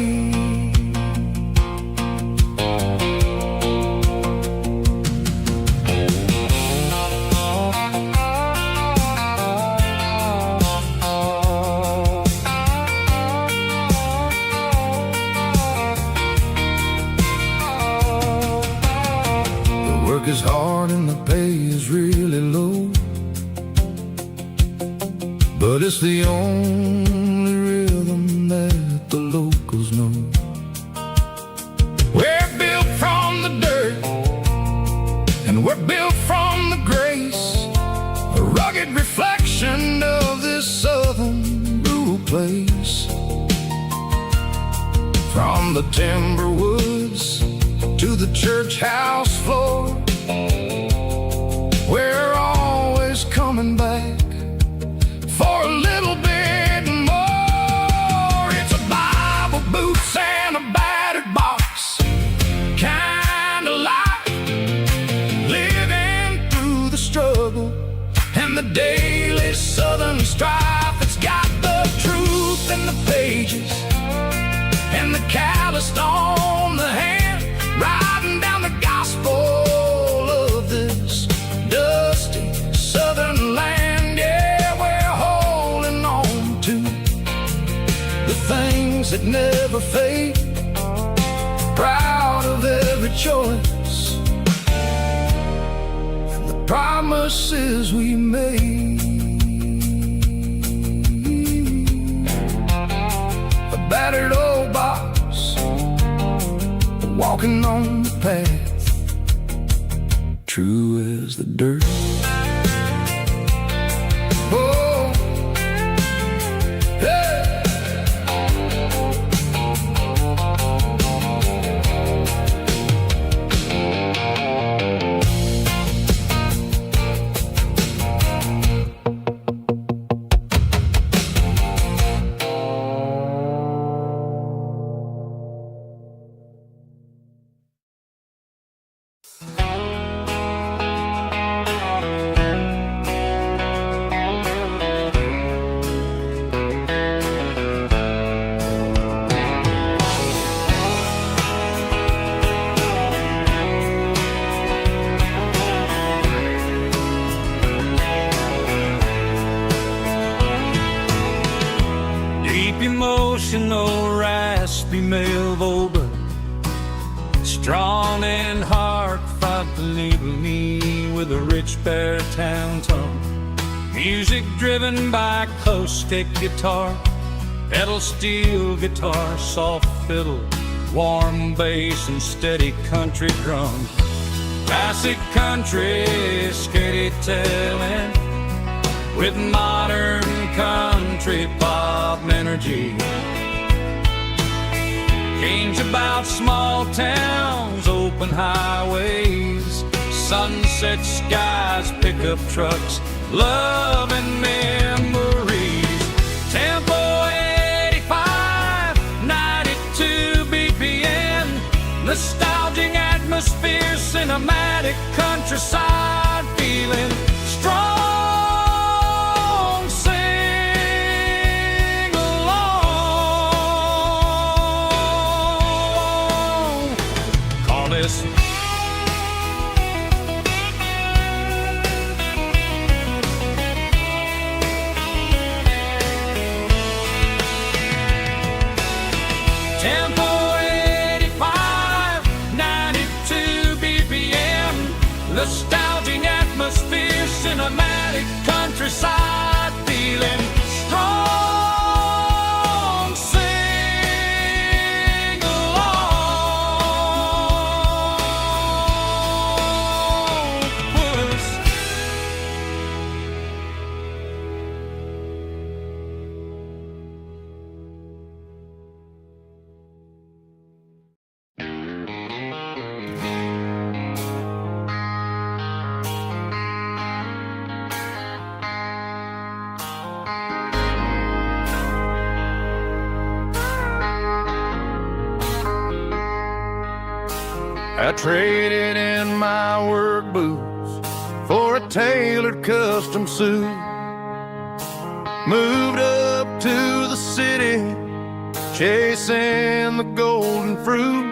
Work is hard and the pay is really low, but it's the only rhythm that the locals know. We're built from the dirt and we're built from the grace, a rugged reflection of this southern rural place. From the timber woods to the church house floor, we're always coming back for a little bit more. It's a Bible, boots, and a battered box kind of life, living through the struggle and the daily southern strife. It's got the truth in the pages and the calloused on the hand, writing down the gospel of this dusty southern land. Yeah, we're holding on to the things that never fade, proud of every choice and the promises we made. A battered old box, walking on the path, true as the dirt. Oh, hey. Emotional, raspy male vocal, strong and heartfelt, believe me, with a rich baritone tone. Music driven by acoustic guitar, pedal steel guitar, soft fiddle, warm bass, and steady country drums. Classic country storytelling with modern country pop energy. Games about small towns, open highways, sunset skies, pickup trucks, love and memories. Tempo 85, 92 BPM, nostalgic atmosphere, cinematic countryside feeling strong. Sing along. Call this Tempo 85, 92 BPM, nostalgic atmosphere, cinematic countryside feeling strong. Sing along. Puss. I traded in my work boots for a tailored custom suit. Moved up to the city, chasing the golden fruit.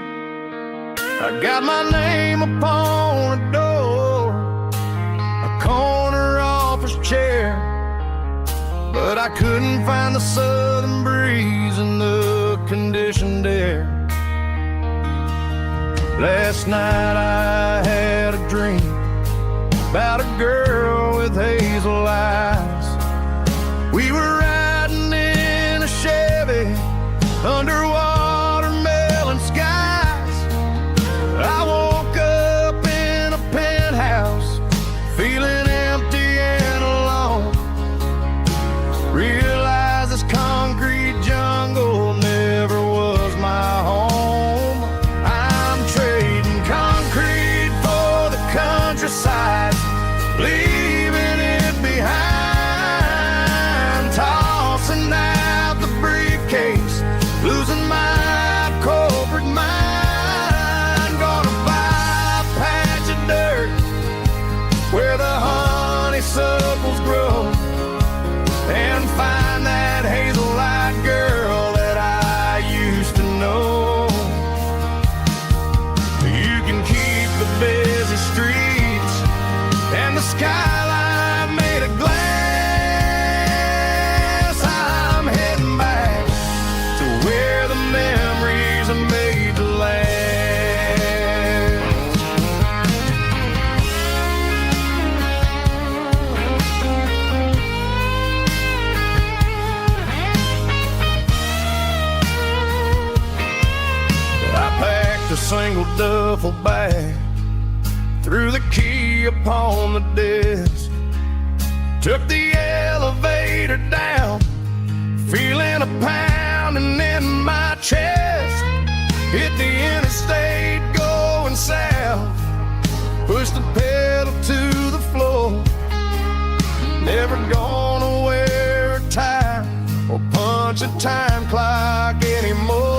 I got my name upon a door, a corner office chair, but I couldn't find the southern breeze in the conditioned air. Last night I had a dream about a girl with hazel eyes. We were riding in a Chevy under watermelon skies. I woke up in a penthouse feeling empty and alone. Realized this concrete jungle never was my home. I'm trading concrete for the countryside, leaving it behind. Tossing out the briefcase, losing my corporate mind. Gonna buy a patch of dirt where the honeysuckles grow, and find that hazel-eyed girl that I used to know. You can keep the busy streets and the skyline made of glass. I'm heading back to where the memories are made to last. I packed a single duffel bag, threw the key upon the desk, took the elevator down, feeling a pounding in my chest. Hit the interstate going south, pushed the pedal to the floor. Never gonna wear a tie or punch a time clock anymore.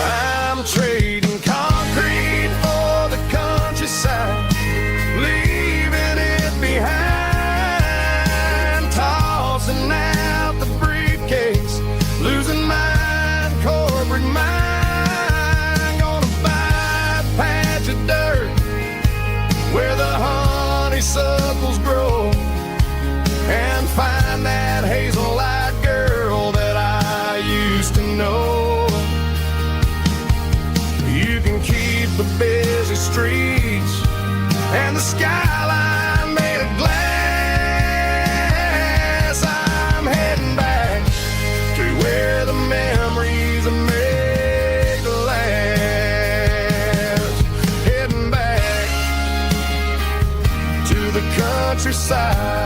I'm trading concrete for the countryside, leaving it behind. Tossing out the briefcase, losing my corporate mind. Gonna buy a patch of dirt where the honeysuckles grow, and find that hazel-eyed girl that I used to know. You can keep the busy streets and the skyline made of glass. I'm heading back to where the memories are made to last. Heading countryside.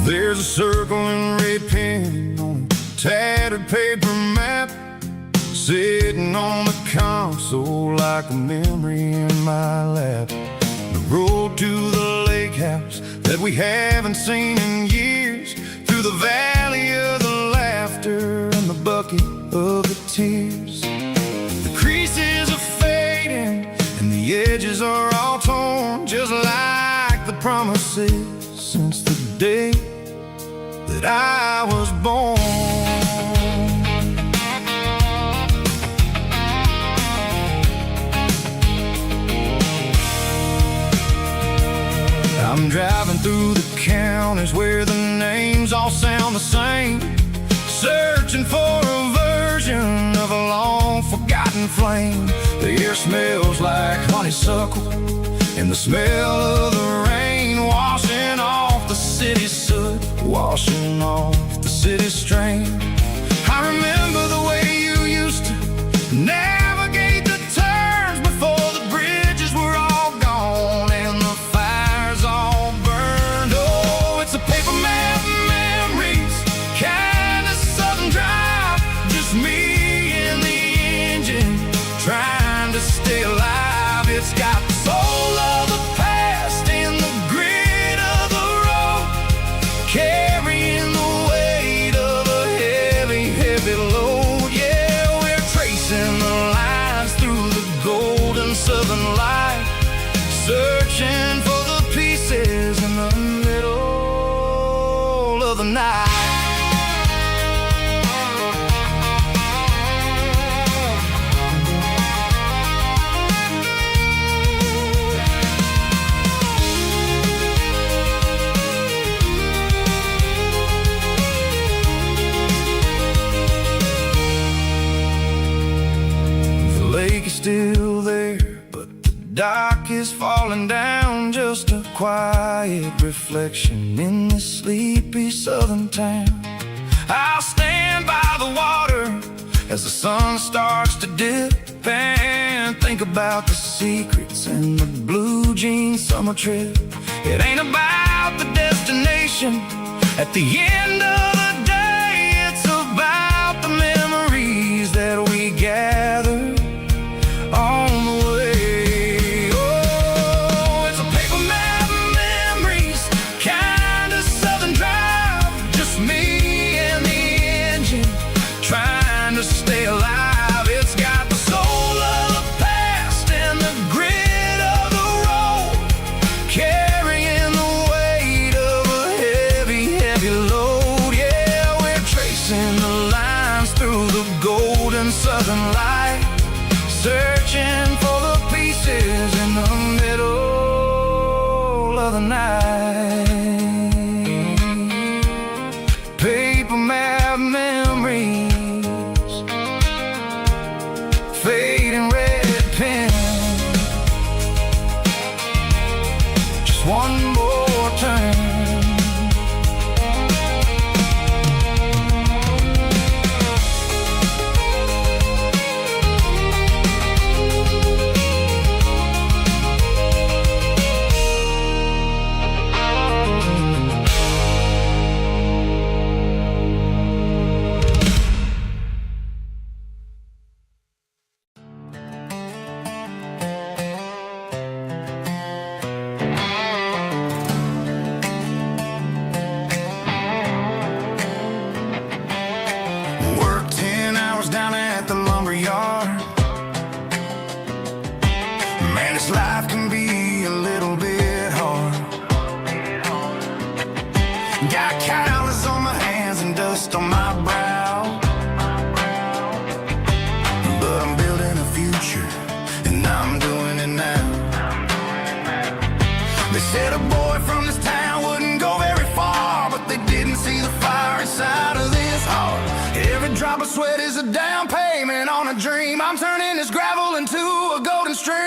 There's a circle in red pen on a tattered paper map, sitting on the console like a memory in my lap. The road to the lake house that we haven't seen in years, through the valley of the laughter and the bucket of the tears. The creases are fading and the edges are all torn, just like the promises since the day that I was born. I'm driving through the counties where the names all sound the same, searching for a version of a long forgotten flame. The air smells like honeysuckle and the smell of the rain washing off the city's soot, washing off the city's strain. I remember the way you used to navigate the turns before the bridges were all gone and the fires all burned. Oh, it's a paper map memories, kind of southern drive, just me and the engine trying to stay alive. It's got the soul of the past and the grit of the road, carrying the weight of a heavy, heavy load. Yeah, we're tracing the lines through the golden southern light, searching for the pieces in the middle of the night. Still there, but the dock is falling down, just a quiet reflection in this sleepy southern town. I'll stand by the water as the sun starts to dip and think about the secrets and the blue jean summer trip. It ain't about the destination at the end of the day, it's about the memories that we gather on the way. Oh, it's a paper map memories, kind of southern drive, just me and the engine trying to stay alive. It's got the soul of the past and the grit of the road, carrying the weight of a heavy, heavy load. Yeah, we're tracing the lines through the golden southern light, searching for the pieces in the middle of the night. Paper map memories, fading red pen, just one more turn. Said a boy from this town wouldn't go very far, but they didn't see the fire inside of this heart. Every drop of sweat is a down payment on a dream. I'm turning this gravel into a golden stream.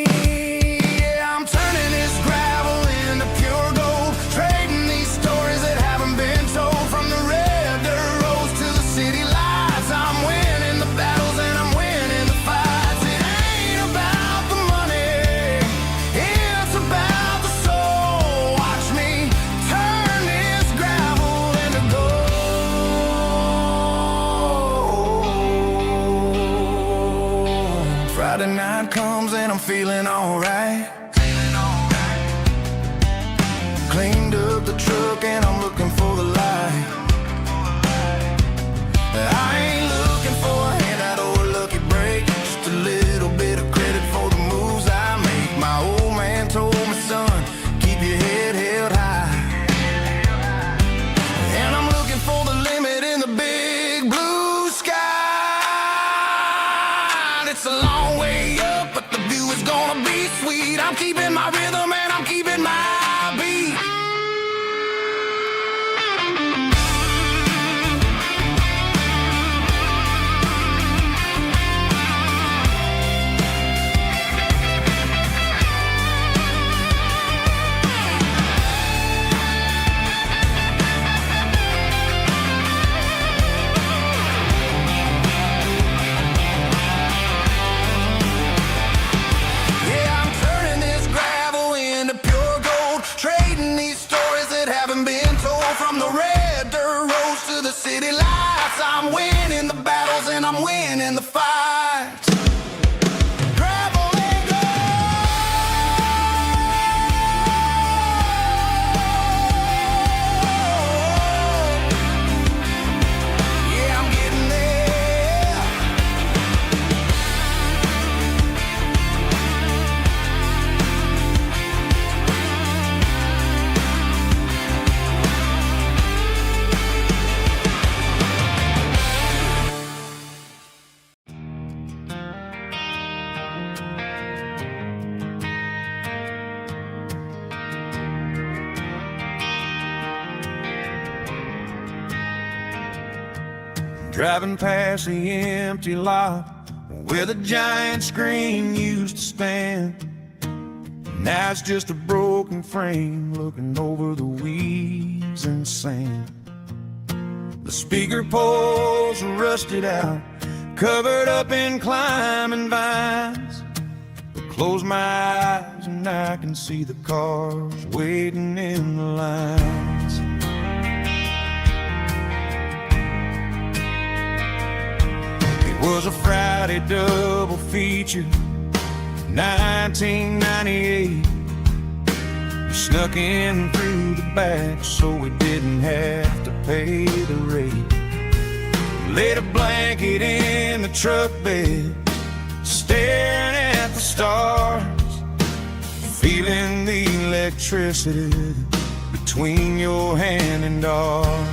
Yeah, I'm turning this gravel into pure gold, trading these stories that haven't been told. From the red dirt roads to the city lights, I'm winning the battles and I'm winning the fights. It ain't about the money, it's about the soul. Watch me turn this gravel into gold. Friday night comes and I'm feeling alright. Cleaned up the truck and I'm looking for the light. I ain't looking for a handout or a lucky break, just a little bit of credit for the moves I make. My old man told me, son, keep your head held high. And I'm looking for the limit in the big blue sky. It's a long way up, but the view is gonna be sweet. I'm keeping my rhythm and I'm keeping my beat. From the red dirt roads to the city lights, I'm winning the battles and I'm winning the fights. Gravel and gold. Yeah, I'm getting there. Driving past the empty lot where the giant screen used to stand. Now it's just a broken frame looking over the weeds and sand. The speaker poles are rusted out, covered up in climbing vines. But close my eyes and I can see the cars waiting in the lines. Was a Friday double feature, 1998. We snuck in through the back so we didn't have to pay the rate. Laid a blanket in the truck bed, staring at the stars, feeling the electricity between your hand and ours.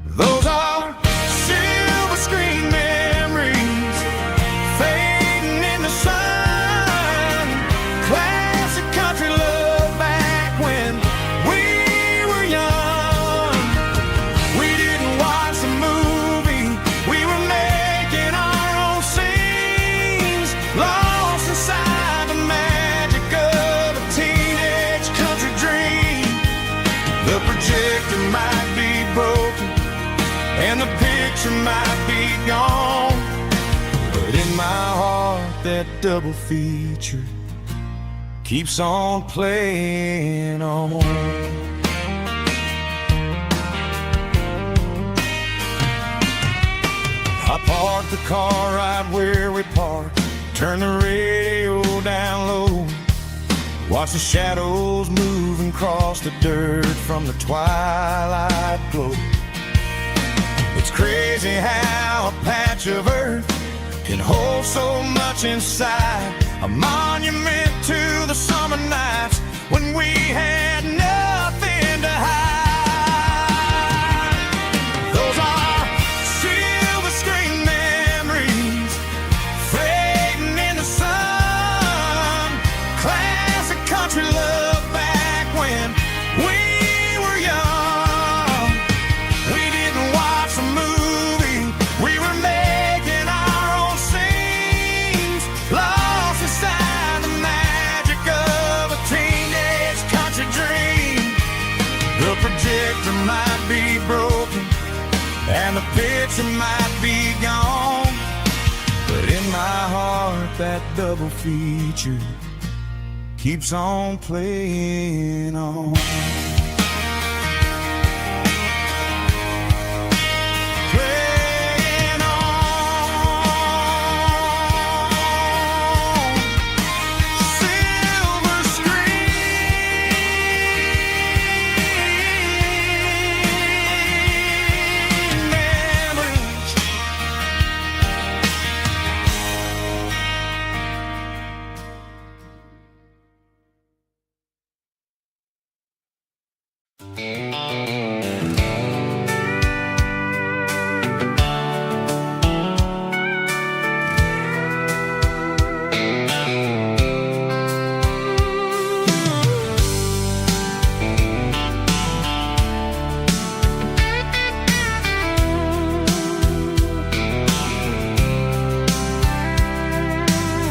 Those are screen memories fading in the sun. Classic country love back when we were young. We didn't watch the movie, we were making our own scenes, lost inside the magic of a teenage country dream. The projector might be broken and the picture might be gone, but in my heart that double feature keeps on playing on. I parked the car right where we parked, turned the radio down low, watched the shadows move and cross the dirt from the twilight glow. It's crazy how a patch of earth can hold so much inside, a monument to the summer nights when we had nothing to hide. Those are silver screen memories fading in the sun. country love back when we were young. We didn't watch a movie, we were making our own scenes, lost inside the magic of a teenage country dream. The projector might be broken and the picture might be gone, but in my heart that double feature keeps on playing on. Playing on. Silver screen memories.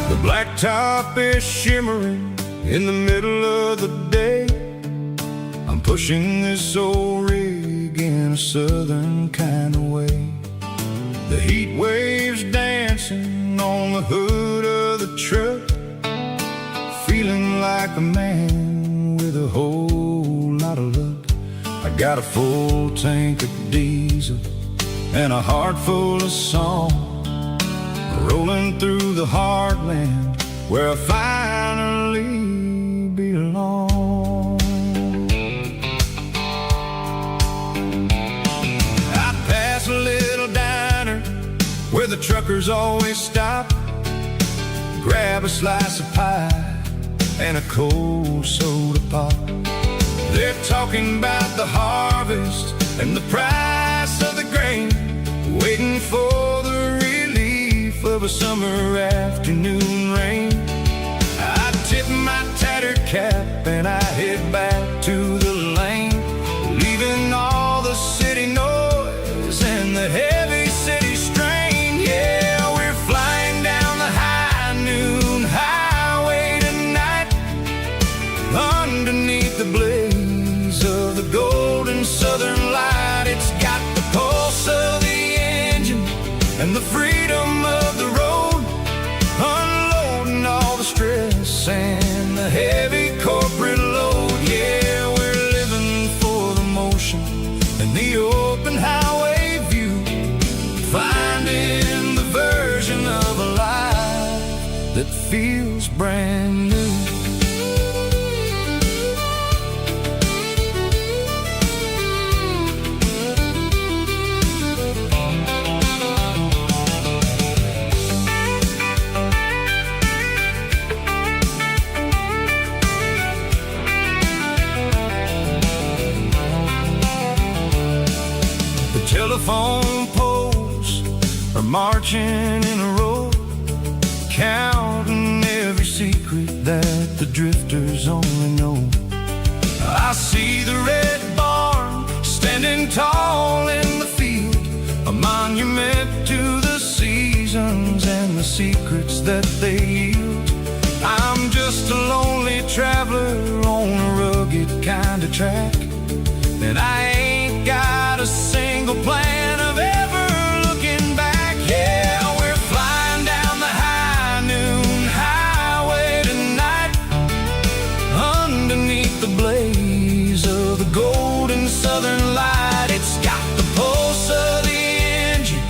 The blacktop is shimmering in the middle of the day. I'm pushing this old rig in a southern kind of way. The heat waves dancing on the hood of the truck, feeling like a man with a whole lot of luck. I got a full tank of diesel and a heart full of song, rolling through the heartland where I finally belong. I pass a little diner where the truckers always stop, grab a slice of pie and a cold soda pop. They're talking about the harvest and the price of the grain, waiting for the relief of a summer afternoon rain. I tip my tattered cap and I head back to the lane, leaving all the city noise and the heavy city strain. Yeah, we're flying down the high noon highway tonight, underneath the blaze of the golden southern light. It's got the pulse of the engine and the freedom of the road, unloading all the stress and the heavy corporate load. Yeah, we're living for the motion and the open highway view, finding the version of a life that feels brand new. Telephone poles are marching in a row, counting every secret that the drifters only know. I see the red barn standing tall in the field, a monument to the seasons and the secrets that they yield. I'm just a lonely traveler on a rugged kind of track, and I ain't got a single plan of ever looking back. Yeah, we're flying down the high noon highway tonight, underneath the blaze of the golden southern light. It's got the pulse of the engine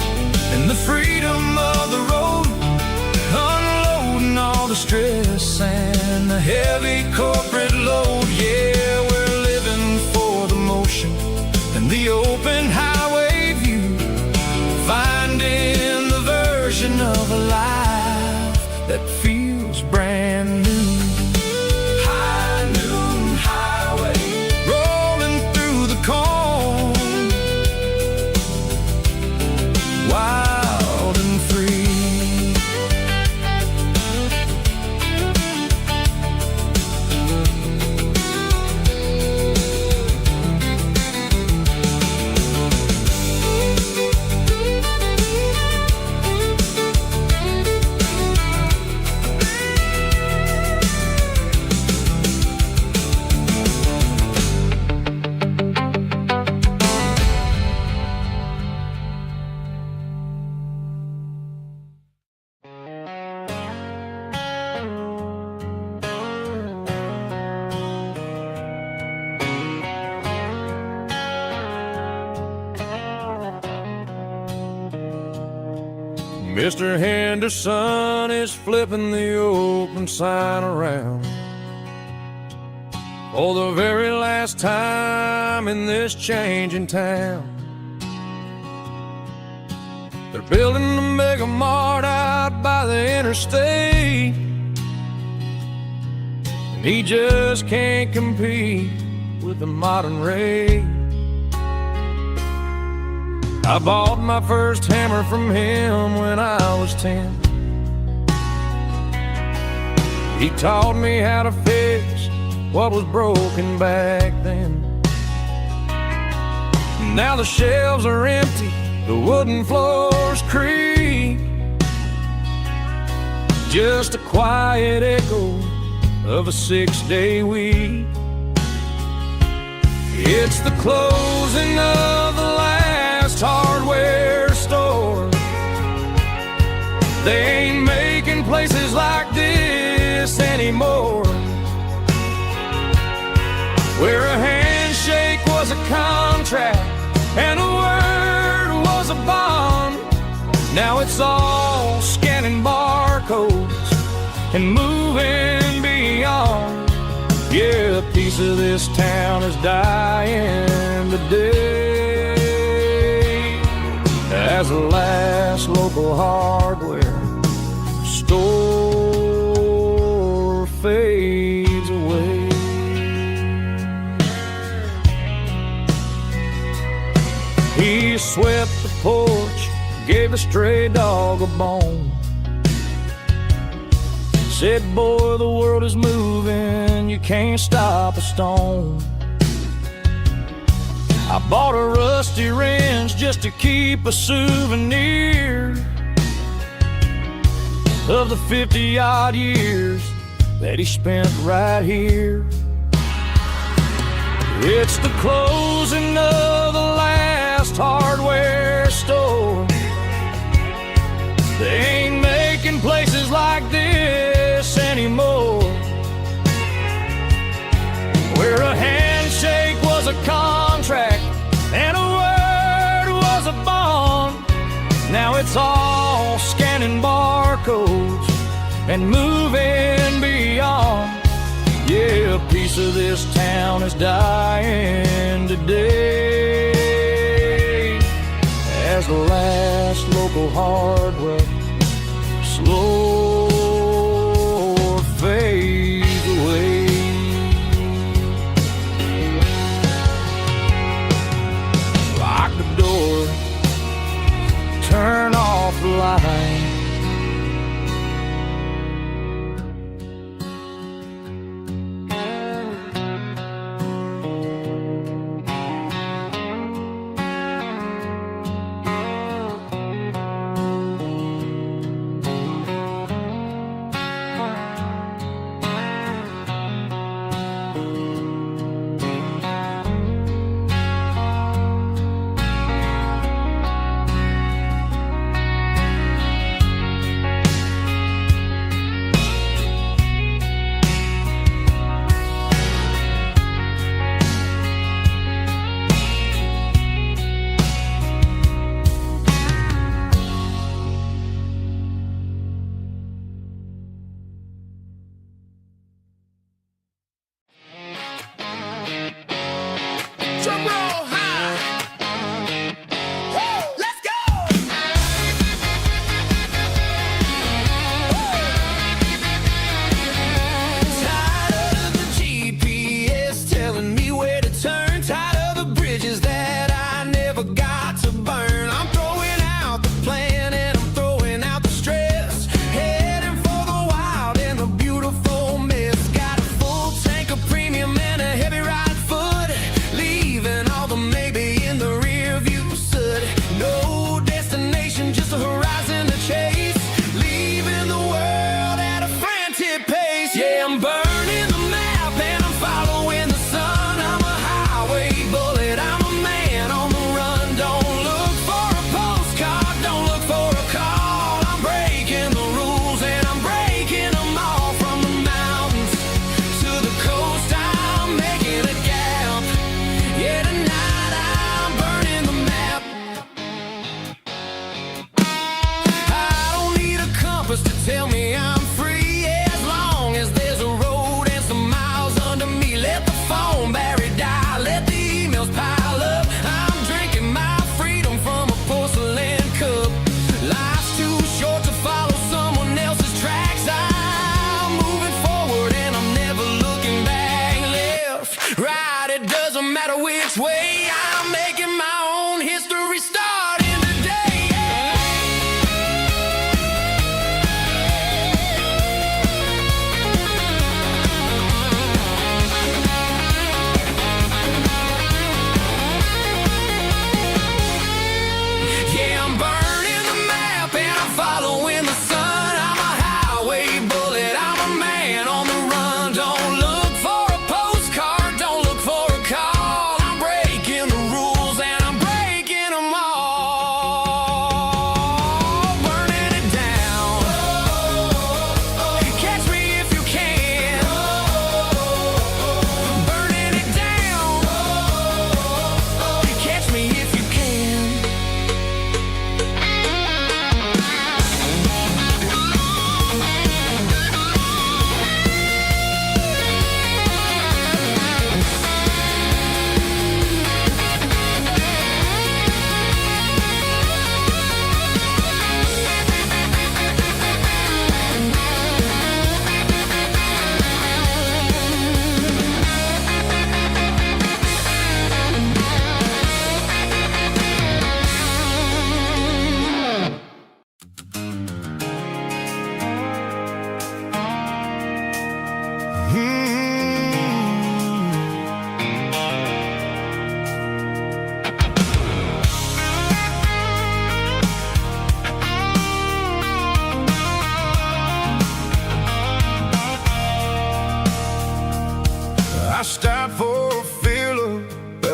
and the freedom of the road, unloading all the stress and the heavy corporate load. Yeah, we're living for the motion and the open highway view, finding the version of a life that feels brand new. High noon highway, rolling through the corn, wild and free. Mr. Henderson is flipping the open sign around for the very last time in this changing town. They're building a mega mart out by the interstate, and he just can't compete with the modern rate. I bought my first hammer from him when I was 10. He taught me how to fix what was broken back then. Now the shelves are empty, the wooden floors creak, just a quiet echo of a 6-day week. It's the closing of the last hardware store. They ain't making places like this anymore, where a handshake was a contract and a word was a bond. Now it's all scanning barcodes and moving beyond. Yeah, a piece of this town is dying today as the last local hardware store fades away. He swept the porch, gave a stray dog a bone, said, boy, the world is moving, you can't stop a stone. I bought a rusty wrench just to keep a souvenir of the 50-odd years that he spent right here. It's the closing of the last hardware store. They ain't making places like this anymore, where a handshake was a contract and a word was a bond. Now it's all scanning barcodes and moving beyond. Yeah, a piece of this town is dying today as the last local hardware slow fades away. Lock the door, turn off the light.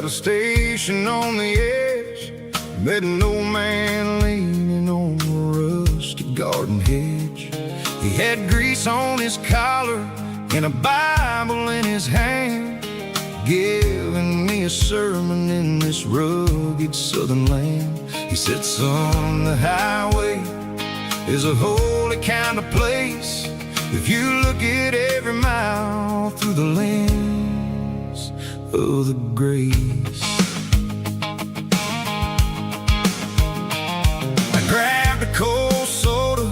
a station on the edge, met an old man leaning on a rusty garden hedge. He had grease on his collar and a Bible in his hand, giving me a sermon in this rugged southern land. He said, son, the highway is a holy kind of place if you look at every mile through the lens of the grace. I grabbed a cold soda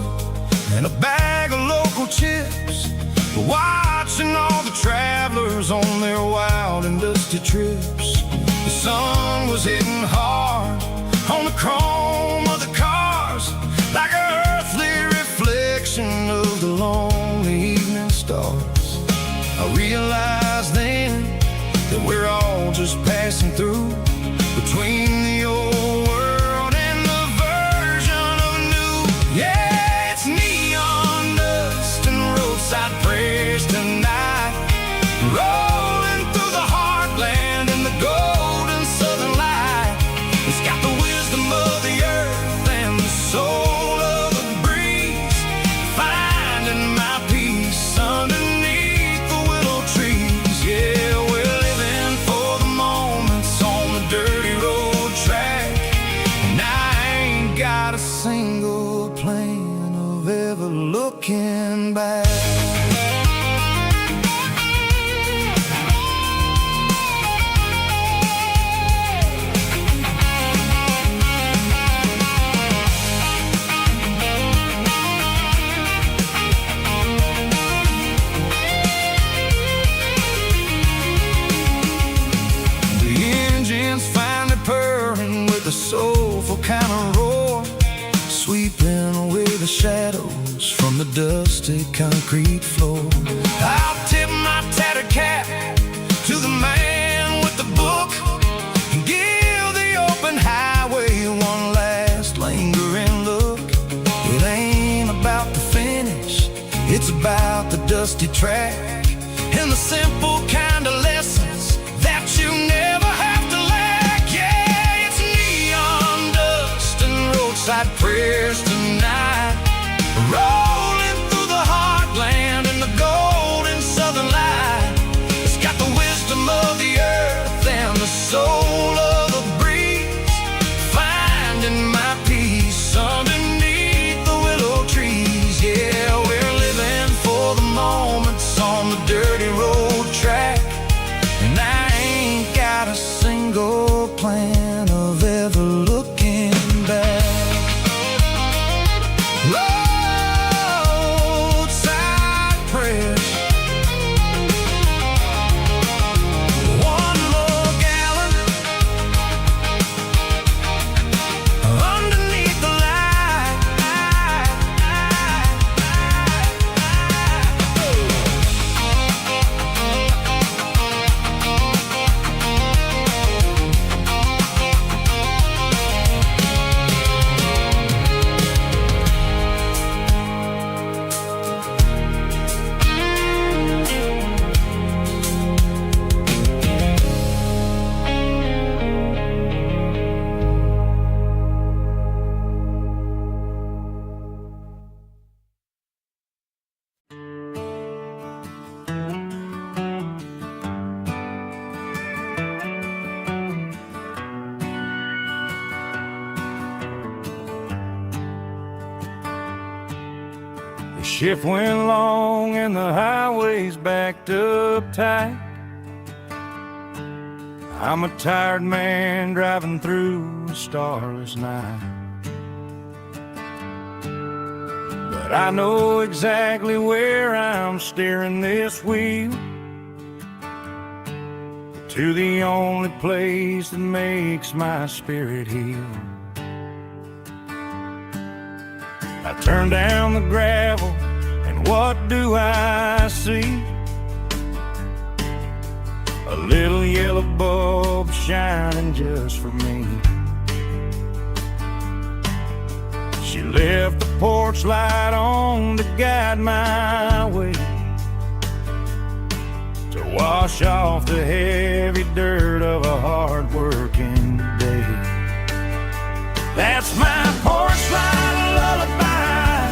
and a bag of local chips, watching all the travelers on their wild and dusty trips. The sun was hitting hard on the chrome of the cars, like an earthly reflection of the lonely evening stars. I realized then that we're all just passing through, between the old world and the version of new. Yeah, it's neon dust and roadside prayers tonight, rolling through the heartland in the golden southern light. It's got the wisdom of the earth and the soul of the breeze, finding my peace underneath the willow trees. Yeah, we're living for the moments on the dirty road track, and I ain't got a single plan of ever looking back. The soulful kind of roar, sweeping away the shadows from the dusty concrete floor. I'll tip my tattered cap to the man with the book and give the open highway one last lingering look. It ain't about the finish, it's about the dusty track and the simple kind of lessons that you never have to lack. Yeah, it's neon dust and roadside prayers tonight, rolling through the heartland in the golden southern light. It's got the wisdom of the earth and the soul of the breeze, finding my peace underneath the willow trees. Yeah, we're living for the moments on the dirty road track, and I ain't got a single plan of ever looking back. Roadside prayers, one more gallon underneath the light. The shift went long and the highway's backed up tight. I'm a tired man driving through a starless night, but I know exactly where I'm steering this wheel, to the only place that makes my spirit heal. I turn down the gravel, and what do I see? A little yellow bulb shining just for me. She left the porch light on to guide my way to wash off the heavy dirt of a hard-working day. That's my porch light lullaby,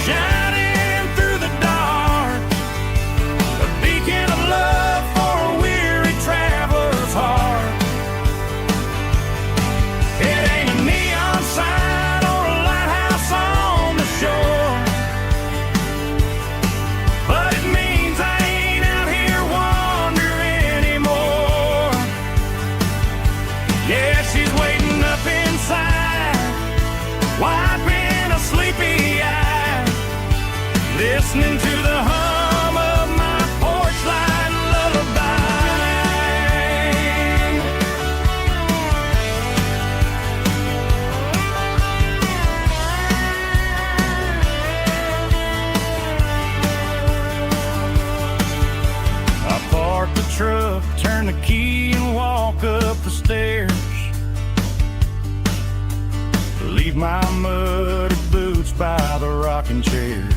shining through the dark, a beacon of love for a weary traveler's heart. It ain't a neon sign or a lighthouse on the shore, but it means I ain't out here wandering anymore. Yeah, she's waiting up inside, wiping a sleepy eye, listening to the hum of my porch light lullaby. I park the truck, turn the key and walk up the stairs, leave my muddy boots by the rocking chairs.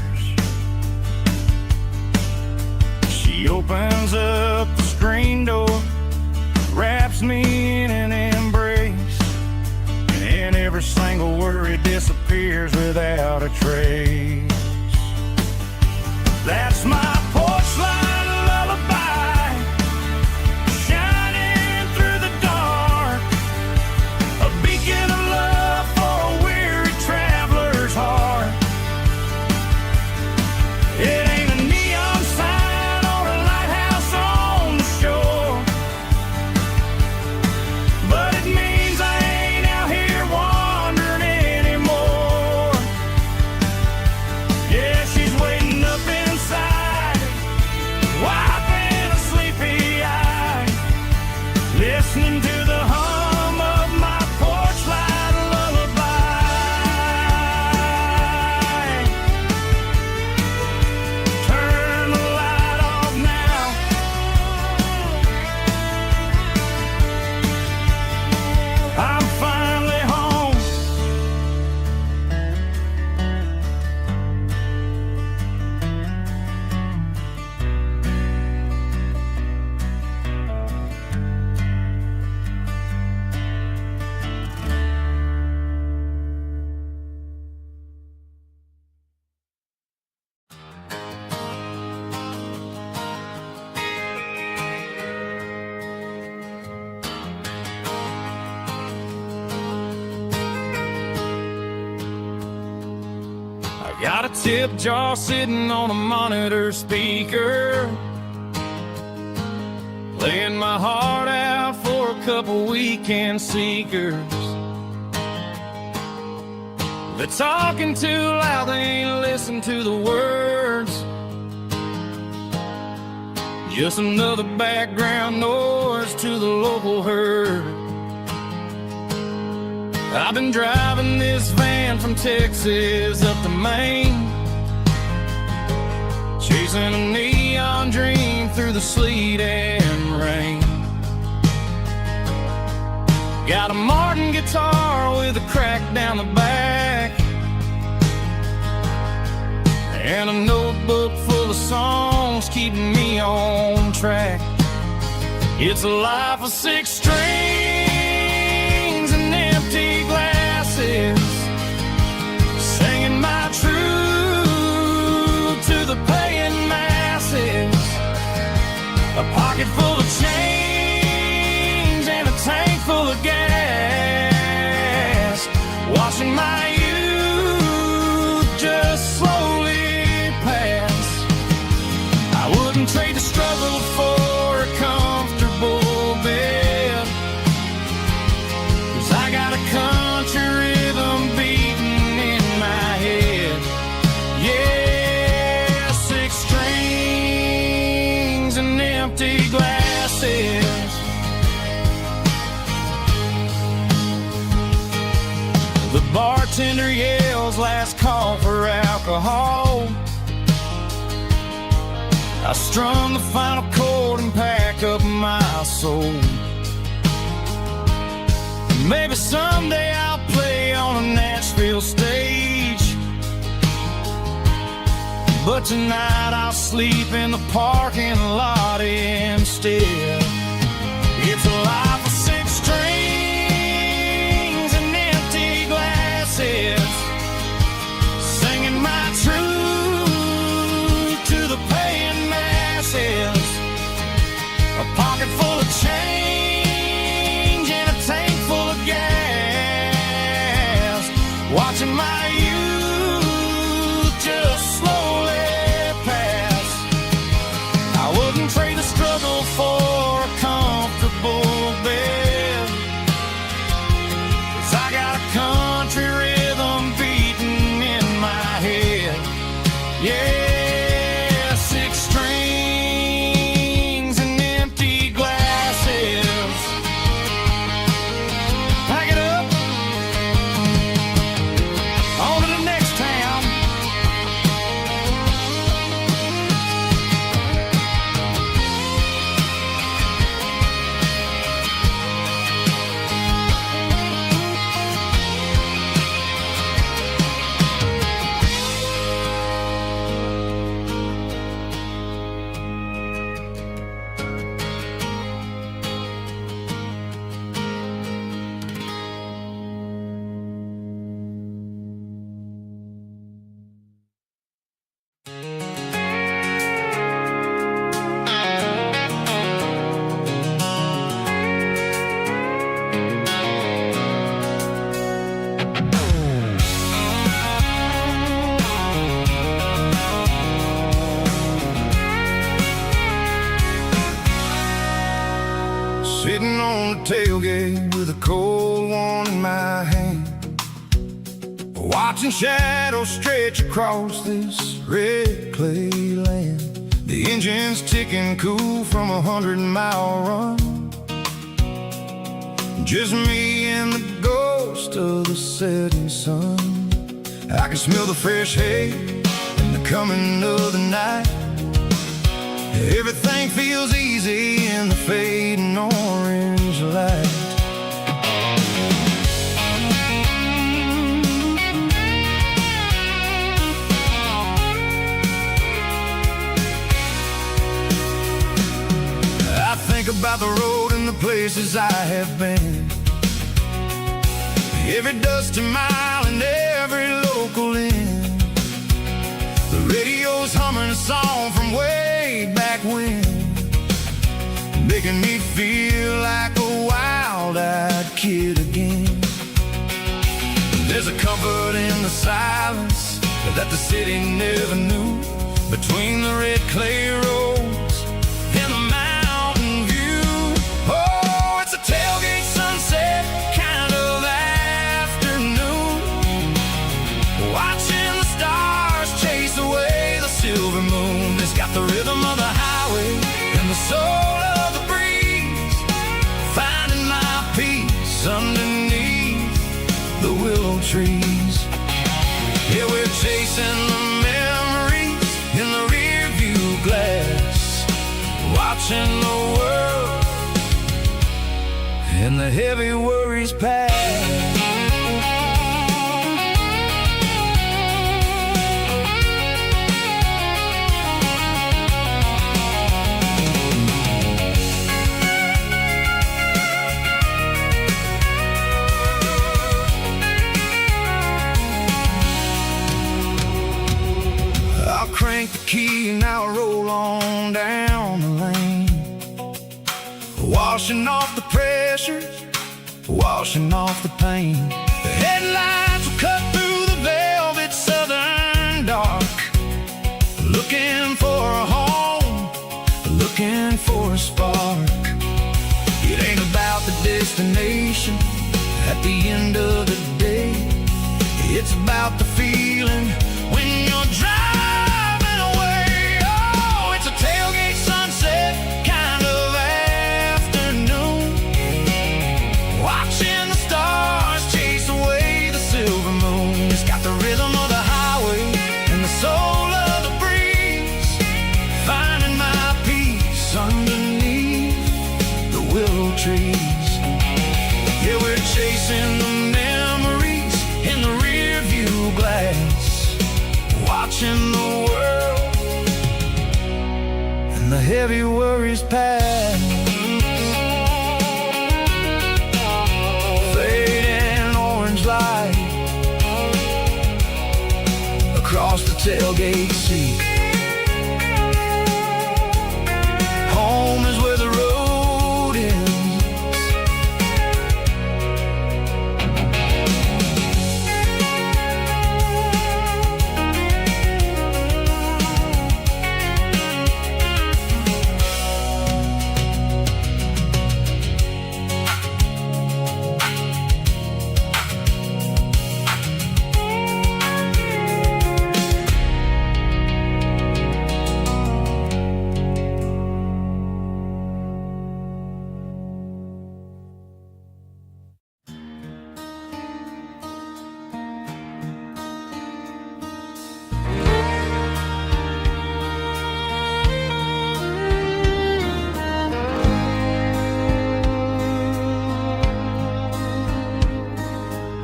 She opens up the screen door, wraps me in an embrace, and every single worry disappears without a trace. That's my porch light lullaby, shining through the dark, a beacon of love for a weary traveler's heart. It ain't a neon sign or a lighthouse on the shore, but it means I ain't out here wandering anymore. Yeah, she's waiting up inside, wiping a sleepy eye, listening to the hum of my porch light lullaby. Turn the light off now, I'm finally home. I got a tip jar sitting on a monitor speaker, laying my heart out for a couple weekend seekers. They're talking too loud, they ain't listen to the words, just another background noise to the local herd. I've been driving this van from Texas up to Maine, chasing a neon dream through the sleet and rain. Got a Martin guitar with a crack down the back, and a notebook full of songs keeping me on track. It's a life of 6 strings and empty glasses, singing my truth to the paying masses. A pocket full of change and a tank full of gas, watching my youth just slowly pass. I wouldn't trade the struggle for a comfortable bed, 'cause I got a country rhythm beating in my head. Yeah, 6 strings and empty glasses. The bartender yells last call for alcohol. I strum the final chord and pack up my soul. Maybe someday I'll play on a Nashville stage, but tonight I'll sleep in the parking lot instead. It's a life of six strings and empty glasses, singing my truth to the paying masses. A pocket full of change and a tank full of gas, watching my youth just slowly pass. I wouldn't trade the struggle for a comfortable bed, 'cause I got a country rhythm beating in my head. Yeah, six strings and empty glasses. Pack it up, on to the next town. Sitting on the tailgate with a cold one in my hand, watching shadows stretch across this red clay land. The engine's ticking cool from a 100-mile run. Just me and the ghost of the setting sun. I can smell the fresh hay and the coming of the night. Everything feels easy in the fading orange light. I think about the road and the places I have been, every dusty mile and every local inn. The radio's humming a song from way back when, making me feel like a wild-eyed kid again. There's a comfort in the silence that the city never knew, between the red clay roads and the mountain view. Oh, it's a tailgate sunset kind of afternoon, watching the stars chase away the silver moon. It's got the rhythm of the highway and the soul of the breeze, finding my peace underneath the willow trees. Yeah, we're chasing the memories in the rear view glass, watching the world and the heavy worries pass. Crank the key and I'll roll on down the lane, washing off the pressure, washing off the pain. The headlights will cut through the velvet southern dark, looking for a home, looking for a spark. It ain't about the destination at the end of the day, it's about the feeling when you're driving. Tailgate sunset kind of afternoon, watching the stars chase away the silver moon. It's got the rhythm of the highway and the soul of the breeze, finding my peace underneath the willow trees. Yeah, we're chasing the memories in the rear view glass, watching the world and the heavy worries past. Fading orange light across the tailgate seat. Home is where the road ends.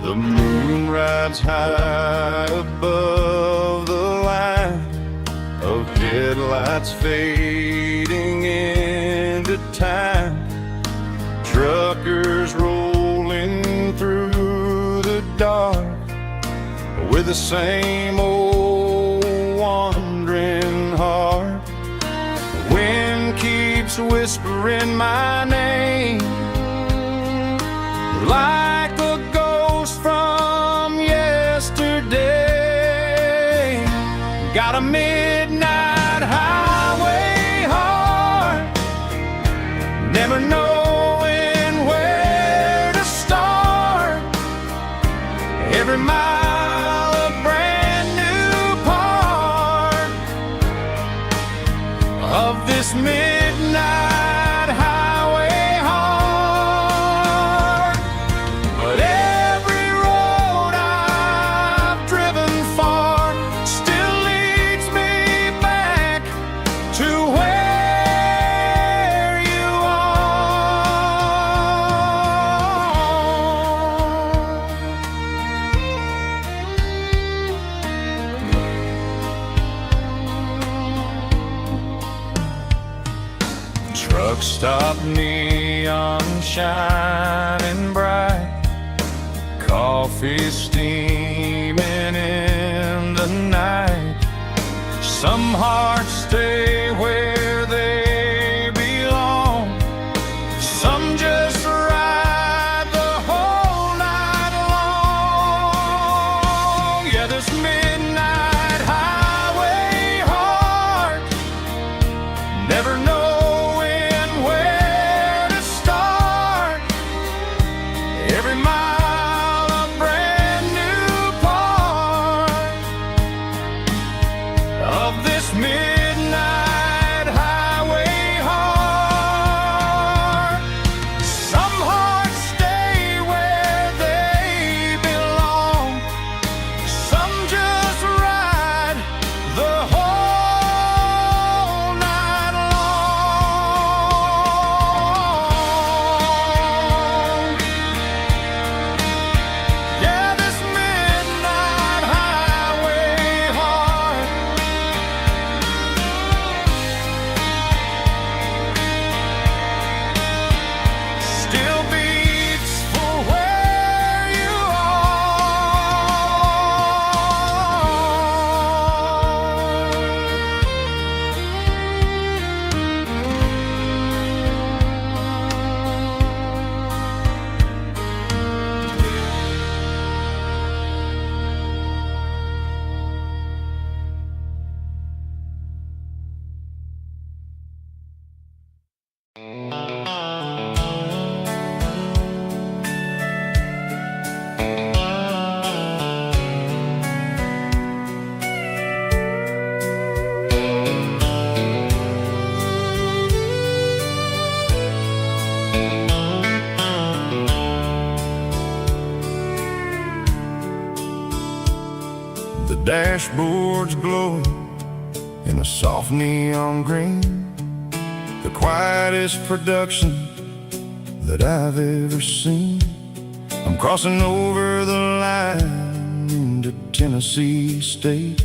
The moon rides high above the line of headlights fading into time. Truckers rolling through the dark with the same old wandering heart. The wind keeps whispering my name like a ghost from yesterday. Got a midnight highway heart, never knowing where to start. Every mile a brand new part of this midnight highway heart. But every road I've driven far still leads me back to where you are. Truck stop, neon shining bright, coffee steaming in the night. Some hearts stay where they belong, some just ride the whole night long. Yeah, this midnight highway heart, never knowing where to start. Every mile a brand new part of this midnight highway heart. Some hearts stay where they belong, some just ride the whole night long. Yeah, this midnight highway heart still beats for where you The dashboard's glowing in a soft neon green, the quietest production that I've ever seen. I'm crossing over the line into Tennessee State,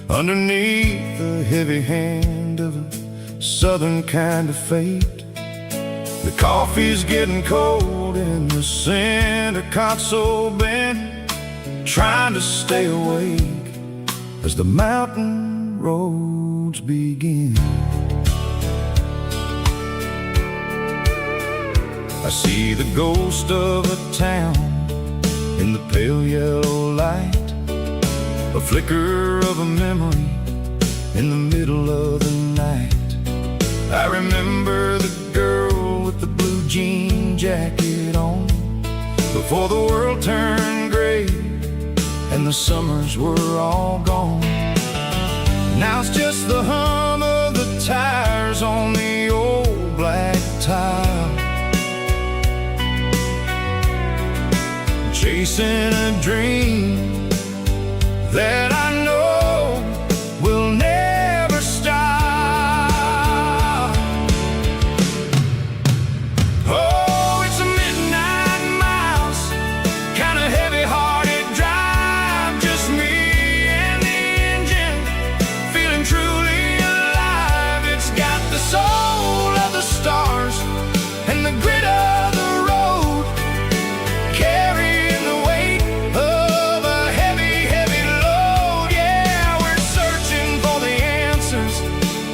underneath the heavy hand of a southern kind of fate. The coffee's getting cold in the center console bin, trying to stay awake as the mountain roads begin. I see the ghost of a town in the pale yellow light, a flicker of a memory in the middle of the night. I remember the girl with the blue jean jacket on, before the world turned gray and the summers were all gone. Now it's just the hum of the tires on the old black tile, chasing a dream that I know will never stop. Oh, it's a midnight miles, kind of heavy-hearted drive, just me and the engine, feeling truly alive. It's got the soul of the stars and the grit of the road, carrying the weight of a heavy, heavy load. Yeah, we're searching for the answers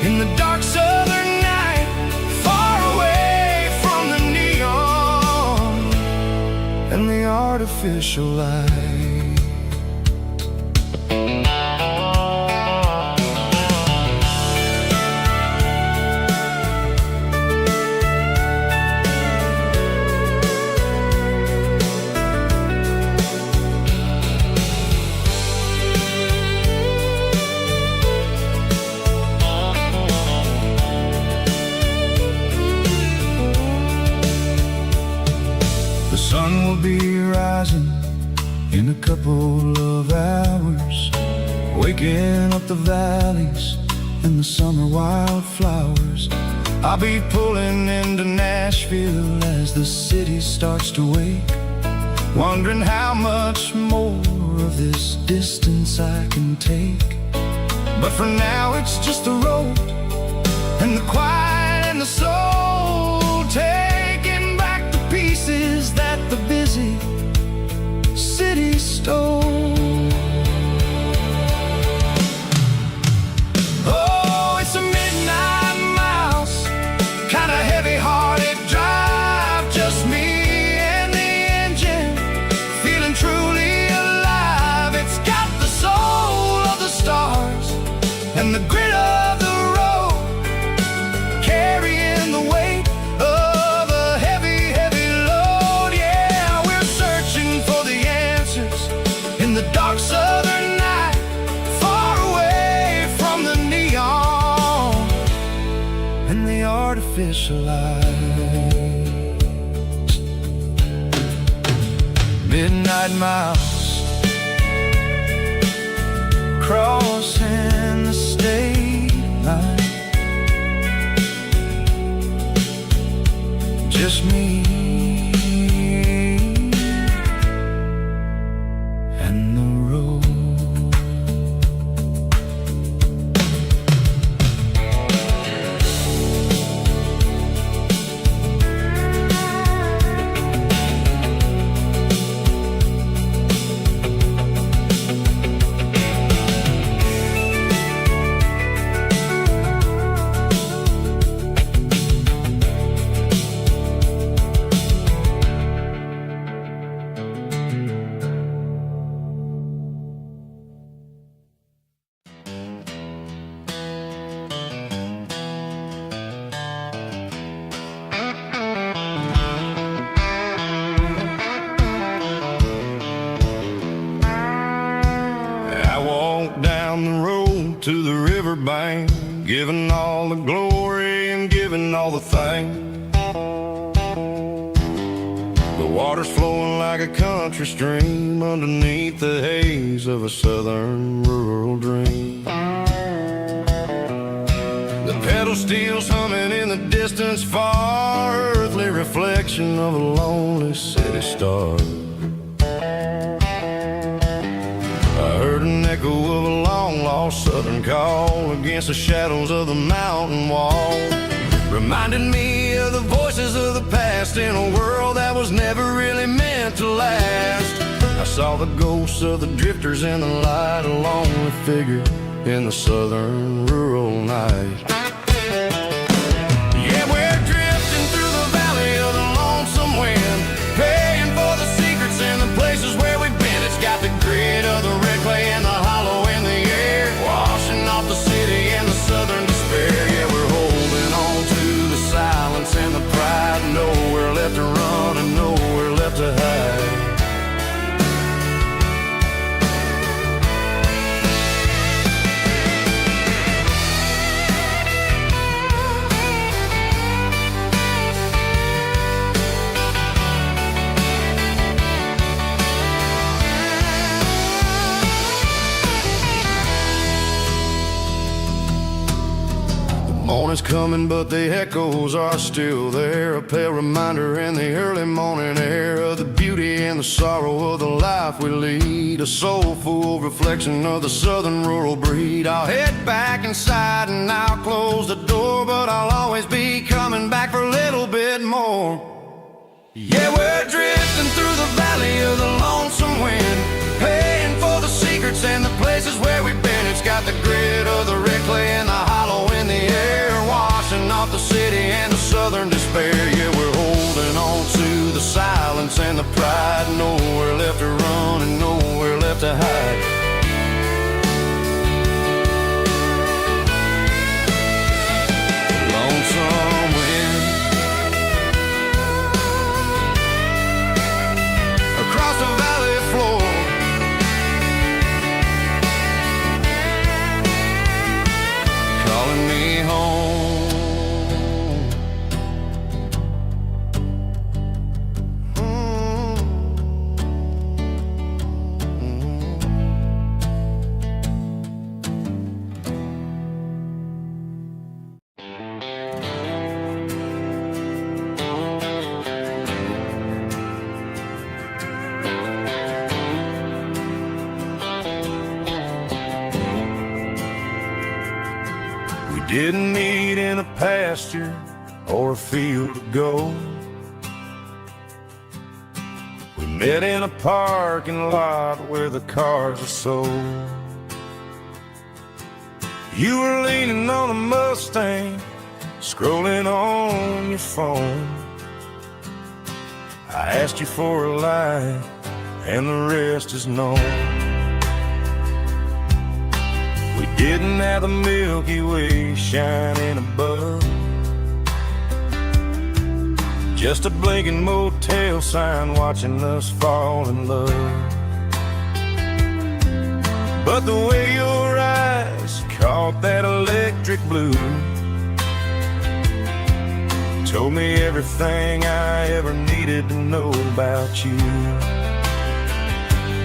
in the dark southern night, far away from the neon and the artificial light. The sun will be rising in a couple of hours, waking up the valleys and the summer wildflowers. I'll be pulling into Nashville as the city starts to wake, wondering how much more of this distance I can take. But for now it's just the road and the quiet and the soul, taking back the pieces that the busy city stole. Oh, it's a midnight miles, kind of heavy-hearted drive, just me and the engine, feeling truly alive. It's got the soul of the stars and the grit of the road, carrying the weight of a heavy, heavy load. Yeah, we're searching for the answers in the dark southern night, far away from the neon and the artificial lights. Midnight miles, crossing the state line, just me and the road. Down the road to the riverbank, giving all the glory and giving all the thanks. The water's flowing like a country stream underneath the haze of a southern rural dream. The pedal steel's humming in the distance far, earthly reflection of a lonely city star. I heard an echo of a long lost southern call against the shadows of the mountain wall. Reminded me of the voices of the past in a world that was never really meant to last. I saw the ghosts of the drifters in the light, a lonely figure in the southern rural night. Yeah, we're drifting through the valley of the lonesome wind, paying for the secrets and the places where we've been. It's got the grit of the red clay and the hollow in the air, washing off the city and the southern despair. Yeah, we're holding on to the silence and the pride, nowhere left to run and nowhere left to hide. Morning's coming, but the echoes are still there, a pale reminder in the early morning air of the beauty and the sorrow of the life we lead, a soulful reflection of the southern rural breed. I'll head back inside and I'll close the door, but I'll always be coming back for a little bit more. Yeah, we're drifting through the valley of the lonesome wind, paying for the secrets and the places where we've been. It's got the grit of the red clay and the hollow in the air, washing off the city and the southern despair. Yeah, we're holding on to the silence and the pride, nowhere left to run and nowhere left to hide. Lonesome wind across the valley floor, calling me home. Didn't meet in a pasture or a field of gold. We met in a parking lot where the cars are sold. You were leaning on a Mustang, scrolling on your phone. I asked you for a light, and the rest is known. We didn't have the Milky Way shining above, just a blinking motel sign watching us fall in love. But the way your eyes caught that electric blue told me everything I ever needed to know about you.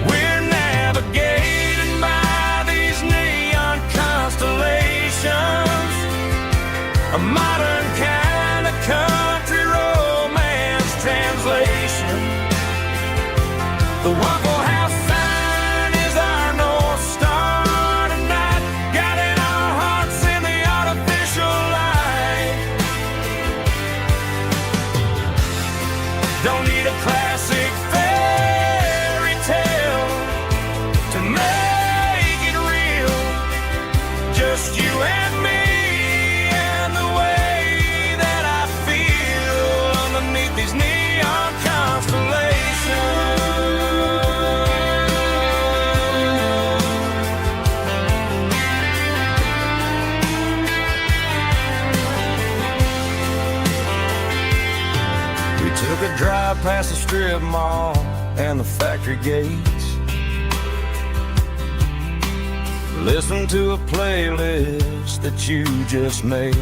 We're navigating by these neon constellations, a modern kind of country romance translation. The Waffle House sign is our North Star tonight, guiding our hearts in the artificial light. Don't need a classic fairy tale to make it real, just you and me and the way that I feel underneath these neon constellations. We took a drive past the strip mall and the factory gates, listened to a playlist that you just made.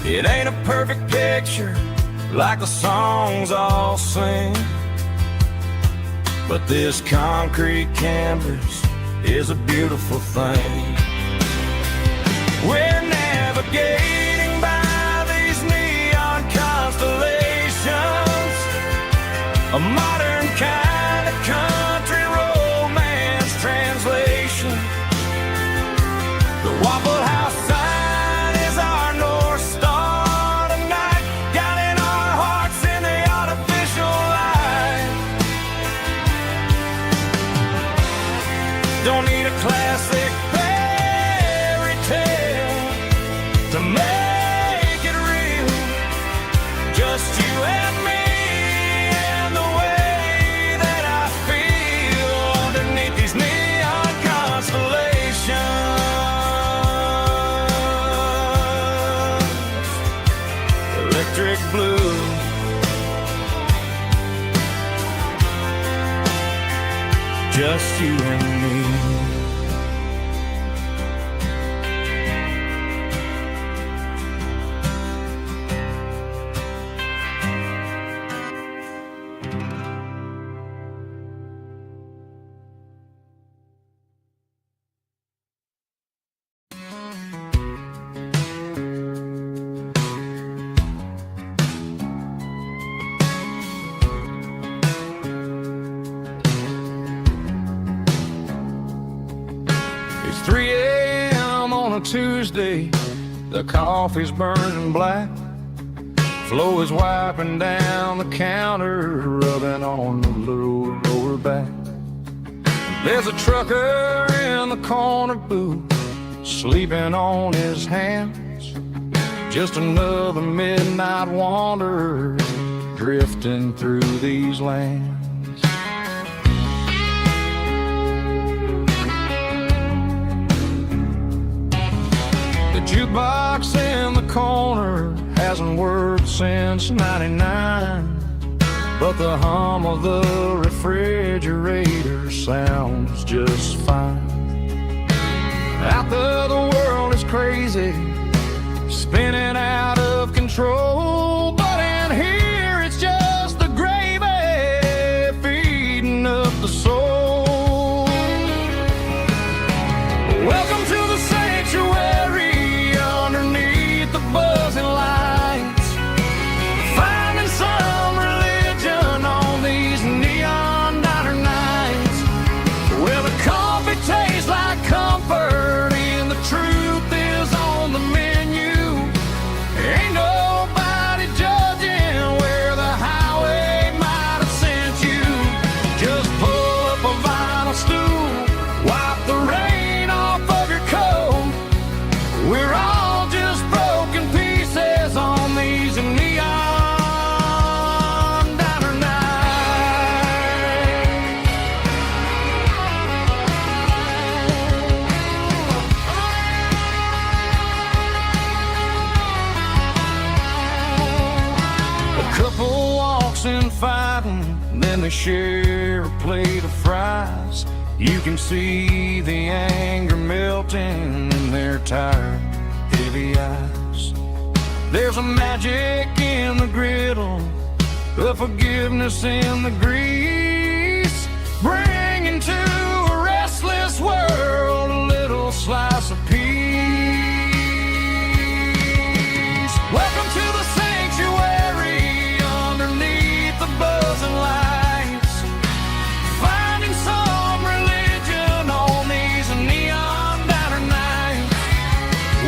It ain't a perfect picture like the songs all sing, but this concrete canvas is a beautiful thing. We're navigating by these neon constellations, a modern kind of country romance translation. just you and me. It's 3 a.m. on a Tuesday. The coffee's burning black. Flo is wiping down the counter, rubbing on the little lower back. There's a trucker in the corner booth, sleeping on his hands. Just another midnight wanderer, drifting through these lands. The jukebox in the corner hasn't worked since '99, but the hum of the refrigerator sounds just fine. Out there the world is crazy, spinning out of control, but in here it's just the gravy feeding up the soul. Welcome to the sanctuary underneath the buzzing lights, finding some religion on these neon diner nights, where the coffee tastes like comfort and the truth is on the menu. Ain't nobody judging where the highway might have sent you. Just pull up a vinyl stool, wipe the rain off of your coat. We're all just broken pieces on these neon diner nights. A couple walks in fighting, then they share a plate of fries. You can see the anger melting in their tired, heavy eyes. There's a magic in the griddle, a forgiveness in the grease, bringing to a restless world a little slice of peace. Welcome to the sanctuary underneath the buzzing lights, finding some religion on these neon diner nights,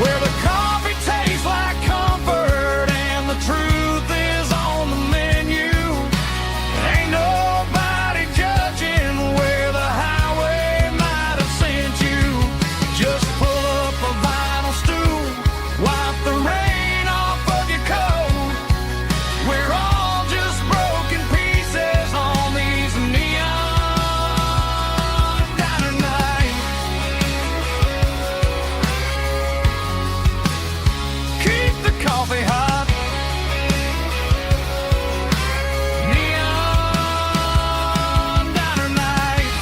where the coffee tastes like comfort and the truth is on the menu. Ain't nobody judging where the highway might have sent you. Just pull up a vinyl stool, wipe the rain off of your coat. We're all just broken pieces on these neon diner nights. Keep the coffee hot. Neon diner nights.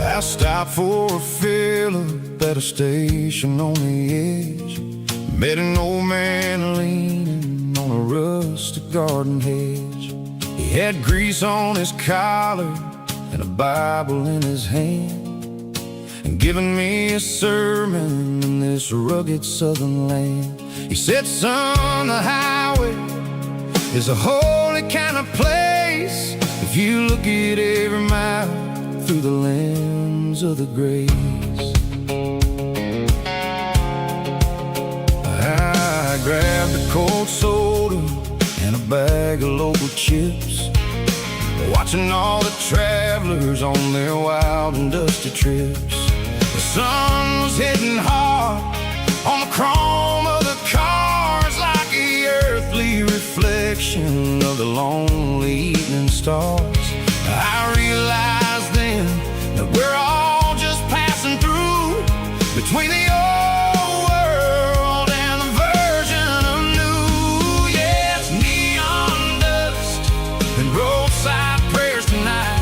I stopped for a fill-up at a station on the edge. Met an old man leaning on a rustic garden hedge. He had grease on his collar and a Bible in his hand, and giving me a sermon in this rugged southern land. He said, son, the highway is a holy kind of place if you look at every mile through the lens of the grace. grabbed a cold soda and a bag of local chips, watching all the travelers on their wild and dusty trips. The sun was hitting hard on the chrome of the cars, like the earthly reflection of the lonely evening stars. I realized then that we're all just passing through between the old world and the version of new. Yeah, it's neon dust and roadside prayers tonight,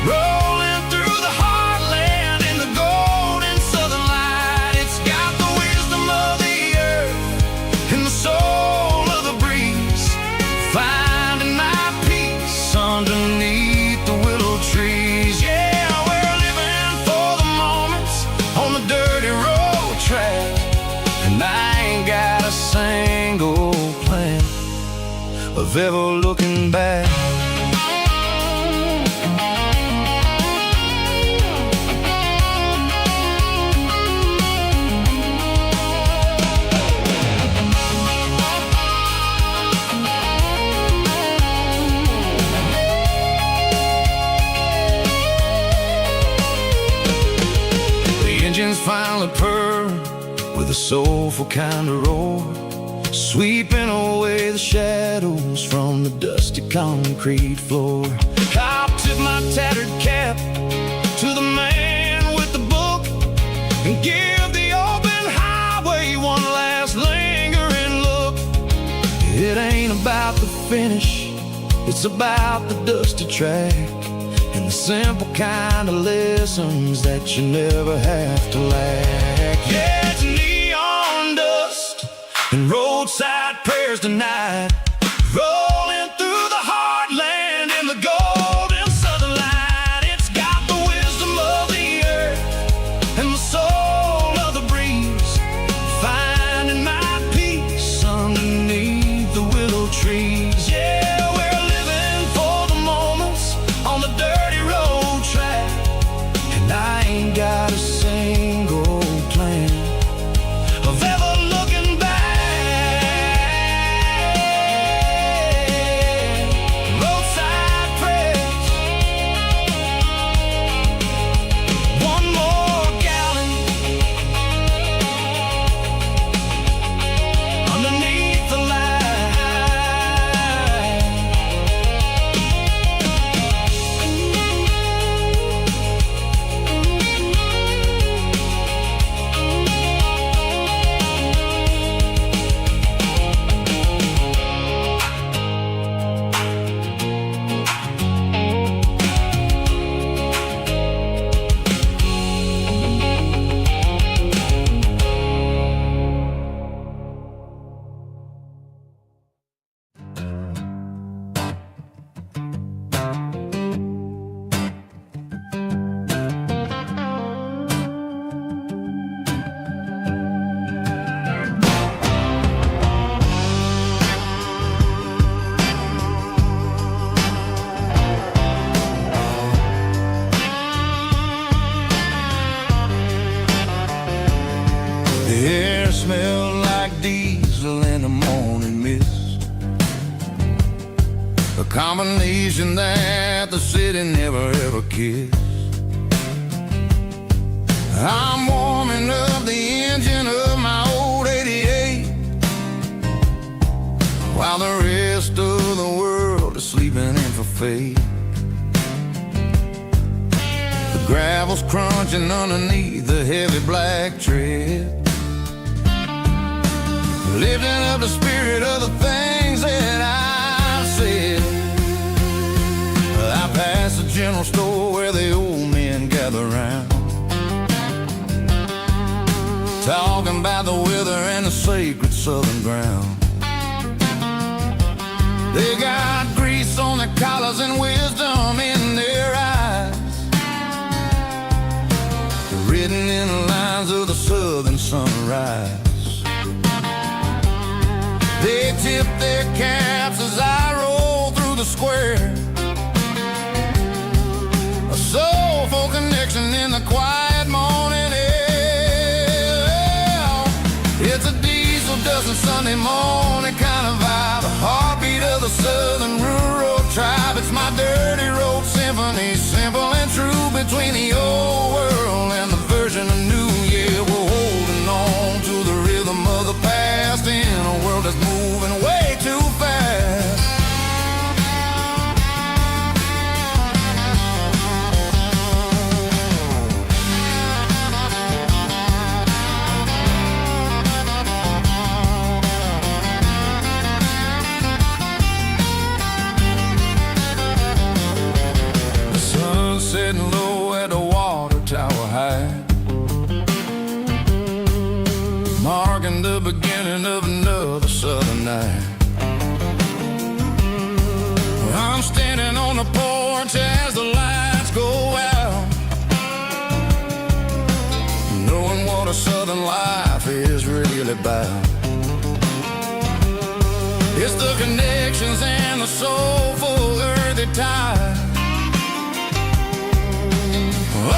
rolling through the heartland in the golden southern light. It's got the wisdom of the earth and the soul of the breeze, finding my peace underneath the willow trees. Yeah, we're living for the moments on the dirty road track, and I ain't got a single plan of ever looking back. Engines finally purr with a soulful kind of roar, sweeping away the shadows from the dusty concrete floor. I'll tip my tattered cap to the man with the book and give the open highway one last lingering look. It ain't about the finish, it's about the dusty track and the simple kind of lessons that you never have to lack. Yeah, it's neon dust and roadside prayers tonight, rolling through the heartland in the golden southern light. It's got the wisdom of the earth and the soul of the breeze, finding my peace underneath the willow trees. Yeah, we're living for the moments on the dirty road track, and I ain't got a single plan of ever looking back. Roadside prayers, one more gallon underneath the light. The air smelled like diesel in the morning mist, a combination that the city never ever kissed. I'm warming up the engine of my old 88, while the rest of the world is sleeping in for fate. The gravel's crunching underneath the heavy black tread, lifting up the spirit of the things that I said. I passed the general store where the old men gather round, talking about the weather and the sacred southern ground. They got grease on their collars and wisdom in their eyes, written in the lines of the southern sunrise. They tip their caps as I roll through the square, a soulful connection in the quiet morning air. It's a diesel dust and Sunday Sunday morning kind of vibe, the heartbeat of the southern rural tribe. It's my dirty road symphony, simple and true, between the old world and the version of new. Yeah, we're holding on to the rhythm of the past in a world that's moving way too fast. Sitting low at the water tower high, marking the beginning of another southern night. I'm standing on the porch as the lights go out, knowing what a southern life is really about. It's the connections and the soulful earthy ties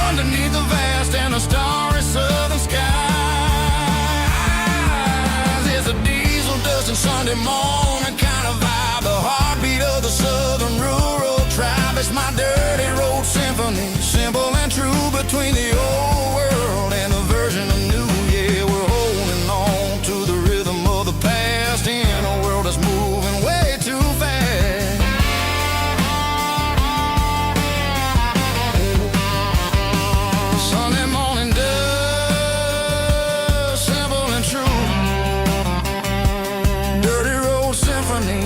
underneath the vast and the starry southern skies. It's a diesel dust and Sunday morning kind of vibe, the heartbeat of the southern rural tribe. It's my dirty road symphony, simple and true, between the old world and the version of new. Yeah, we're holding on to the rhythm of the past in a world that's moving way too fast. Sunday morning dust, simple and true, dirty road symphony.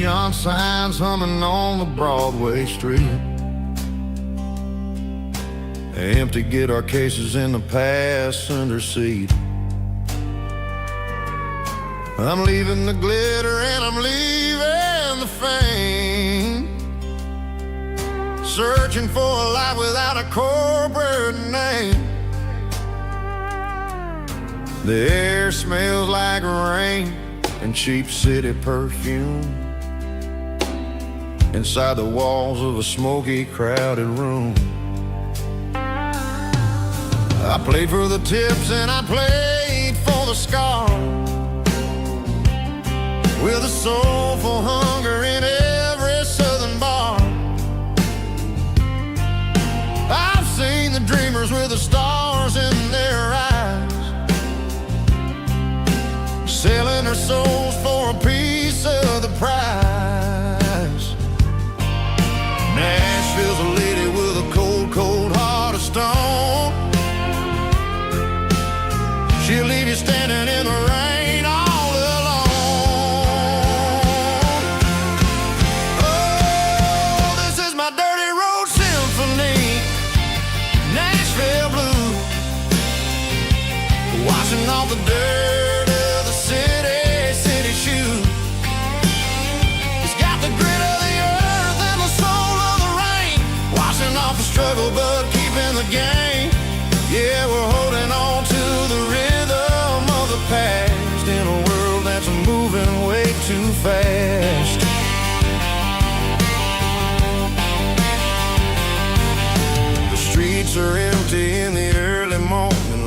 Neon signs humming on the Broadway street, empty guitar cases in the passenger seat. I'm leaving the glitter and I'm leaving the fame, searching for a life without a corporate name. The air smells like rain and cheap city perfume inside the walls of a smoky, crowded room. I played for the tips and I played for the scars, with a soulful hunger in every southern bar. I've seen the dreamers with the stars in their eyes, selling their souls for a piece of the prize. Nashville's a lady with a cold, cold heart of stone. She'll leave you standing in the rain all alone. Oh, this is my dirty road symphony, Nashville blue, washing off the dirt of the city shoe. It's got the grit of the earth and the soul of the rain, washing off the struggle but keeping the game. Yeah, we're holding on to the rhythm of the past in a world that's moving way too fast.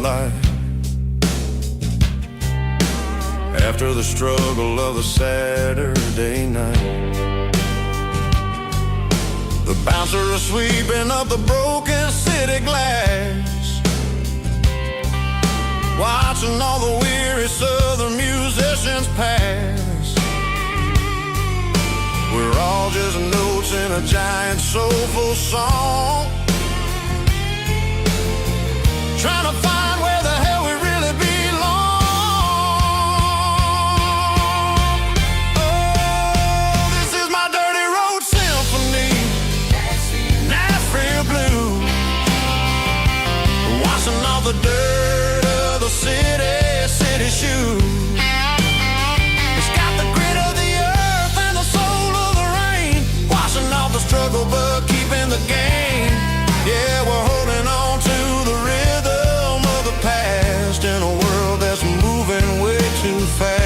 life. After the struggle of a Saturday night, the bouncer is sweeping up the broken city glass, watching all the weary southern musicians pass. We're all just notes in a giant soulful song, trying to find where the hell we really belong. Oh, this is my dirty road symphony, Nashville blues, washing off the dirt of the city shoes. It's got the grit of the earth and the soul of the rain, washing off the struggle but keeping the game. Yeah, we're holding on to the rhythm of the past in a world that's moving way too fast.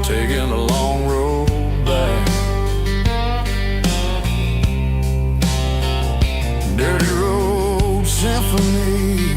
Taking a long road back, dirty road symphony.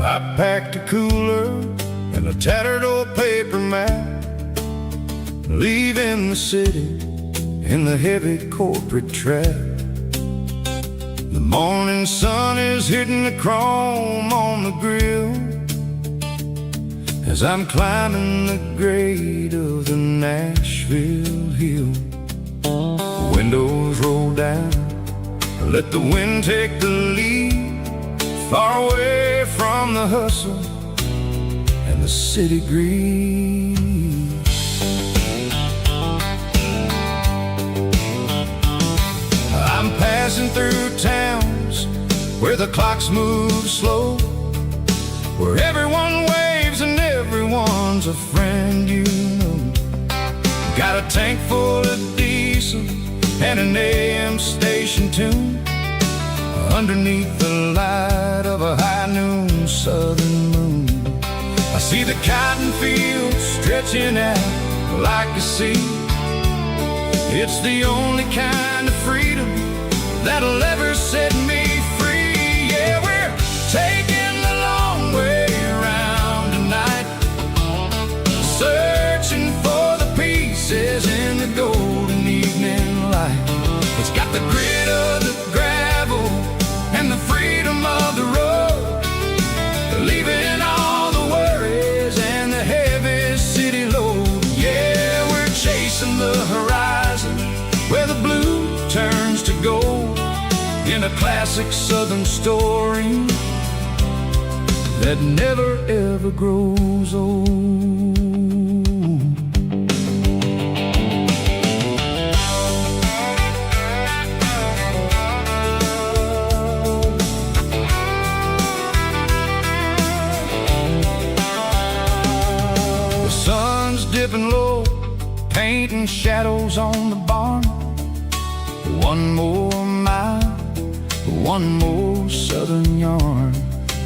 I packed a cooler and a tattered old paper map, leaving the city in the heavy corporate trap. The morning sun is hitting the chrome on the grill as I'm climbing the grade of the Nashville hill. The windows roll down, let the wind take the lead, far away from the hustle and the city greed. I'm passing through towns where the clocks move slow, where everyone waves and everyone's a friend you know. Got a tank full of diesel and an AM station tune underneath the light of a high noon southern moon. I see the cotton fields stretching out like a sea. It's the only kind of freedom that'll ever set me free. Yeah, we're taking the long way around tonight, searching for the pieces in the golden evening light. It's got the grit of the gravel and the freedom of the road, leaving all the worries and the heavy city load. Yeah, we're chasing the horizon where the blue turns to gold, in a classic southern story that never ever grows old. painting shadows on the barn. One more mile, one more southern yarn.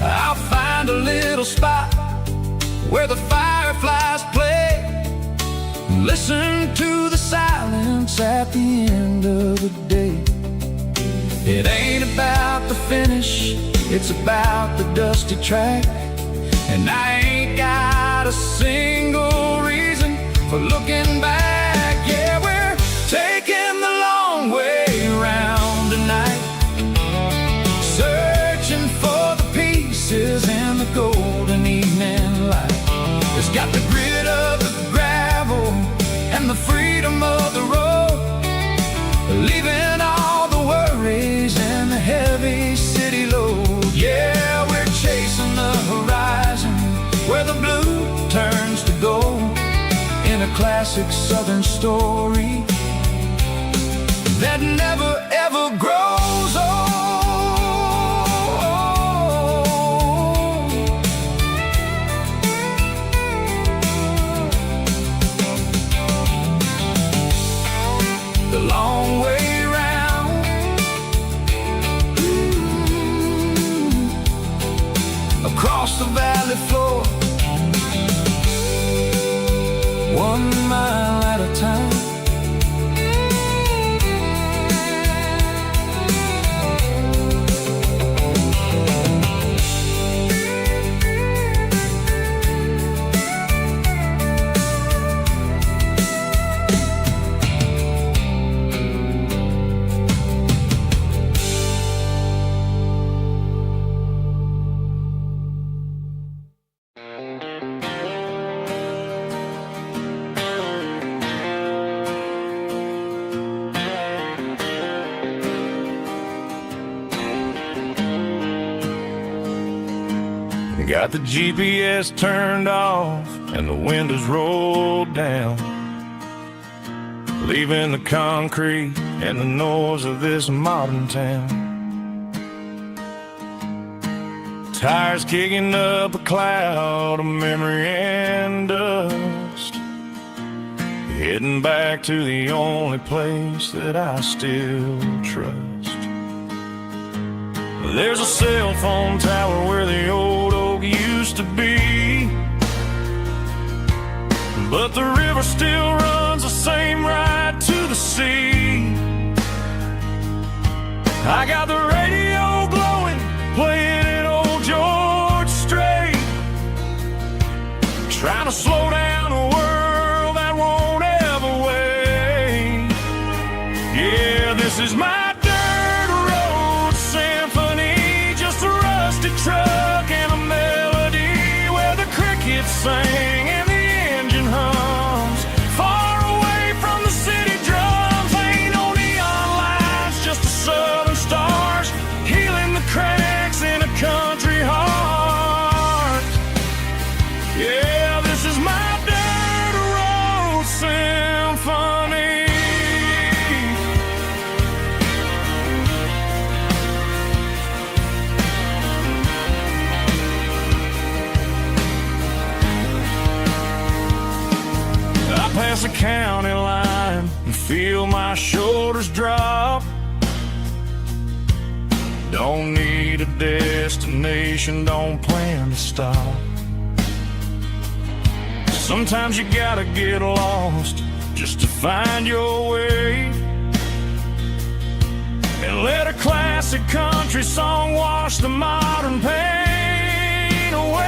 I'll find a little spot where the fireflies play, listen to the silence at the end of the day. It ain't about the finish, it's about the dusty track. And I ain't got a single reason for looking back. Yeah, we're taking the long way around tonight, searching for the pieces in the golden evening light. It's got the grit of the gravel and the freedom of the road, leaving all the worries and the heavy city load. Yeah, we're chasing the horizon where the blue turns to gold, in a classic southern story that never ever grows old. The long way round, across the valley floor, 1 mile at a time. Got the GPS turned off and the windows rolled down, leaving the concrete and the noise of this modern town. Tires kicking up a cloud of memory and dust, heading back to the only place that I still trust. There's a cell phone tower where the old oak used to be, but the river still runs the same right to the sea. I got the radio glowing, playing an old George Strait, trying to slow down a world that won't ever wait. Yeah, this is my truck and a melody where the crickets sing and the engine hums, far away from the city drums. Ain't no neon lights, just the southern stars healing the cracks in a country heart. Yeah, this is my dirt road symphony. Past the county line and feel my shoulders drop. Don't need a destination, don't plan to stop. Sometimes you gotta get lost just to find your way, and let a classic country song wash the modern pain away.